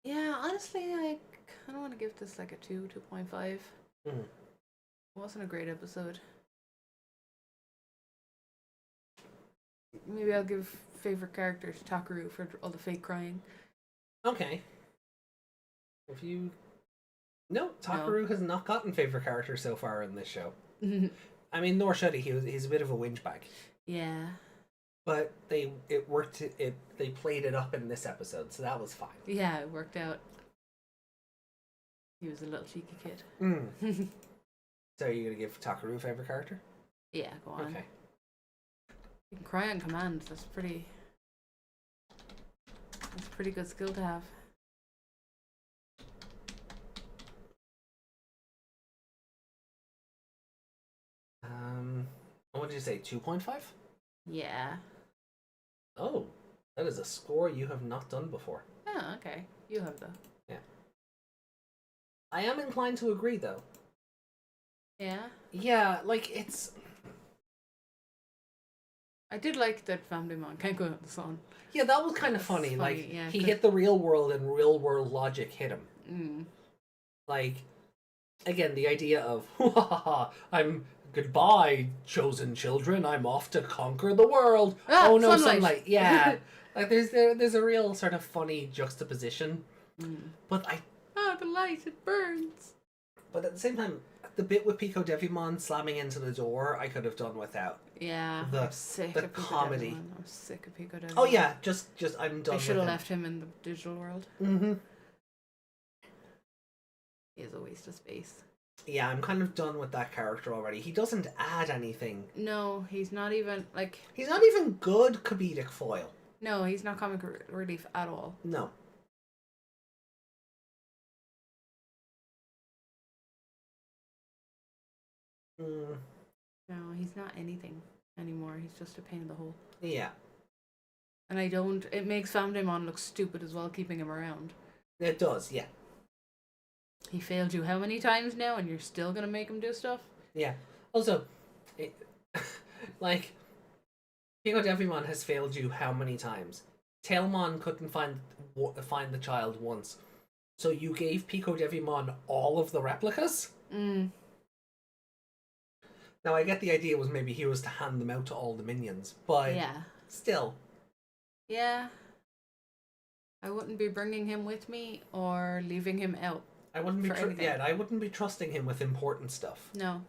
Yeah, honestly, I kind of want to give this like a 2.5. It wasn't a great episode. Maybe I'll give favorite character to Takaru for all the fake crying. Okay. No, Takaru has not gotten favorite character so far in this show. I mean, nor should he. He's a bit of a whinge bag. Yeah. But they played it up in this episode, so that was fine. Yeah, it worked out. He was a little cheeky kid. So are you gonna give Takaru favorite character? Yeah, go on. Okay. You can cry on command. That's a pretty good skill to have. What did you say? 2.5? Yeah. Oh, that is a score you have not done before. Oh, okay. You have though. Yeah. I am inclined to agree, though. Yeah. Yeah, like it's. I did like that Vamdemon can't go out in the sun. Yeah, that was kind of That's funny. funny, Like yeah, he 'cause- hit the real world, and real world logic hit him. Like, again, the idea of I'm goodbye, chosen children. I'm off to conquer the world. Ah, oh no, sunlight. sunlight. Yeah, like there's a real sort of funny juxtaposition. But the light, it burns. But at the same time, the bit with Pico Devimon slamming into the door, I could have done without. Yeah, I'm sick the of Pico comedy. Devimon. I'm sick of Pico Devimon. Oh yeah, just I'm done. They should with have him. left him in the digital world. He is a waste of space. Yeah, I'm kind of done with that character already. He doesn't add anything. No, he's not even like. He's not even good comedic foil. No, he's not comic relief at all. No. No, he's not anything anymore. He's just a pain in the hole. Yeah. And I don't. It makes Vamdemon look stupid as well, keeping him around. It does, yeah. He failed you how many times now, and you're still gonna make him do stuff? Yeah. Also, like, Pico Devimon has failed you how many times? Tailmon couldn't find the child once. So you gave Pico Devimon all of the replicas? Now, I get the idea was maybe he was to hand them out to all the minions, but Yeah. still. Yeah. I wouldn't be bringing him with me or leaving him out. I wouldn't be For anything. I wouldn't be trusting him with important stuff. No.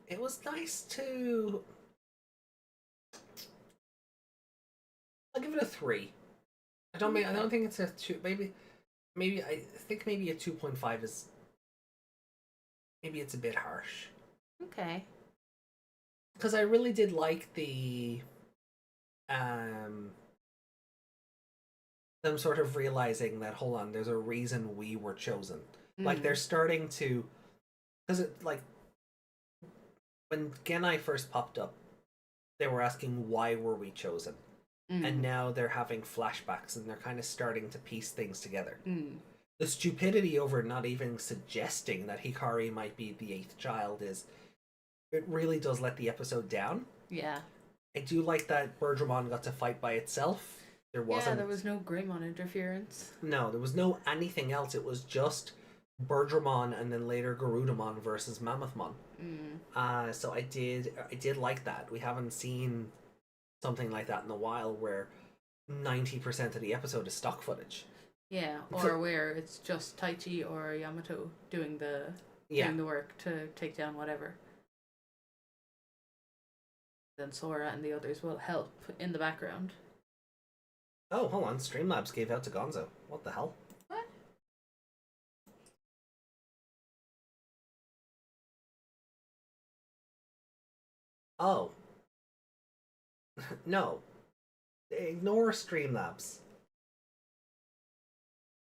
It was nice to. I'll give it a 3. I don't think it's a 2. Maybe I think maybe a 2.5 is. Maybe it's a bit harsh. Okay. Because I really did like them sort of realizing that, hold on, there's a reason we were chosen. Like, they're starting to, because it, like, when Genai first popped up, they were asking why were we chosen, and now they're having flashbacks and they're kind of starting to piece things together. the stupidity over not even suggesting that Hikari might be the 8th child is, it really does let the episode down. Yeah. I do like that Birdramon got to fight by itself. There wasn't. Yeah, there was no Greymon interference. No, there was no anything else. It was just Birdramon and then later Garudamon versus Mammothmon. So I did like that. We haven't seen something like that in a while where 90% of the episode is stock footage. Yeah, or where it's just Taichi or Yamato doing the work to take down whatever. Then Sora and the others will help in the background. Oh, hold on. Streamlabs gave out to Gonzo. What the hell? What? Oh. No. Ignore Streamlabs.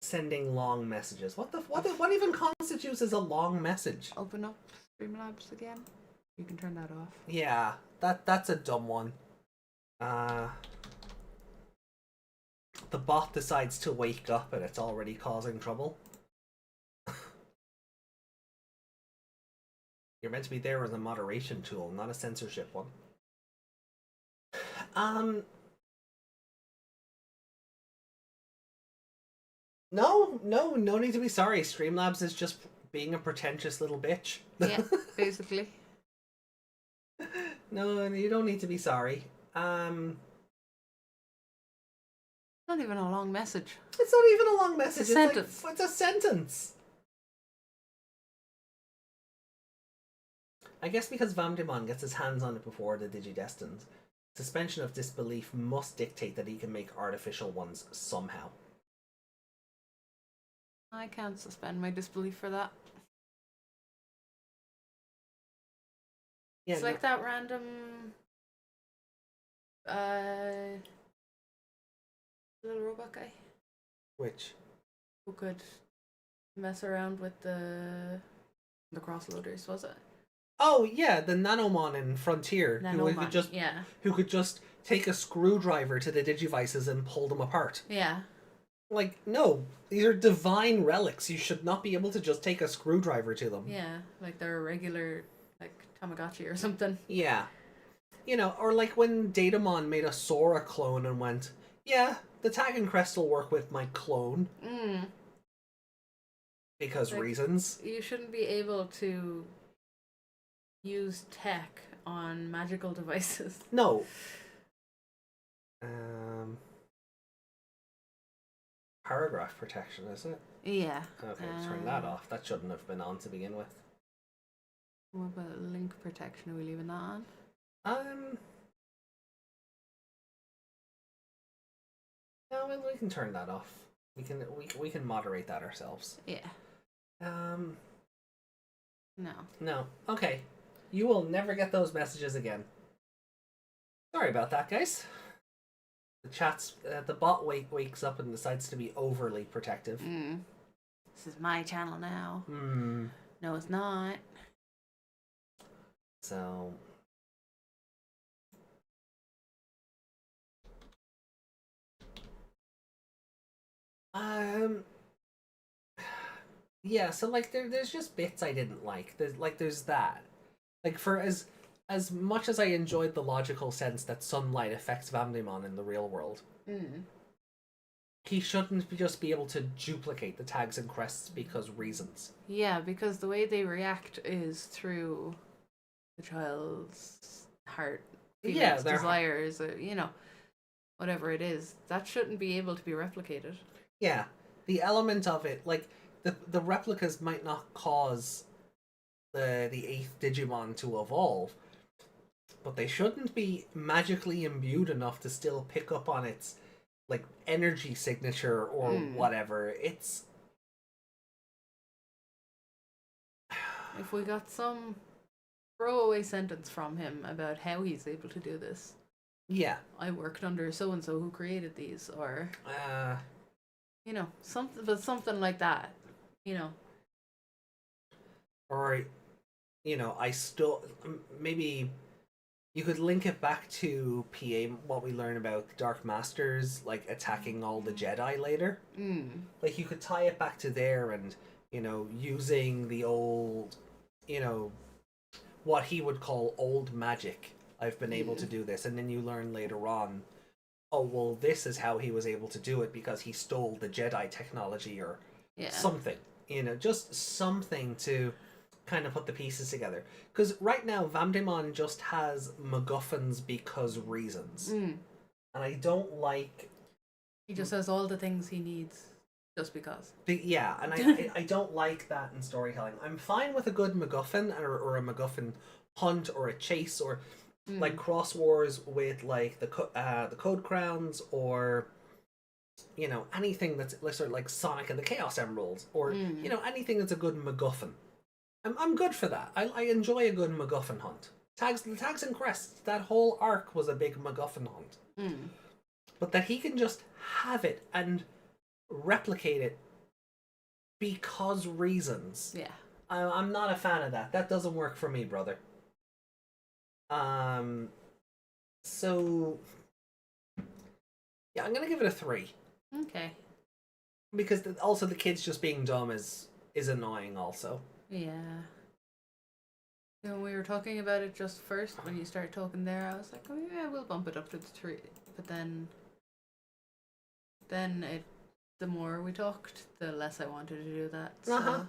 Sending long messages. What even constitutes as a long message? Open up Streamlabs again. You can turn that off. Yeah, that's a dumb one. The bot decides to wake up and it's already causing trouble. You're meant to be there as a moderation tool, not a censorship one. No need to be sorry. Streamlabs is just being a pretentious little bitch. Yeah, basically. No, you don't need to be sorry. Not even a long message. It's not even a long message. It's a sentence. It's a sentence. I guess because Vamdemon gets his hands on it before the Digidestined, suspension of disbelief must dictate that he can make artificial ones somehow. I can't suspend my disbelief for that. Yeah, It's like that random little robot guy Which? who could mess around with the crossloaders, was it? Oh yeah, the Nanomon in Frontier, Nanomon, who could just take a screwdriver to the Digivices and pull them apart. Yeah. Like, no, these are divine relics. You should not be able to just take a screwdriver to them. Yeah, like they're a regular, like, Tamagotchi or something. Yeah. You know, or like when Datamon made a Sora clone and went, yeah, the tag and crest will work with my clone. Because like, reasons. You shouldn't be able to use tech on magical devices. No. Paragraph protection, is it? Yeah. Okay, turn that off. That shouldn't have been on to begin with. What about link protection? Are we leaving that on? No, we can turn that off. We can moderate that ourselves. Yeah. No. No. Okay. You will never get those messages again. Sorry about that, guys. The chat's the bot wakes up and decides to be overly protective. This is my channel now. No, it's not. So yeah, so like there's just bits I didn't like. There's that. Like for as much as I enjoyed the logical sense that sunlight affects Vamdemon in the real world, he shouldn't just be able to duplicate the tags and crests because reasons. Yeah, because the way they react is through the child's heart, feelings, desires, you know, whatever it is. That shouldn't be able to be replicated. Yeah, the element of it, like the replicas might not cause the 8th Digimon to evolve, but they shouldn't be magically imbued enough to still pick up on its like energy signature or whatever. It's if we got some throwaway sentence from him about how he's able to do this. Yeah. I worked under so and so who created these, or you know, something like that. You know. Or, you know, I still maybe you could link it back to PA, what we learn about the Dark Masters, like attacking all the Jedi later. Like you could tie it back to there, and using the old, what he would call old magic. I've been able to do this, and then you learn later on, oh well, this is how he was able to do it because he stole the Jedi technology or something. Just something to kind of put the pieces together. Because right now, Vamdemon just has MacGuffins because reasons. And I don't like... He just has all the things he needs just because. Yeah, and I don't like that in storytelling. I'm fine with a good MacGuffin or a MacGuffin hunt or a chase or like cross wars with like the Code Crowns or anything that's sort of like Sonic and the Chaos Emeralds or anything that's a good MacGuffin. I'm good for that. I enjoy a good MacGuffin hunt. The Tags and Crests, that whole arc was a big MacGuffin hunt. But that he can just have it and replicate it because reasons. Yeah. I'm not a fan of that. That doesn't work for me, brother. So yeah, I'm gonna give it a 3. Okay. Because also the kids just being dumb is annoying also. Yeah. When we were talking about it just first, when you started talking there, I was like, oh yeah, we'll bump it up to the 3. But then the more we talked, the less I wanted to do that. So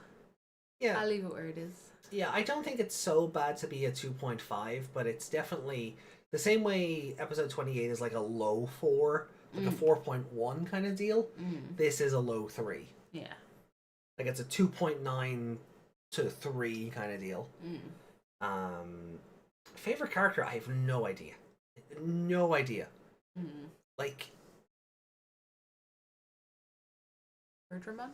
yeah, I'll leave it where it is. Yeah, I don't think it's so bad to be a 2.5, but it's definitely the same way episode 28 is like a low 4, like a 4.1 kind of deal. This is a low 3. Yeah. Like it's a 2.9 to 3 kind of deal. Favorite character? I have no idea. No idea. Like Garudamon?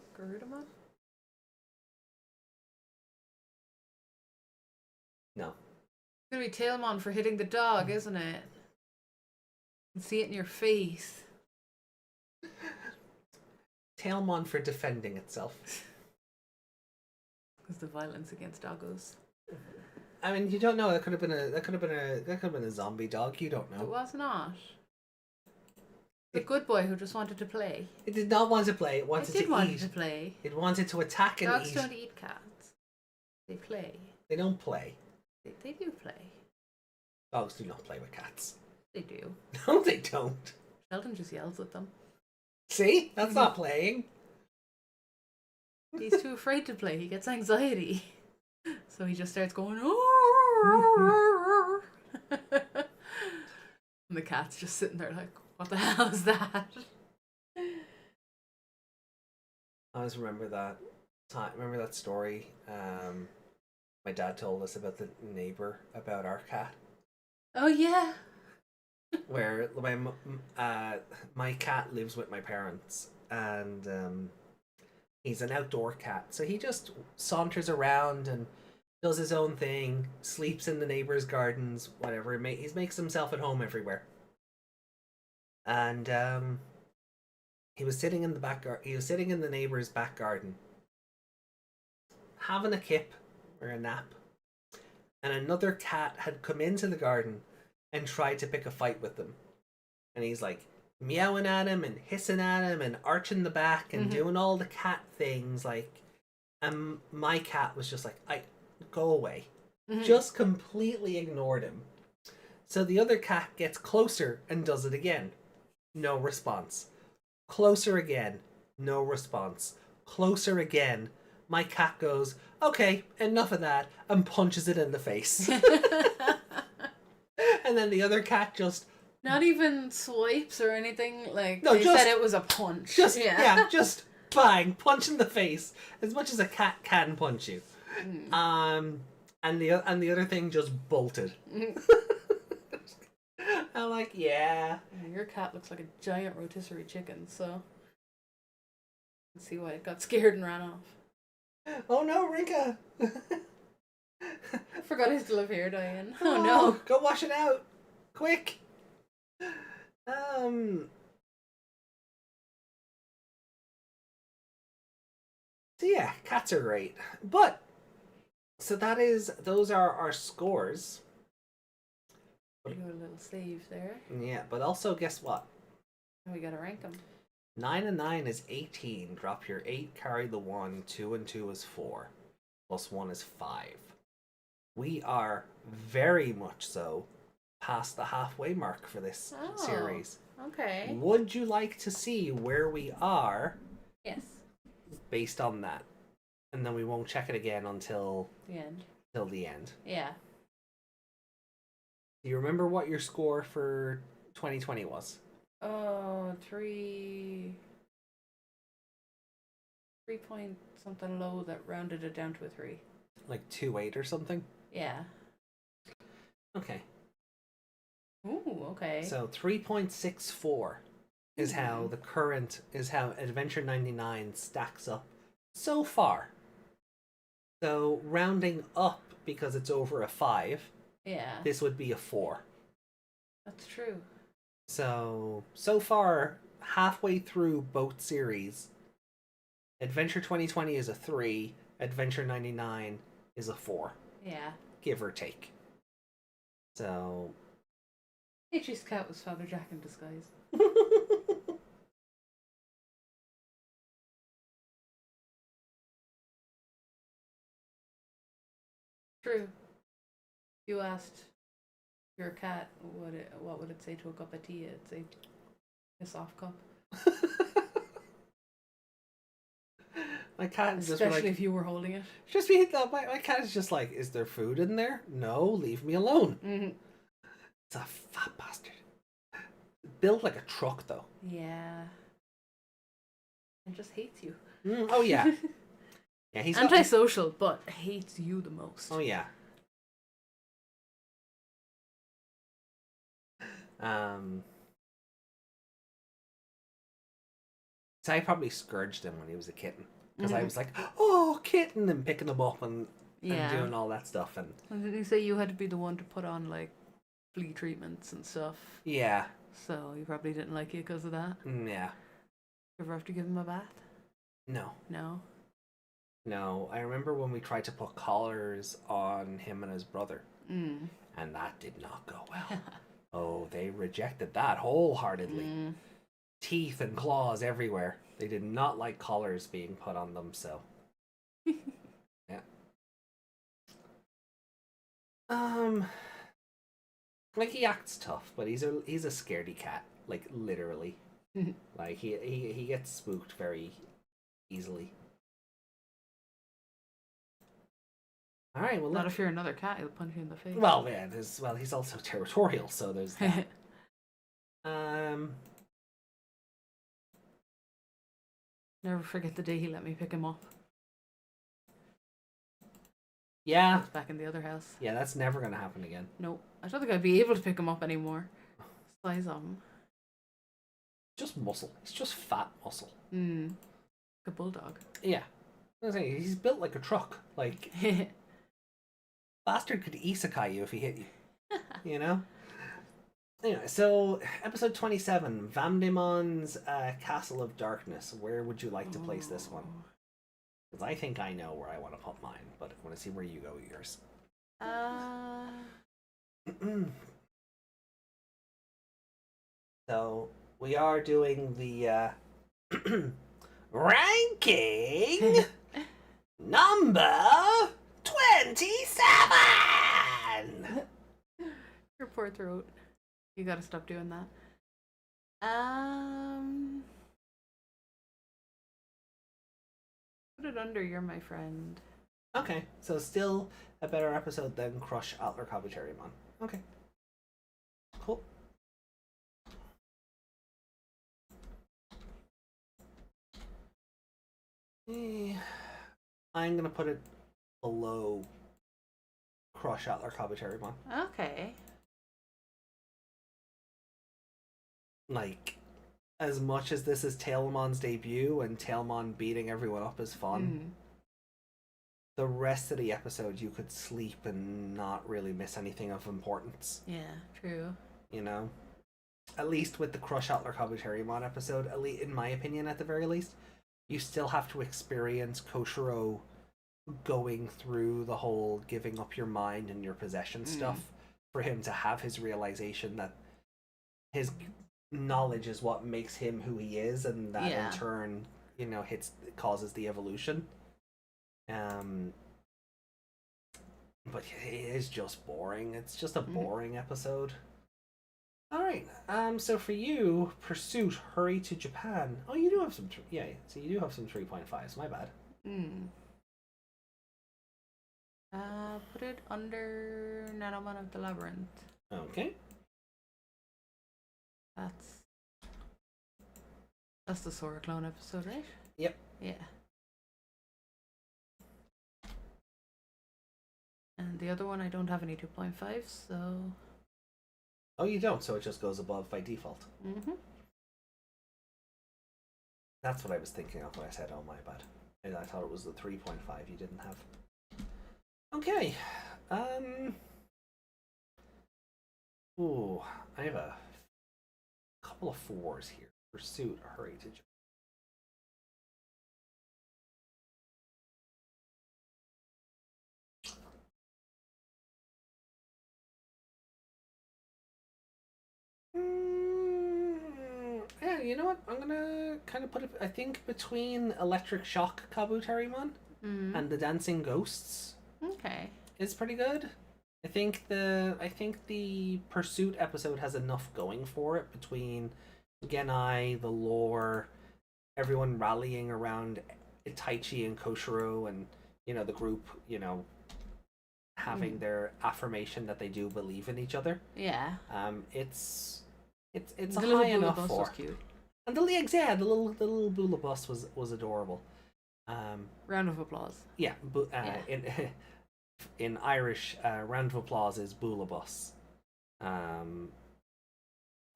No. It's gonna be Tailmon for hitting the dog, isn't it? You can see it in your face. Tailmon for defending itself. Because the violence against doggos. I mean, you don't know. That could have been a zombie dog. You don't know. It was not. The good boy who just wanted to play. It did not want to play. It wanted to eat. To play. It wanted to attack and Dogs eat. don't eat cats. They play. They don't play. They do play. Dogs do not play with cats. They do. No, they don't. Sheldon just yells at them. See? That's not playing. He's too afraid to play. He gets anxiety. So he just starts going, oh. And the cat's just sitting there like, what the hell is that? I always remember that time. Remember that story my dad told us about the neighbor about our cat? Oh, yeah. Where my cat lives with my parents, and he's an outdoor cat, so he just saunters around and does his own thing, sleeps in the neighbors' gardens, whatever. He makes himself at home everywhere. And he was sitting in the back he was sitting in the neighbor's back garden, having a kip or a nap, and another cat had come into the garden and tried to pick a fight with them. And he's like meowing at him and hissing at him and arching the back and doing all the cat things, like, and my cat was just like, I go away. Just completely ignored him. So the other cat gets closer and does it again. No response. Closer again. No response. Closer again. My cat goes, okay, enough of that, and punches it in the face. And then the other cat just... Not even swipes or anything, like, no, they just, said it was a punch. Just, yeah, just bang, punch in the face, as much as a cat can punch you. And the other thing just bolted. I'm like, yeah. Your cat looks like a giant rotisserie chicken, so let's see why it got scared and ran off. Oh no, Rinka! Forgot I still have hair dyeing. Oh no! Go wash it out, quick. So yeah, cats are great, but so those are our scores. Do a little save there. Yeah, but also guess what? And we gotta rank them. 9 and 9 is 18. Drop your 8, carry the 1. 2 and 2 is 4. Plus 1 is 5. We are very much so past the halfway mark for this series. Okay. Would you like to see where we are Yes. based on that? And then we won't check it again until The end. the end. Yeah. Do you remember what your score for 2020 was? Oh, 3 point something low that rounded it down to a 3. Like 2.8 or something? Yeah. Okay. Ooh, okay. So 3.64 is how Adventure 99 stacks up so far. So rounding up because it's over a 5, yeah. this would be a 4. That's true. So far, halfway through both series, Adventure 2020 is a 3, Adventure 99 is a 4. Yeah. Give or take. So... Itchy's cat was Father Jack in disguise. True. You asked your cat what would it say to a cup of tea? It'd say a soft cup. My cat is just Especially like, if you were holding it. just be my cat is just like, is there food in there? No, leave me alone. Mm-hmm. It's a fat bastard. Built like a truck though. Yeah. And just hates you. Oh yeah. Yeah, he's got... Antisocial, but hates you the most. Oh yeah. So I probably scourged him when he was a kitten because I was like, "Oh, kitten," and picking him up and doing all that stuff. And did you say you had to be the one to put on like flea treatments and stuff? yeah, So you probably didn't like it because of that. yeah. Ever have to give him a bath? No, No. I remember when we tried to put collars on him and his brother, and that did not go well. Oh, they rejected that wholeheartedly. Teeth and claws everywhere. They did not like collars being put on them, so yeah. Like he acts tough, but he's a scaredy cat, like literally. Like he gets spooked very easily. All right, well, Not look. if you're another cat, he'll punch you in the face. Well, yeah, he's also territorial, so there's that. Never forget the day he let me pick him up. Yeah, It's back in the other house. yeah, that's never gonna happen again. Nope. I don't think I'd be able to pick him up anymore. Size of him. Just muscle. It's just fat muscle. Like a bulldog. Yeah, I was saying, he's built like a truck. Like bastard could isekai you if he hit you. You know. Anyway, so episode 27, Vamdemon's Castle of Darkness. Where would you like to place this one? Because I think I know where I want to put mine, but I want to see where you go with yours. So we are doing the ranking number 27. Your poor throat. You gotta stop doing that. Put it under You're My Friend. Okay, so still a better episode than Crush Atler Tailmon. Okay, cool. I'm gonna put it below Crush Atler Tailmon. Okay. Like, as much as this is Tailmon's debut and Tailmon beating everyone up is fun, the rest of the episode you could sleep and not really miss anything of importance. Yeah, true. You know? At least with the Crush Atler Tailmon episode, at least in my opinion at the very least, you still have to experience Koshiro going through the whole giving up your mind and your possession stuff for him to have his realization that his knowledge is what makes him who he is, and that Yeah. in turn, causes the evolution. But it is just boring. It's just a boring episode. All right. So for you, Pursuit, Hurry to Japan. Oh, you do have some. So you do have some 3.5s. My bad. Put it under Nanomon of the Labyrinth. Okay. That's the Sora clone episode, right? Yep. Yeah. And the other one, I don't have any 2.5s, so. Oh, you don't. So it just goes above by default. That's what I was thinking of when I said, "Oh, my bad." And I thought it was the 3.5 you didn't have. Okay. Ooh, I have a couple of 4s here. Pursuit, Hurry to Japan. Yeah, you know what? I'm gonna kind of put it, I think, between Electric Shock Kabuterimon and the Dancing Ghosts. Okay. Is pretty good. I think the Pursuit episode has enough going for it between Genai, the lore, everyone rallying around Itaichi and Koshiro, and the group, having their affirmation that they do believe in each other. Yeah. It's The a little high Bula enough bus for. was cute. And the little Bula bus was adorable. Round of applause. Yeah, in Irish, round of applause is Bula bus.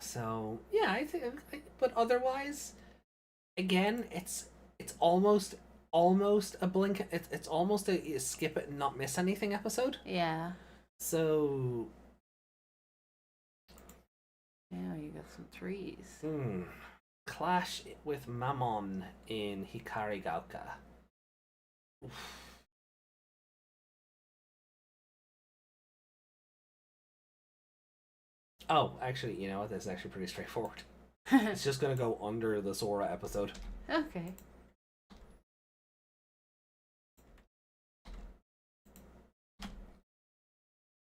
So yeah, I think, but otherwise, again, it's almost a blink. It's almost a skip it and not miss anything episode. Yeah. So Yeah, you got some 3s. Clash with Mammon in Hikari Gauka. Oof. Oh, actually, you know what? This is actually pretty straightforward. It's just gonna go under the Sora episode. Okay.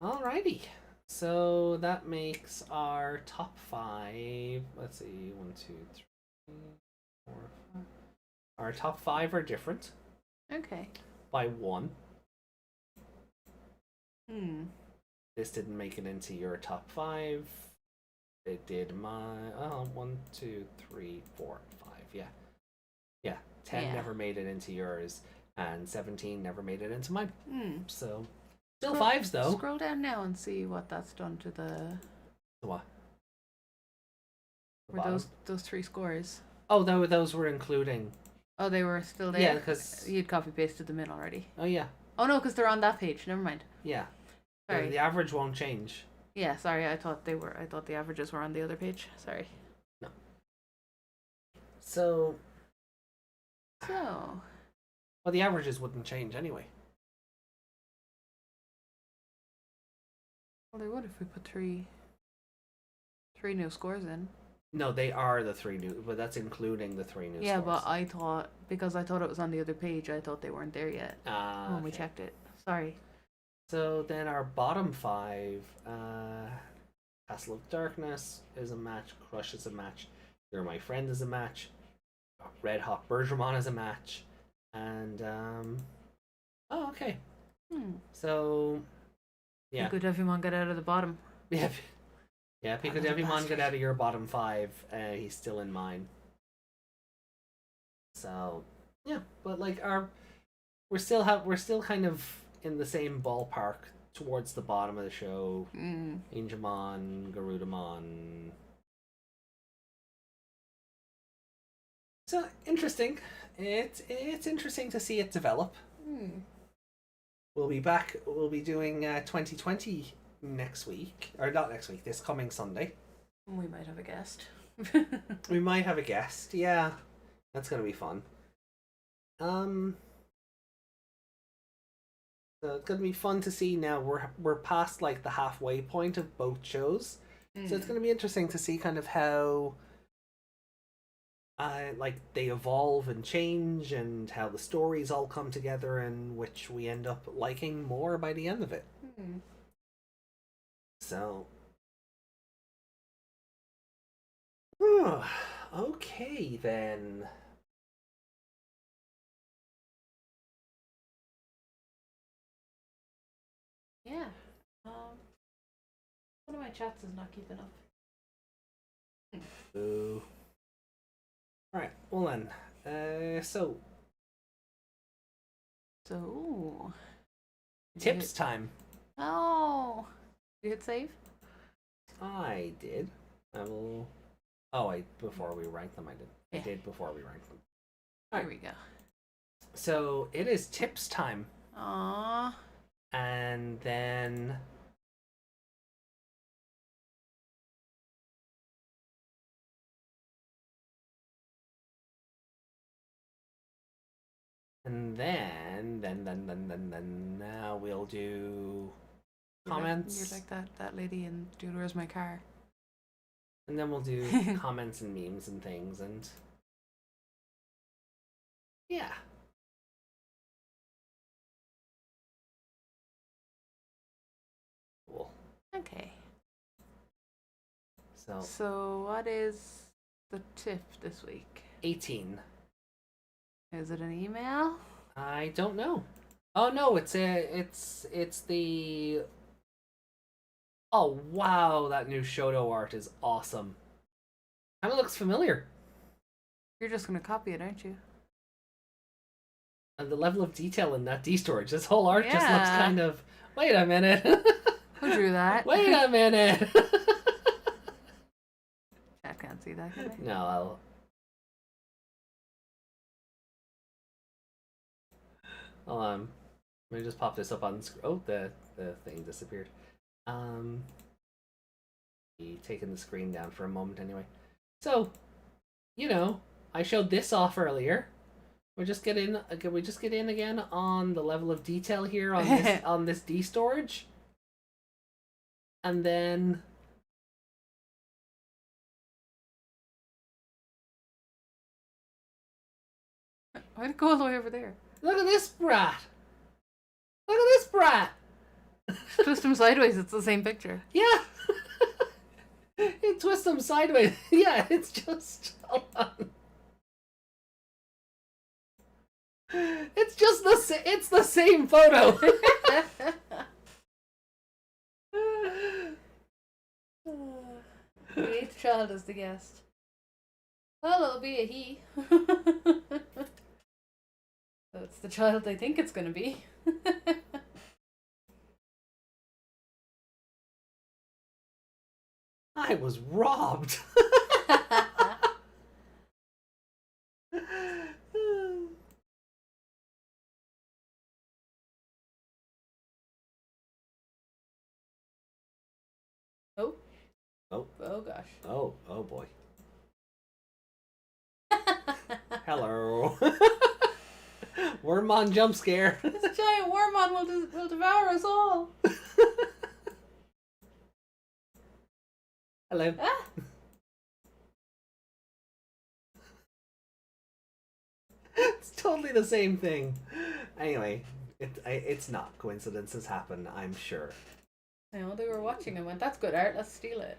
Alrighty. So that makes our top 5. Let's see, 1, 2, 3, 4, 5. Our top 5 are different Okay. by 1. This didn't make it into your top 5. It did my 1, 2, 3, 4, 5. Yeah. 10 Yeah. never made it into yours, and 17 never made it into mine. So still Scroll- 5s though. Scroll down now and see what that's done to the What? The were bottom? those 3 scores. Oh, those were including. Oh, they were still there. Yeah, because you'd copy pasted them in already. oh yeah, Oh no, because they're on that page. Never mind. yeah. Sorry. The average won't change. Yeah, sorry. I thought the averages were on the other page. Sorry. So, So. well, the averages wouldn't change anyway. Well, they would if we put three new scores in. No, they are the 3 new, but that's including the 3 new. Yeah, scores. but I thought it was on the other page. I thought they weren't there yet when we Okay. checked it. Sorry. So then our bottom 5, Castle of Darkness is a match, Crush is a match, You're My Friend is a match, Red Hot Bergermon is a match, and oh, okay. So yeah, Good Devimon got out of the bottom. yeah, because Another Devimon bastard. got out of your bottom 5, he's still in mine. So yeah, but like we're still kind of in the same ballpark towards the bottom of the show. Angemon, Garudamon. So interesting. It's interesting to see it develop. We'll be back. We'll be doing 2020 next week, or not next week. This coming Sunday. We might have a guest. We might have a guest. Yeah, that's gonna be fun. So it's gonna be fun to see now. We're past like the halfway point of both shows. So it's gonna be interesting to see kind of how like they evolve and change and how the stories all come together and which we end up liking more by the end of it. So okay then. Yeah. One of my chats is not keeping up. Boo. Alright, well then. So tips time. Oh, did you hit save? I did. I will. Before we rank them, I did. I did before we ranked them. There we go. So it is tips time. Aww. And then now we'll do comments. You're like that lady in Dude, Where's My Car? And then we'll do comments and memes and things, and yeah. Cool. Okay. So So what is the tip this week? 18. Is it an email? I don't know. Oh no, it's the. Oh wow, that new Shoto art is awesome. Kind of looks familiar. You're just gonna copy it, aren't you? And the level of detail in that D storage, this whole art just looks Yeah. kind of. Wait a minute. Who drew that? Wait a minute. Chat can't see that, can they? No, I'll. Hold on. Let me just pop this up on the screen. Oh, the thing disappeared. Taking the screen down for a moment anyway. So, I showed this off earlier. We just get in. Can we just get in again on the level of detail here on this on this D storage? And then Why'd it go all the way over there? look at this brat. Look at this brat. Twist him sideways, it's the same picture. Yeah. You twist them sideways. Yeah, it's just. Hold on. It's just it's the same photo. The eighth child is the guest. Well, it'll be a he. So it's the child they think it's gonna be. I was robbed. Oh. Oh. Oh gosh. Oh boy. Hello. Wormmon jump scare. This giant Wormmon will devour us all. Hello. Ah. It's totally the same thing. Anyway, it's not. Coincidences happen, I'm sure. You know, they were watching and went, "That's good art. Let's steal it."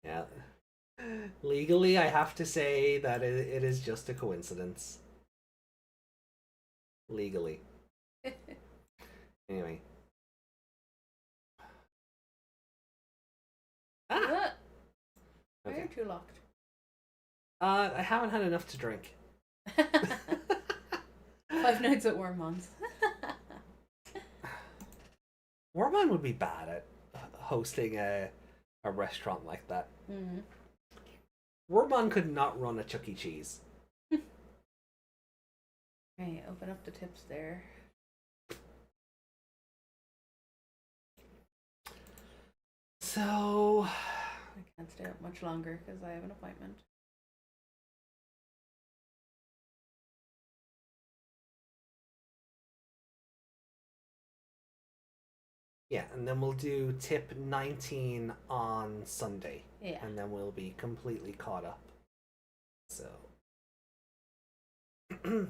Yeah. Legally, I have to say that it is just a coincidence. Legally. Anyway. Ah! Why Okay. aren't you locked? I haven't had enough to drink. 5 nights at Wormmon's. Wormmon would be bad at hosting a restaurant like that. Mm-hmm. Wormmon could not run a Chuck E. Cheese. Okay, open up the tips there. So I can't stay up much longer because I have an appointment. Yeah, and then we'll do tip 19 on Sunday. Yeah. And then we'll be completely caught up. So. This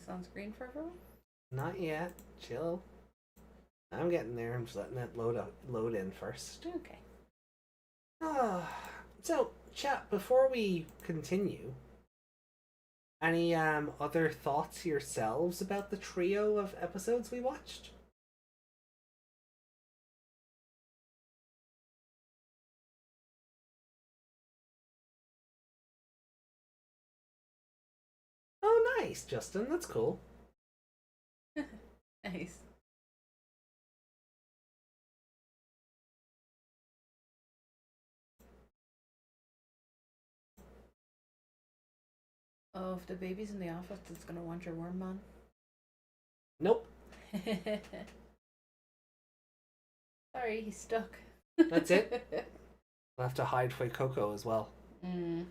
on screen for everyone? Not yet. Chill. I'm getting there. I'm just letting it load in first. Okay. So, chat, before we continue, any other thoughts yourselves about the trio of episodes we watched? Oh, nice, Justin. That's cool. Nice. Oh, if the baby's in the office, it's gonna want your worm man. Nope. Sorry, he's stuck. That's it? I'll have to hide for Coco as well. I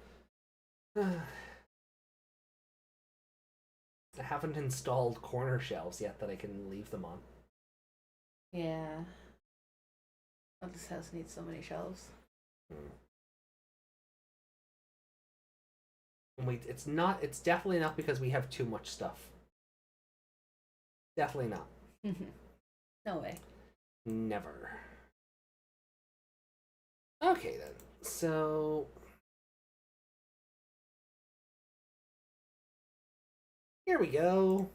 haven't installed corner shelves yet that I can leave them on. Yeah. Oh, this house needs so many shelves. And it's definitely not because we have too much stuff. Definitely not. No way. Never. Okay then. So here we go.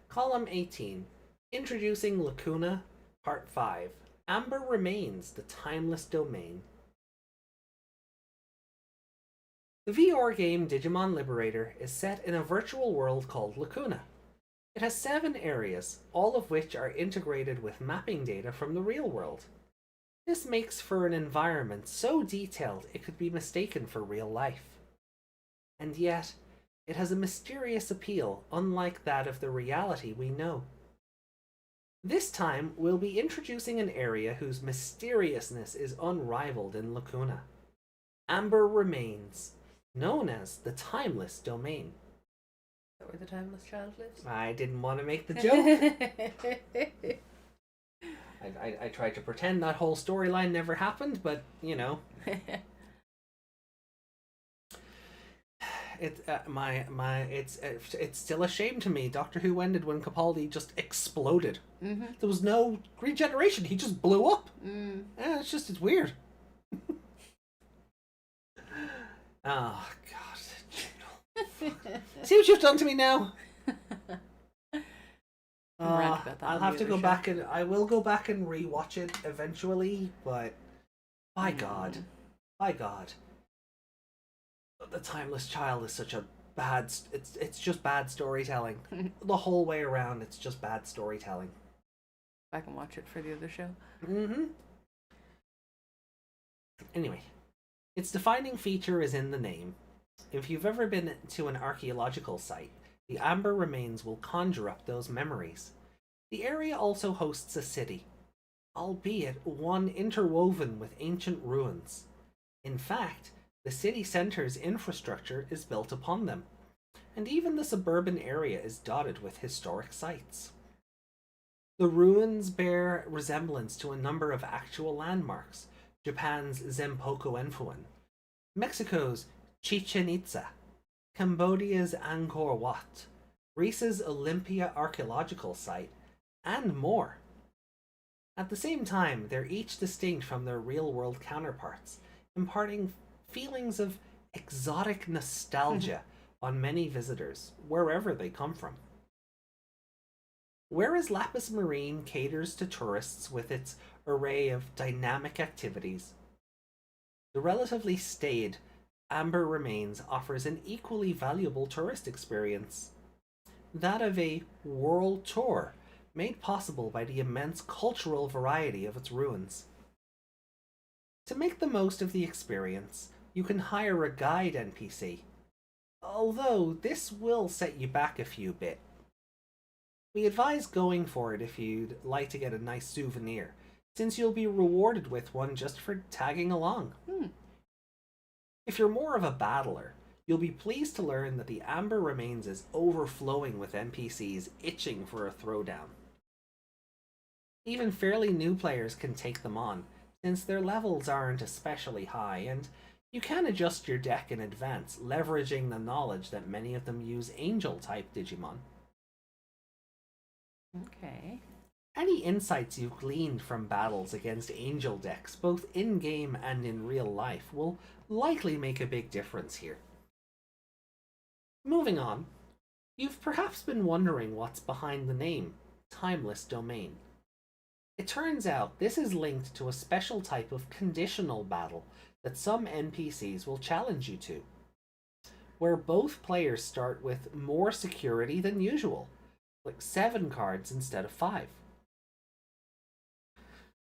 Column 18. Introducing Lacuna, Part 5. Amber Remains, the Timeless Domain. The VR game Digimon Liberator is set in a virtual world called Lacuna. It has 7 areas, all of which are integrated with mapping data from the real world. This makes for an environment so detailed it could be mistaken for real life. And yet, it has a mysterious appeal unlike that of the reality we know. This time, we'll be introducing an area whose mysteriousness is unrivaled in Lacuna. Amber Remains, known as the Timeless Domain. Is that where the timeless child lives? I didn't want to make the joke. I tried to pretend that whole storyline never happened, but, you know. It's still a shame to me. Doctor Who ended when Capaldi just exploded. Mm-hmm. There was no regeneration. He just blew up. Yeah, it's weird. Oh God. See what you've done to me now. Rant about that I'll on have the to go other back and I will go back and rewatch it eventually, but by God, the Timeless Child is such a bad. It's just bad storytelling the whole way around. It's just bad storytelling. Back and watch it for the other show. Anyway, its defining feature is in the name. If you've ever been to an archaeological site, the Amber Remains will conjure up those memories. The area also hosts a city, albeit one interwoven with ancient ruins. In fact, the city centre's infrastructure is built upon them, and even the suburban area is dotted with historic sites. The ruins bear resemblance to a number of actual landmarks: Japan's Zempoku Enfuan, Mexico's Chichen Itza, Cambodia's Angkor Wat, Greece's Olympia archaeological site, and more. At the same time, they're each distinct from their real-world counterparts, imparting feelings of exotic nostalgia on many visitors, wherever they come from. Whereas Lapis Marine caters to tourists with its array of dynamic activities, the relatively staid Amber Remains offers an equally valuable tourist experience. That of a world tour, made possible by the immense cultural variety of its ruins. To make the most of the experience, you can hire a guide NPC, although this will set you back a few bit. We advise going for it if you'd like to get a nice souvenir, since you'll be rewarded with one just for tagging along. If you're more of a battler, you'll be pleased to learn that the Amber Remains is overflowing with NPCs itching for a throwdown. Even fairly new players can take them on, since their levels aren't especially high, and you can adjust your deck in advance, leveraging the knowledge that many of them use Angel-type Digimon. Okay. Any insights you've gleaned from battles against Angel decks, both in-game and in real life, will likely make a big difference here. Moving on, you've perhaps been wondering what's behind the name, Timeless Domain. It turns out this is linked to a special type of conditional battle that some NPCs will challenge you to, where both players start with more security than usual, like 7 cards instead of 5.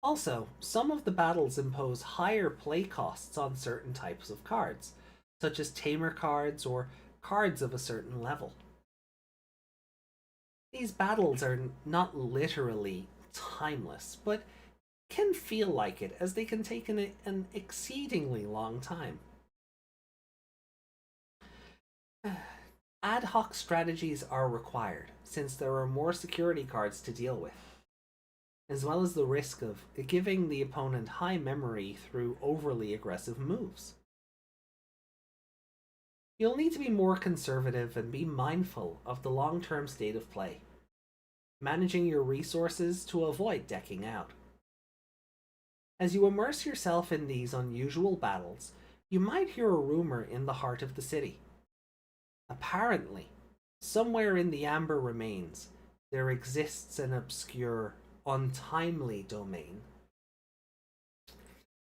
Also, some of the battles impose higher play costs on certain types of cards, such as tamer cards or cards of a certain level. These battles are not literally timeless, but can feel like it, as they can take an exceedingly long time. Ad hoc strategies are required, since there are more security cards to deal with, as well as the risk of giving the opponent high memory through overly aggressive moves. You'll need to be more conservative and be mindful of the long-term state of play, managing your resources to avoid decking out. As you immerse yourself in these unusual battles, you might hear a rumor in the heart of the city. Apparently, somewhere in the Amber Remains, there exists an obscure, untimely domain.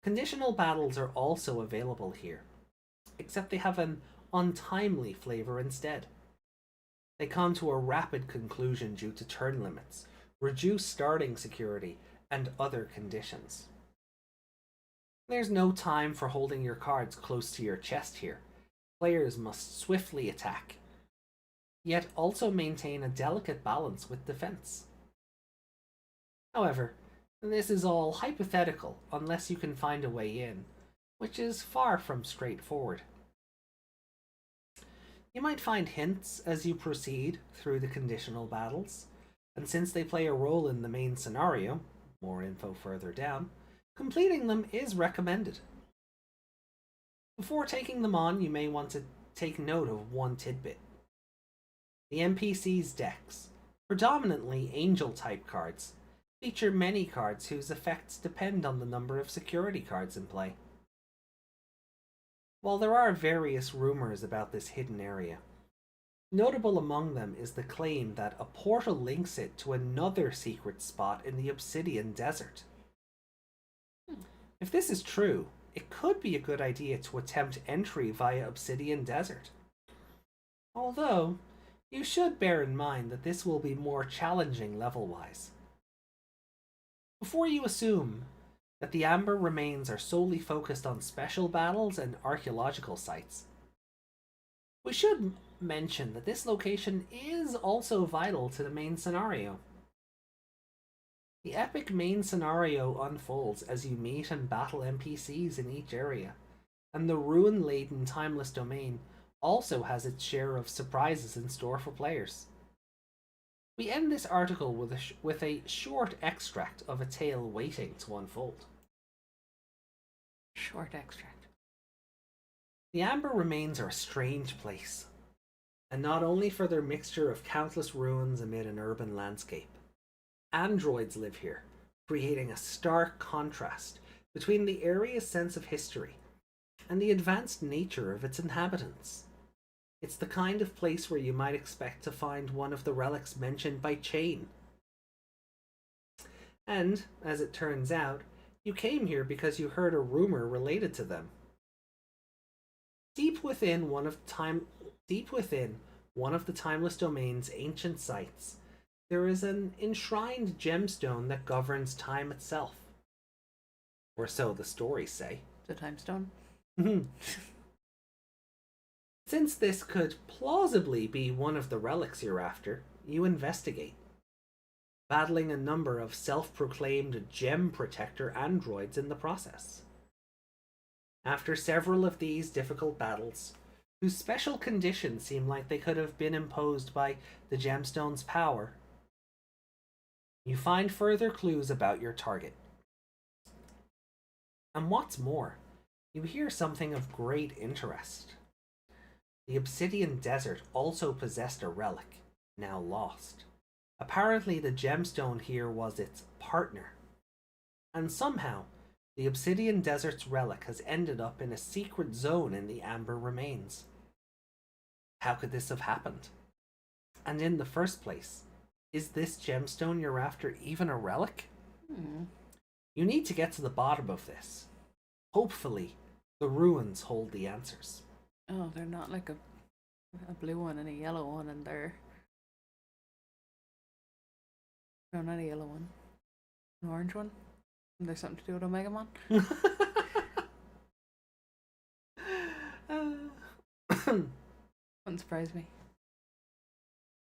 Conditional battles are also available here, except they have an untimely flavor instead. They come to a rapid conclusion due to turn limits, reduced starting security, and other conditions. There's no time for holding your cards close to your chest here. Players must swiftly attack, yet also maintain a delicate balance with defense. However, this is all hypothetical unless you can find a way in, which is far from straightforward. You might find hints as you proceed through the conditional battles, and since they play a role in the main scenario, more info further down, completing them is recommended. Before taking them on, you may want to take note of one tidbit. The NPC's decks, predominantly Angel-type cards, feature many cards whose effects depend on the number of security cards in play. While there are various rumors about this hidden area, notable among them is the claim that a portal links it to another secret spot in the Obsidian Desert. If this is true, it could be a good idea to attempt entry via Obsidian Desert. Although, you should bear in mind that this will be more challenging level-wise. Before you assume that the Amber Remains are solely focused on special battles and archaeological sites, we should mention that this location is also vital to the main scenario. The epic main scenario unfolds as you meet and battle NPCs in each area, and the ruin-laden Timeless Domain also has its share of surprises in store for players. We end this article with a short extract of a tale waiting to unfold. Short extract. The Amber Remains are a strange place, and not only for their mixture of countless ruins amid an urban landscape. Androids live here, creating a stark contrast between the area's sense of history and the advanced nature of its inhabitants. It's the kind of place where you might expect to find one of the relics mentioned by Chain. And, as it turns out, you came here because you heard a rumor related to them. Deep within one of the Timeless Domain's ancient sites, there is an enshrined gemstone that governs time itself. Or so the stories say. The time stone? Since this could plausibly be one of the relics you're after, you investigate, battling a number of self-proclaimed gem protector androids in the process. After several of these difficult battles, whose special conditions seem like they could have been imposed by the gemstone's power. You find further clues about your target. And what's more, you hear something of great interest. The Obsidian Desert also possessed a relic, now lost. Apparently the gemstone here was its partner. And somehow, the Obsidian Desert's relic has ended up in a secret zone in the Amber Remains. How could this have happened? And in the first place, is this gemstone you're after even a relic? You need to get to the bottom of this. Hopefully, the ruins hold the answers. Oh, they're not like a blue one and a yellow one, and they're... No, not a yellow one. An orange one. And there's something to do with Omegamon. Wouldn't surprise me.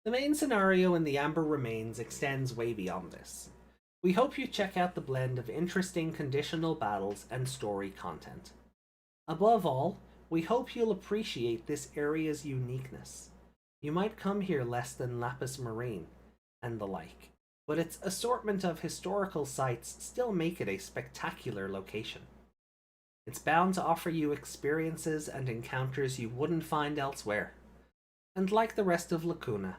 The main scenario in the Amber Remains extends way beyond this. We hope you check out the blend of interesting conditional battles and story content. Above all, we hope you'll appreciate this area's uniqueness. You might come here less than Lapis Marine and the like, but its assortment of historical sites still make it a spectacular location. It's bound to offer you experiences and encounters you wouldn't find elsewhere. And like the rest of Lacuna,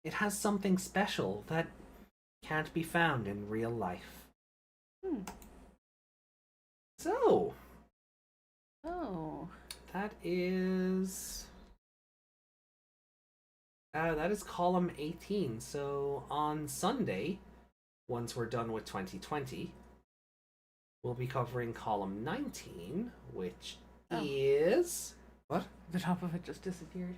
it has something special that can't be found in real life. So, that is column 18. So on Sunday, once we're done with 2020, we'll be covering column 19, which is what? The top of it just disappeared.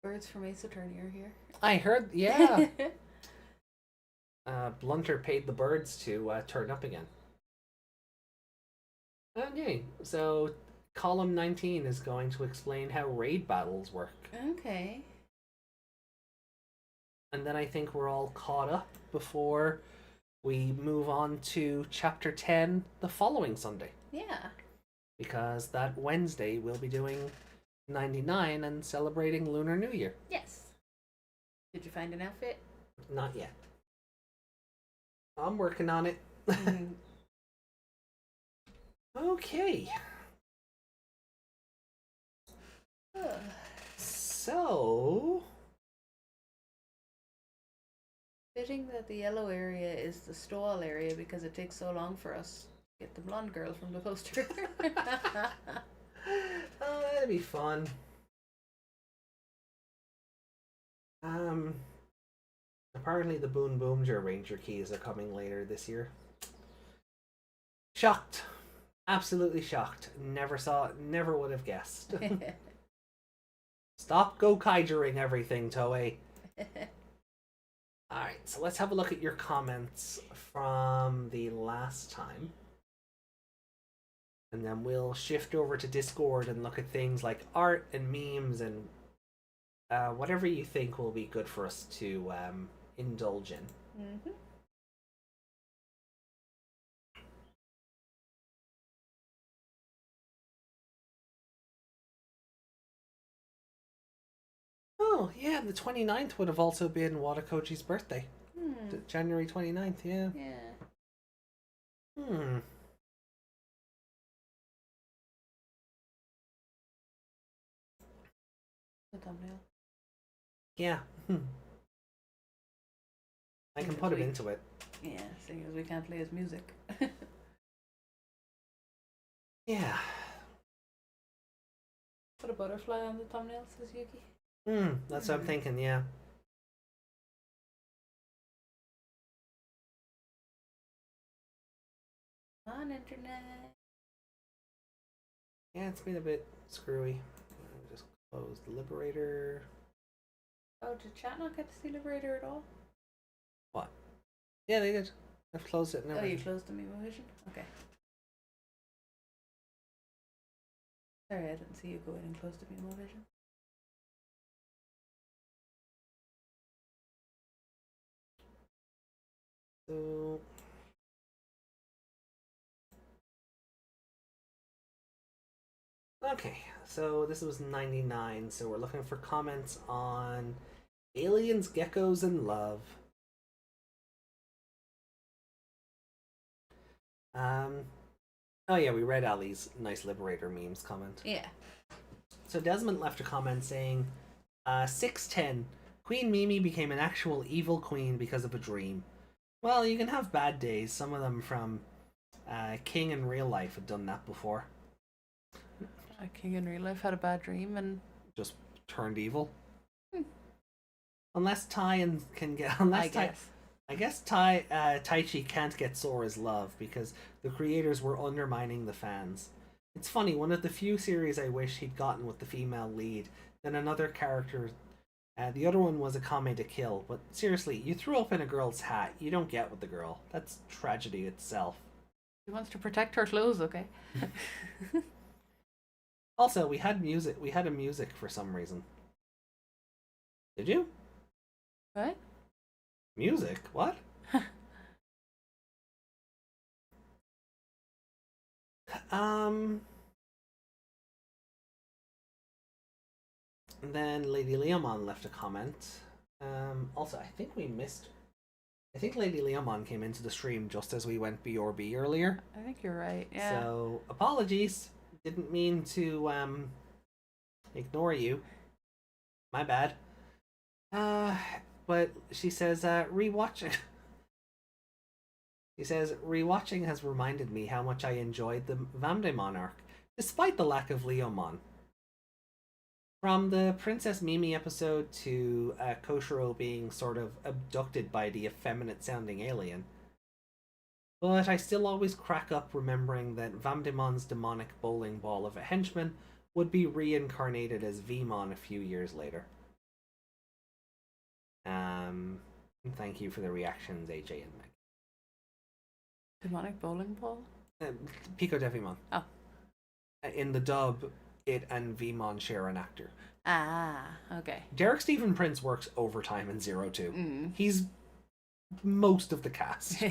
Birds from Ace Attorney are here. I heard, yeah. Blunter paid the birds to turn up again. Okay, so column 19 is going to explain how raid battles work. Okay. And then I think we're all caught up before we move on to chapter 10 the following Sunday. Yeah. Because that Wednesday we'll be doing 99 and celebrating Lunar New Year. Yes. Did you find an outfit? Not yet. I'm working on it. Okay. So... Fitting that the yellow area is the stall area because it takes so long for us to get the blonde girl from the poster. Oh, that'd be fun. Apparently the Boon Boomjer Ranger keys are coming later this year. Shocked. Absolutely shocked. Never saw it, never would have guessed. Stop go-kaijering everything, Toei. Alright, so let's have a look at your comments from the last time. And then we'll shift over to Discord and look at things like art and memes and whatever you think will be good for us to indulge in. Mm-hmm. Oh, yeah, the 29th would have also been Watakoji's birthday. January 29th, yeah. Yeah. The thumbnail. Yeah. I can put it into it. Yeah, seeing as we can't play his music. Yeah. Put a butterfly on the thumbnail, says Yuki. That's what I'm thinking, yeah. On internet. Yeah, it's been a bit screwy. I'll just close the Liberator. Oh, did chat not get to see Liberator at all? What? Yeah, they did. I've closed it and Oh, everything. you closed the Memo Vision? Okay. Sorry, I didn't see you go in and close the Memo Vision. So... Okay, so this was 99, so we're looking for comments on aliens, geckos, and love. Oh yeah, we read Ali's nice Liberator memes comment. Yeah. So Desmond left a comment saying, 610, Queen Mimi became an actual evil queen because of a dream. Well, you can have bad days. Some of them from King in real life had done that before. King in real life had a bad dream and just turned evil. Unless Tai can get... Unless I guess Taichi can't get Sora's love because the creators were undermining the fans. It's funny, one of the few series I wish he'd gotten with the female lead, then another character... the other one was a Kame to kill, but seriously, you threw up in a girl's hat, you don't get with the girl. That's tragedy itself. She wants to protect her clothes, okay? Also, we had a music for some reason. Did you? What? Music? What? And then Lady Leomon left a comment. Also, I think Lady Leomon came into the stream just as we went BRB earlier. I think you're right, yeah. So, apologies. Didn't mean to ignore you. My bad. But she says rewatching. She says rewatching has reminded me how much I enjoyed the Vamdemon arc, despite the lack of Leomon. From the Princess Mimi episode to Koshiro being sort of abducted by the effeminate-sounding alien. But I still always crack up remembering that Vamdemon's demonic bowling ball of a henchman would be reincarnated as Vmon a few years later. Thank you for the reactions, AJ and Meg. Demonic bowling ball? Pico de Vmon. Oh. In the dub, it and Vmon share an actor. Ah, okay. Derek Stephen Prince works overtime in Zero 2. He's most of the cast.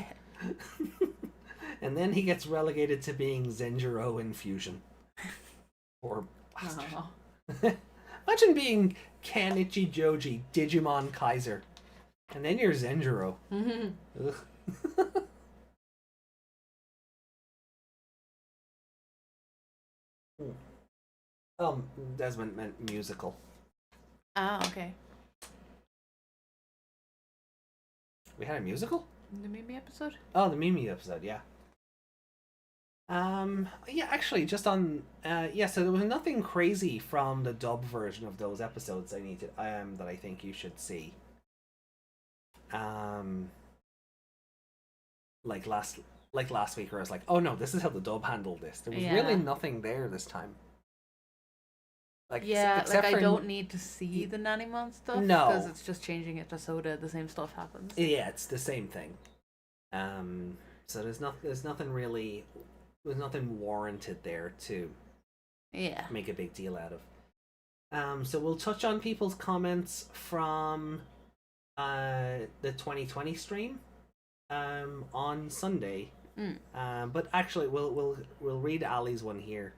And then he gets relegated to being Zenjiro in Fusion. Or bastard. Oh. Imagine being Kenichi Joji, Digimon Kaiser. And then you're Zenjiro. Ugh. Desmond meant musical. Ah, okay. We had a musical? The Mimi episode? Oh, the Mimi episode, yeah. Yeah, actually, just on, so there was nothing crazy from the dub version of those episodes that I think you should see. Like last week, where I was like, oh no, this is how the dub handled this. There was really nothing there this time. Like, yeah, like I don't need to see the Nannymon stuff. No, because it's just changing it to Soda. The same stuff happens. Yeah, it's the same thing. So there's nothing really. There's nothing warranted there to make a big deal out of. So we'll touch on people's comments from the 2020 stream on Sunday. But actually we'll read Ali's one here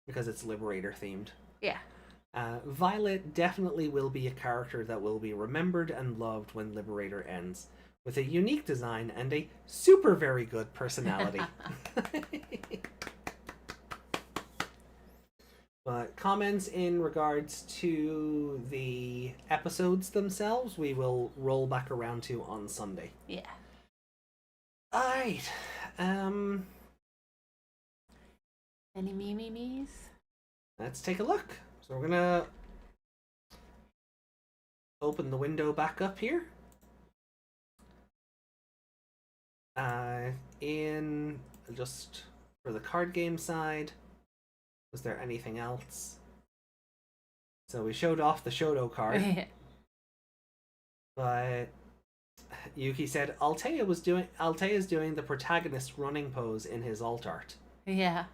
because it's Liberator themed. Yeah. Violet definitely will be a character that will be remembered and loved when Liberator ends, with a unique design and a super very good personality. But comments in regards to the episodes themselves, we will roll back around to on Sunday. Yeah. Alright. Any memes? Let's take a look. So we're gonna open the window back up here. In just for the card game side, was there anything else? So we showed off the Shoto card. But Yuki said Altea's doing the protagonist running pose in his alt art. Yeah.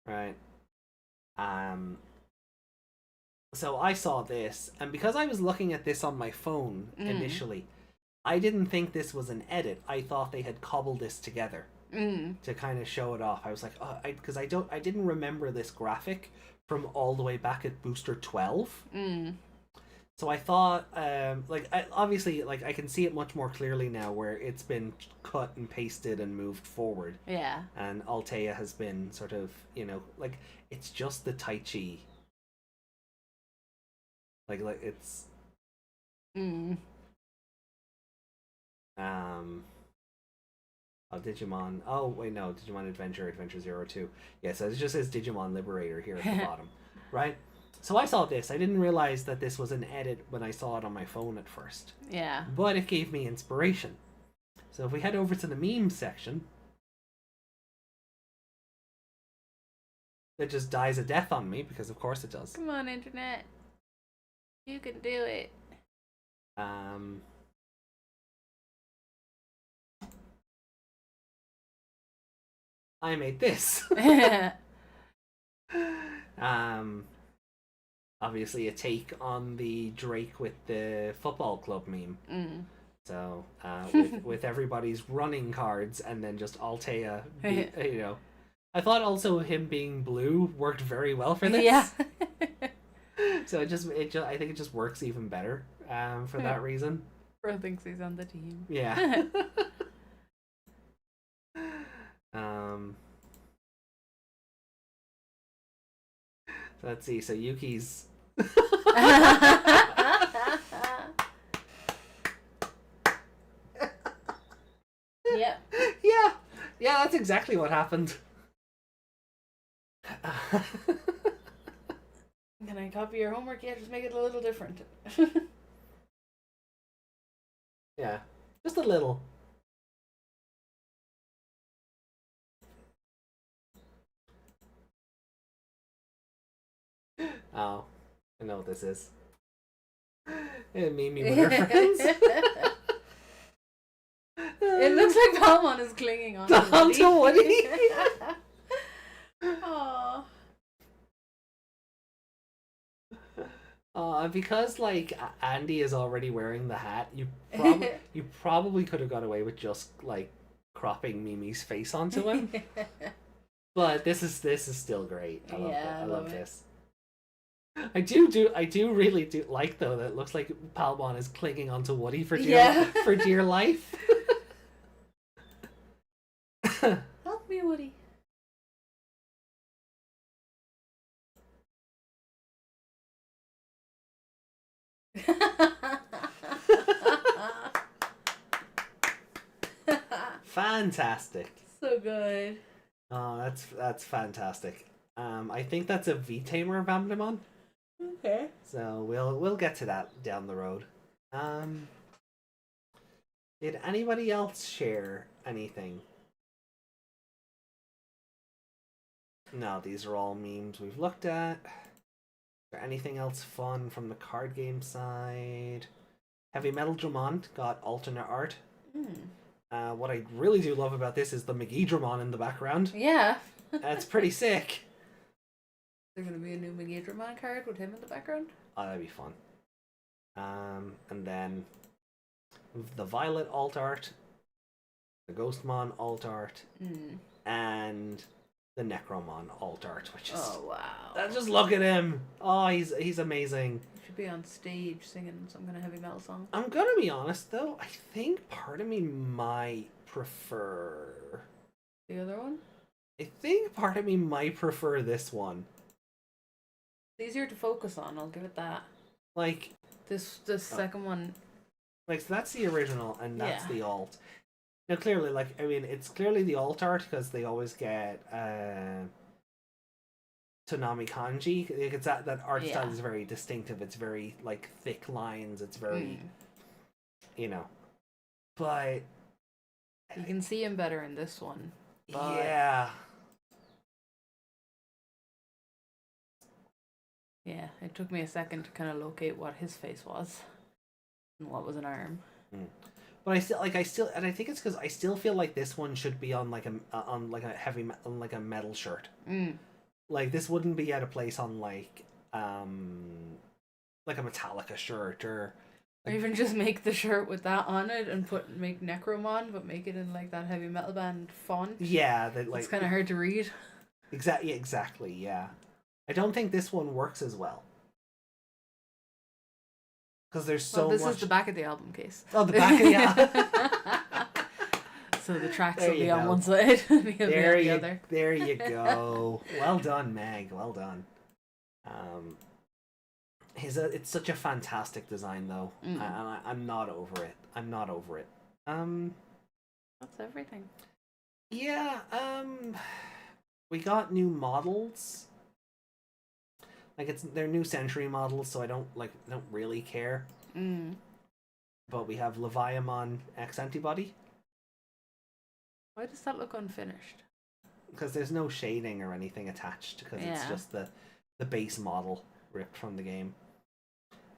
Right. So I saw this, and because I was looking at this on my phone initially, I didn't think this was an edit. I thought they had cobbled this together. to kind of show it off. I was like, oh, because I didn't remember this graphic from all the way back at Booster 12. So I thought, obviously, like I can see it much more clearly now, where it's been cut and pasted and moved forward. Yeah. And Altea has been sort of, like it's just the Tai Chi. Like it's. Oh, Digimon. Oh, wait, no. Digimon Adventure 02. Yeah, so it just says Digimon Liberator here at the bottom. Right? So I saw this. I didn't realize that this was an edit when I saw it on my phone at first. Yeah. But it gave me inspiration. So if we head over to the meme section, it just dies a death on me, because of course it does. Come on, internet. You can do it. I made this. Obviously a take on the Drake with the football club meme. So with everybody's running cards and then just Altea, I thought also him being blue worked very well for this. Yeah. So I think it just works even better for that reason. Bro thinks he's on the team. Yeah. Let's see. So Yuki's. Yep. Yeah, that's exactly what happened. Can I copy your homework? Yeah, just make it a little different. Yeah, just a little. Oh, I know what this is. It made me with her friends. It looks like Palmon is clinging on to Woody. Aww. Because like Andy is already wearing the hat, you probably could have got away with just like cropping Mimi's face onto him. But this is still great. I love it. I love this. I do really do like though that it looks like Palmon is clinging onto Woody for dear life. Help me, Woody. Fantastic. So good. Oh, that's fantastic. I think that's a V-Tamer Vamdemon. Okay. So we'll get to that down the road. Did anybody else share anything? No, these are all memes we've looked at. Is there anything else fun from the card game side? Heavy Metal Dramon got alternate art. What I really do love about this is the Megidramon in the background. Yeah. That's pretty sick. Is there going to be a new Megidramon card with him in the background? Oh, that'd be fun. And then the Violet alt art, the Ghostmon alt art, and the Necromon alt art, which is just look at him. Oh, he's amazing. He should be on stage singing some kind of heavy metal song. I'm gonna be honest though, I think part of me might prefer the other one. I think part of me might prefer this one. It's easier to focus on, I'll give it that. Like this second one. Like, so that's the original and that's the alt. Now clearly, like, I mean, it's clearly the alt art because they always get Tonami Kanji. Like, it's that art style is very distinctive. It's very like thick lines. It's very but you can see him better in this one. But... Yeah, it took me a second to kind of locate what his face was and what was an arm. But I still, and I think it's because I still feel like this one should be on like a metal shirt. Like this wouldn't be out of place on like a Metallica shirt or Or even just make the shirt with that on it and make Necromon, but make it in like that heavy metal band font. Yeah, that like It's kind of hard to read. Exactly, yeah. I don't think this one works as well. Because there's so this much... is the back of the album case. Oh, the back of the album. So the tracks There will be you on go. one side, and the other. There you go. Well done, Meg. Well done. It's such a fantastic design, though. I'm not over it. I'm not over it. That's everything. Yeah. We got new models. Like they're new Century models, so I don't really care. But we have Leviamon X Antibody. Why does that look unfinished? Because there's no shading or anything attached, because it's just the base model ripped from the game.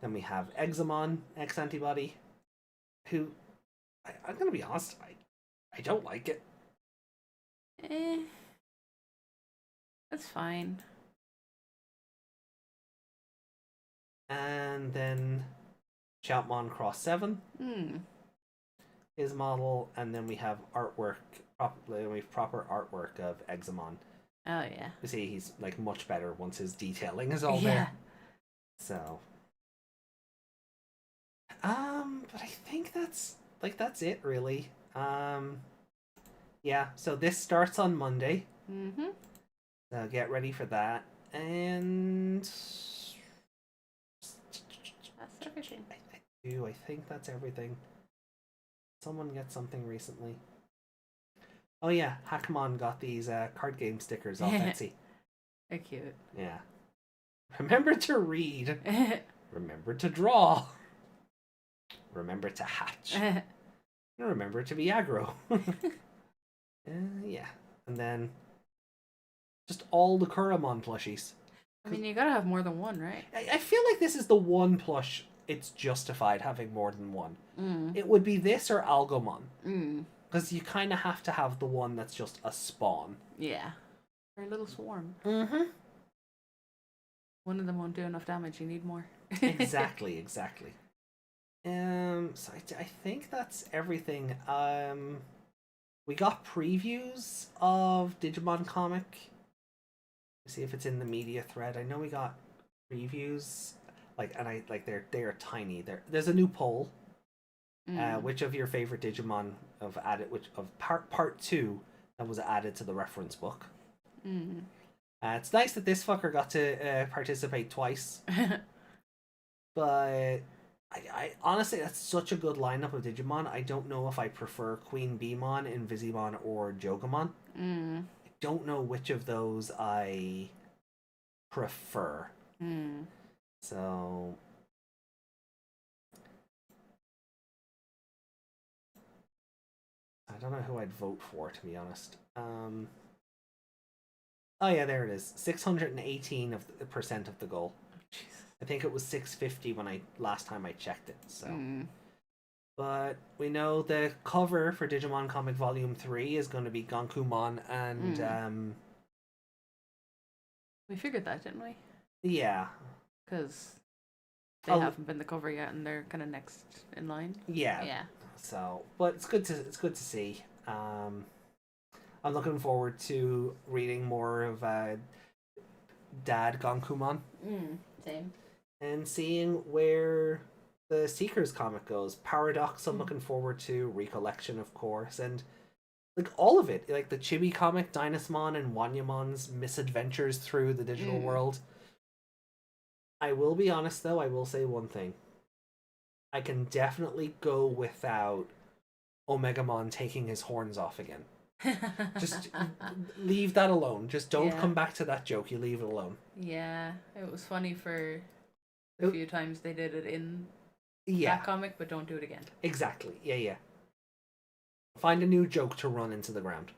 Then we have Agumon X Antibody, who I'm gonna be honest, I don't like it. That's fine. And then Shoutmon Cross 7. His model, and then we have artwork. We have proper artwork of Agumon. Oh yeah. You see, he's like much better once his detailing is all there. So, but I think that's it really. Yeah. So this starts on Monday. So get ready for that, and that's everything. I think that's everything. Someone get something recently. Oh yeah, Hackmon got these card game stickers off Etsy. They're cute. Yeah. Remember to read. Remember to draw. Remember to hatch. And remember to be aggro. Yeah. And then just all the Kuramon plushies. I mean, you gotta have more than one, right? I feel like this is the one plush it's justified having more than one. It would be this or Agumon. Because you kind of have to have the one that's just a spawn. Yeah. Or a little swarm. One of them won't do enough damage, you need more. Exactly. So I think that's everything. We got previews of Digimon comic. Let's see if it's in the media thread. I know we got previews. They're tiny. There's a new poll. Which of your favorite Digimon of part 2 that was added to the reference book? It's nice that this fucker got to participate twice. But I honestly, that's such a good lineup of Digimon. I don't know if I prefer Queen Beemon, Invisimon, or Jogomon. I don't know which of those I prefer. So I don't know who I'd vote for, to be honest. Oh yeah, there it is. 618% of the goal. Jesus. I think it was 650 when last time I checked it. So, but we know the cover for Digimon Comic Volume 3 is going to be Gomamon and we figured that, didn't we? Yeah, because they haven't been the cover yet, and they're kind of next in line. Yeah. So, but it's good to see. I'm looking forward to reading more of Dad Gomamon. Same. And seeing where the Seekers comic goes. Paradox, I'm looking forward to. Recollection, of course, and like all of it, like the Chibi comic, Dynasmon and Wanyamon's misadventures through the digital world. I will be honest, though. I will say one thing. I can definitely go without Omegamon taking his horns off again. Just leave that alone. Just don't come back to that joke. You leave it alone. Yeah, it was funny for a few times they did it in that comic, but don't do it again. Exactly. Yeah. Find a new joke to run into the ground.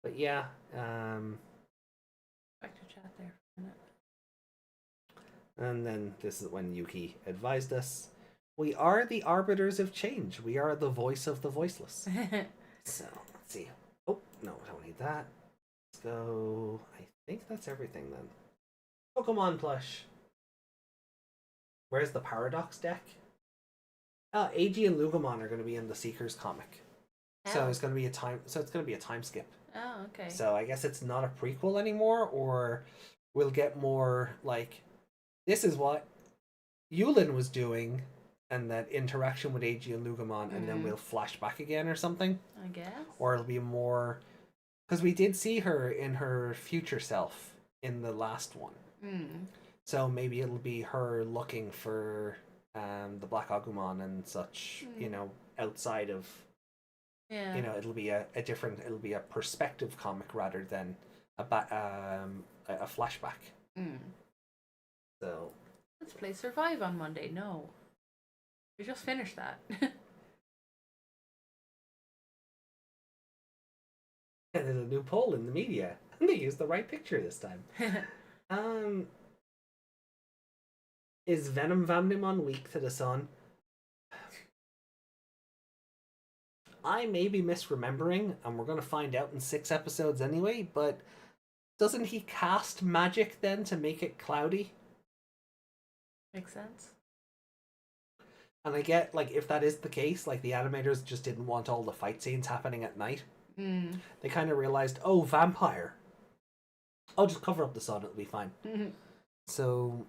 But yeah. Back to chat there for a minute. And then this is when Yuki advised us. We are the arbiters of change. We are the voice of the voiceless. So, let's see. Oh, no, I don't need that. Let's go. I think that's everything then. Pokemon plush. Where's the Paradox deck? Ag and Lugomon are going to be in the Seekers comic. So Oh. it's going to be a time. So it's going to be a time skip. Oh, okay. So I guess it's not a prequel anymore, or we'll get more like this is what Yulin was doing, and that interaction with Ag and Lugomon, and then we'll flash back again or something. I guess. Or it'll be more because we did see her in her future self in the last one. So maybe it'll be her looking for the Black Agumon and such, you know, outside of, you know, it'll be a different, it'll be a perspective comic rather than a flashback. So let's play Survive on Monday. No, we just finished that. and there's a new poll in the media. They used the right picture this time. Is Venom Vamdemon weak to the sun? I may be misremembering, and we're going to find out in 6 episodes anyway, but doesn't he cast magic then to make it cloudy? Makes sense. And I get, like, if that is the case, like, the animators just didn't want all the fight scenes happening at night. They kind of realized, oh, vampire. I'll just cover up the sun, it'll be fine. So...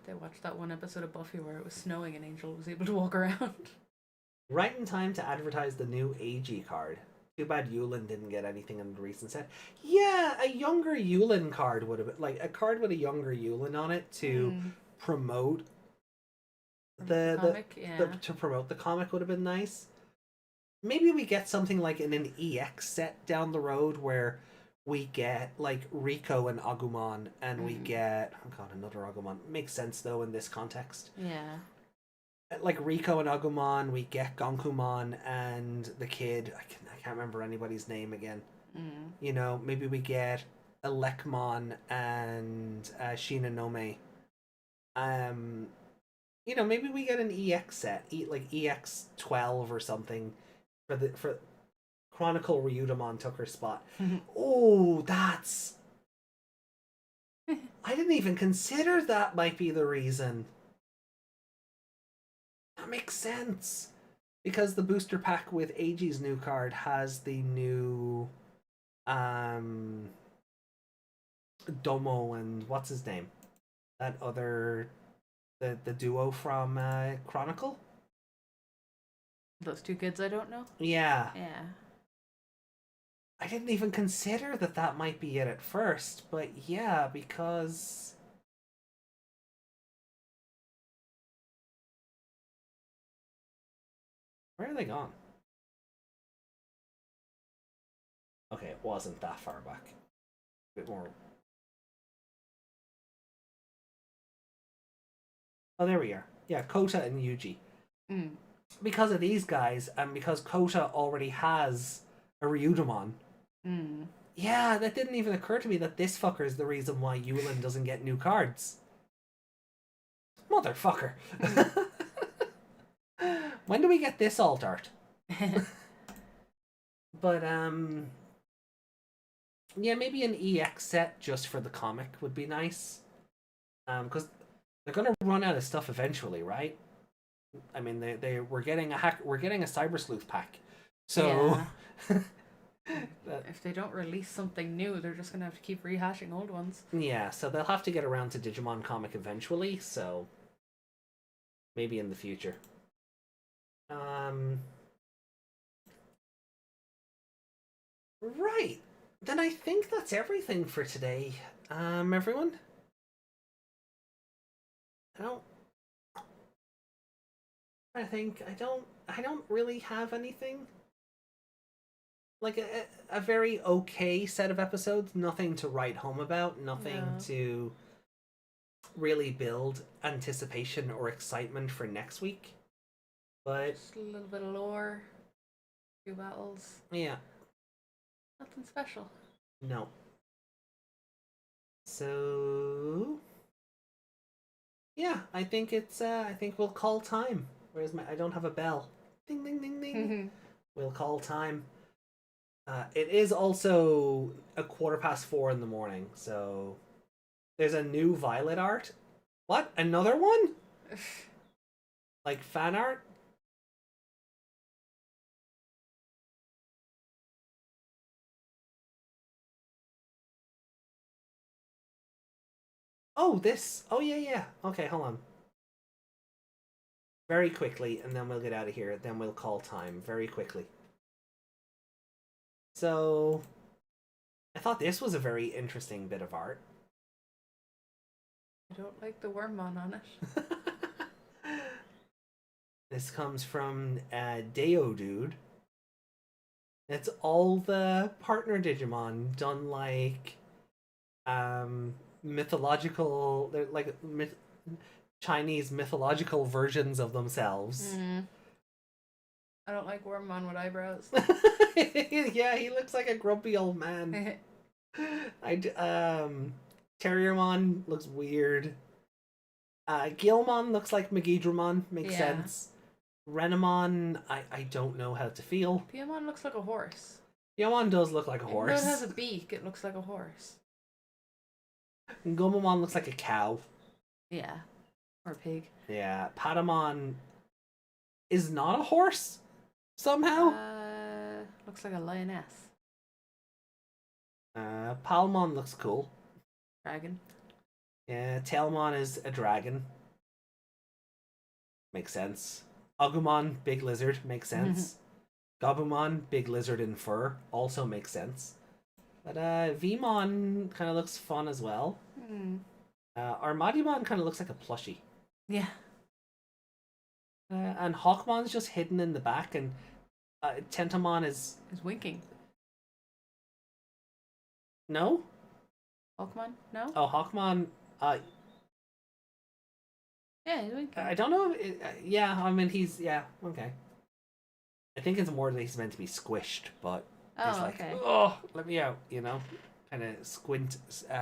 They watched that one episode of Buffy where it was snowing and Angel was able to walk around. Right in time to advertise the new AG card. Too bad Yulin didn't get anything in the recent set. Yeah, a younger Yulin card would have been, like, a card with a younger Yulin on it to promote the comic, to promote the comic would have been nice. Maybe we get something like in an EX set down the road where we get like Rico and Agumon, and we get another Agumon. Makes sense though in this context. Yeah. Like Rico and Agumon, we get Gonkumon and the kid. I can't remember anybody's name again. You know, maybe we get Elekmon and Shinonome. You know, maybe we get an EX set, like EX 12 or something for Chronicle Ryudamon took her spot. Oh, that's... I didn't even consider that might be the reason. That makes sense. Because the booster pack with AG's new card has the new... Domo and what's his name? That other... The duo from Chronicle? Those two kids I don't know? Yeah. Yeah. I didn't even consider that might be it at first, but yeah, because... Where are they gone? Okay, it wasn't that far back. A bit more... Oh, there we are. Yeah, Kota and Yuji. Because of these guys, and because Kota already has a Ryudamon. Yeah, that didn't even occur to me that this fucker is the reason why Yulin doesn't get new cards. Motherfucker. When do we get this alt art? But, yeah, maybe an EX set just for the comic would be nice. Because they're gonna run out of stuff eventually, right? I mean, we're getting a Cyber Sleuth pack, so if they don't release something new, they're just gonna have to keep rehashing old ones. Yeah, so they'll have to get around to Digimon comic eventually. So maybe in the future. Right. Then I think that's everything for today. Everyone. I don't really have anything. Like a very okay set of episodes, nothing to write home about, nothing to really build anticipation or excitement for next week. But just a little bit of lore, 2 battles. Yeah. Nothing special. No. So yeah, I think we'll call time. Where's I don't have a bell. Ding ding ding ding. We'll call time. It is also 4:15 in the morning, so there's a new Violet art. What? Another one? Like fan art? Oh, this. Oh, yeah, yeah. Okay, hold on. Very quickly, and then we'll get out of here. Then we'll call time very quickly. So, I thought this was a very interesting bit of art. I don't like the Wormmon on it. This comes from Deo Dude. It's all the partner Digimon done like mythological, they're like Chinese mythological versions of themselves. I don't like Wormmon with eyebrows. Yeah, he looks like a grumpy old man. Terriermon looks weird. Gilmon looks like Megidramon, makes sense. Renamon, I don't know how to feel. Piamon looks like a horse. Piamon does look like a Even horse. though it has a beak, it looks like a horse. Gomamon looks like a cow. Yeah. Or a pig. Yeah, Patamon is not a horse somehow. Looks like a lioness. Palmon looks cool. Dragon. Yeah, Tailmon is a dragon. Makes sense. Agumon, big lizard, makes sense. Gomamon, big lizard in fur, also makes sense. But Vmon kind of looks fun as well. Armadimon kind of looks like a plushie. Yeah. And Hawkmon's just hidden in the back, and Tentamon is winking. No? Hawkmon? No? Oh, Hawkmon. Yeah, he's winking. I don't know. Yeah, I mean, he's. Yeah, okay. I think it's more that he's meant to be squished, but he's like, okay. oh, let me out, you know? Kind of squint. Okay,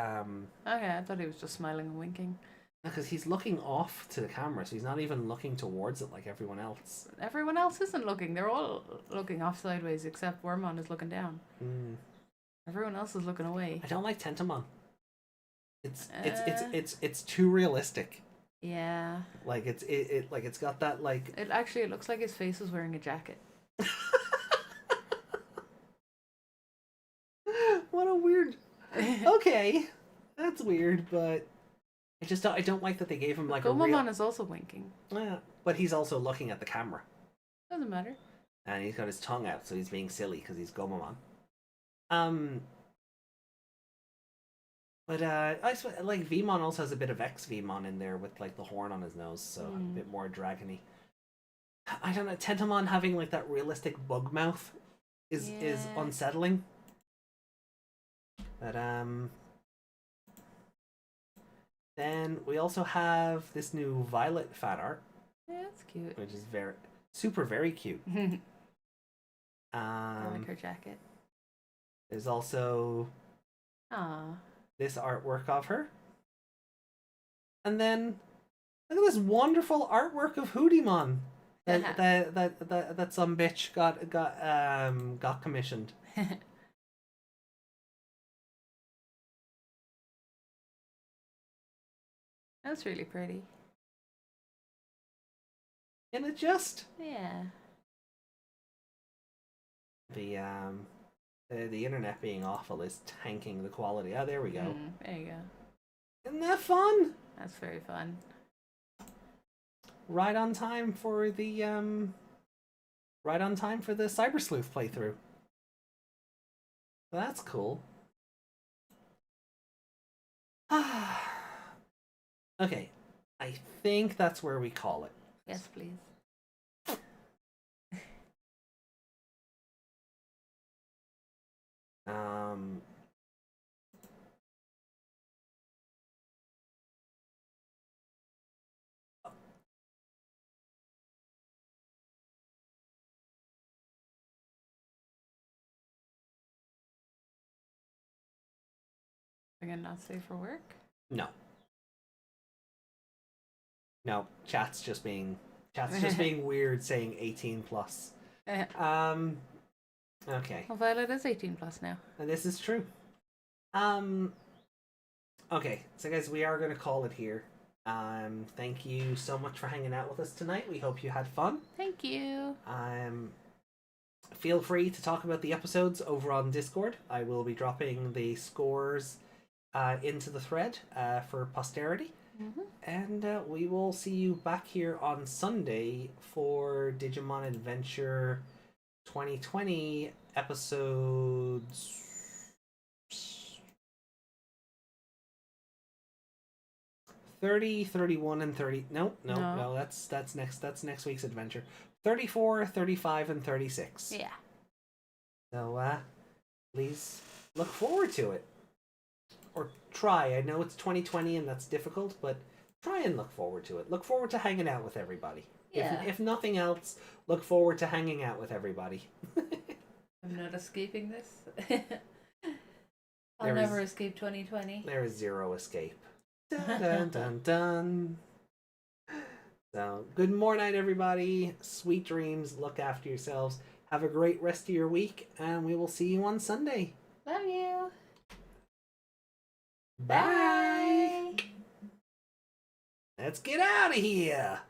I thought he was just smiling and winking. Because he's looking off to the camera, so he's not even looking towards it like everyone else. Everyone else isn't looking. They're all looking off sideways, except Wormmon is looking down. Everyone else is looking away. I don't like Tentamon. It's too realistic. Yeah. Like it's got that like. It looks like his face was wearing a jacket. What a weird. Okay, that's weird, but I don't like that they gave him like Gomamon a real. is also winking. Yeah, but he's also looking at the camera. Doesn't matter. And he's got his tongue out, so he's being silly because he's Gomamon. But I suppose, like Vmon also has a bit of Vmon in there with like the horn on his nose, so a bit more dragony. I don't know. Tentamon having like that realistic bug mouth is unsettling. But then we also have this new Violet fan art. Yeah, that's cute. Which is very cute. I like her jacket. There's also this artwork of her. And then look at this wonderful artwork of Hoodimon that some bitch got commissioned. That's really pretty. And it just Yeah. The internet being awful is tanking the quality. Oh, there we go. There you go. Isn't that fun? That's very fun. Right on time for the Cyber Sleuth playthrough. That's cool. Okay, I think that's where we call it. Yes, please. Again, not safe for work? No. No, chat's just being weird saying 18 plus. Okay. Well, Violet is 18 plus now. And this is true. Okay, so guys, we are going to call it here. Thank you so much for hanging out with us tonight. We hope you had fun. Thank you. Feel free to talk about the episodes over on Discord. I will be dropping the scores into the thread for posterity. And we will see you back here on Sunday for Digimon Adventure 2020 episodes 30, 31, and 30. No, that's next week's adventure. 34, 35, and 36. Yeah. So please look forward to it. Or try. I know it's 2020 and that's difficult, but try and look forward to it. Look forward to hanging out with everybody. Yeah. If nothing else, look forward to hanging out with everybody. I'm not escaping this. I'll never escape 2020. There is zero escape. Dun, dun, dun, dun. So, good morning, everybody. Sweet dreams. Look after yourselves. Have a great rest of your week, and we will see you on Sunday. Love you. Bye. Let's get out of here.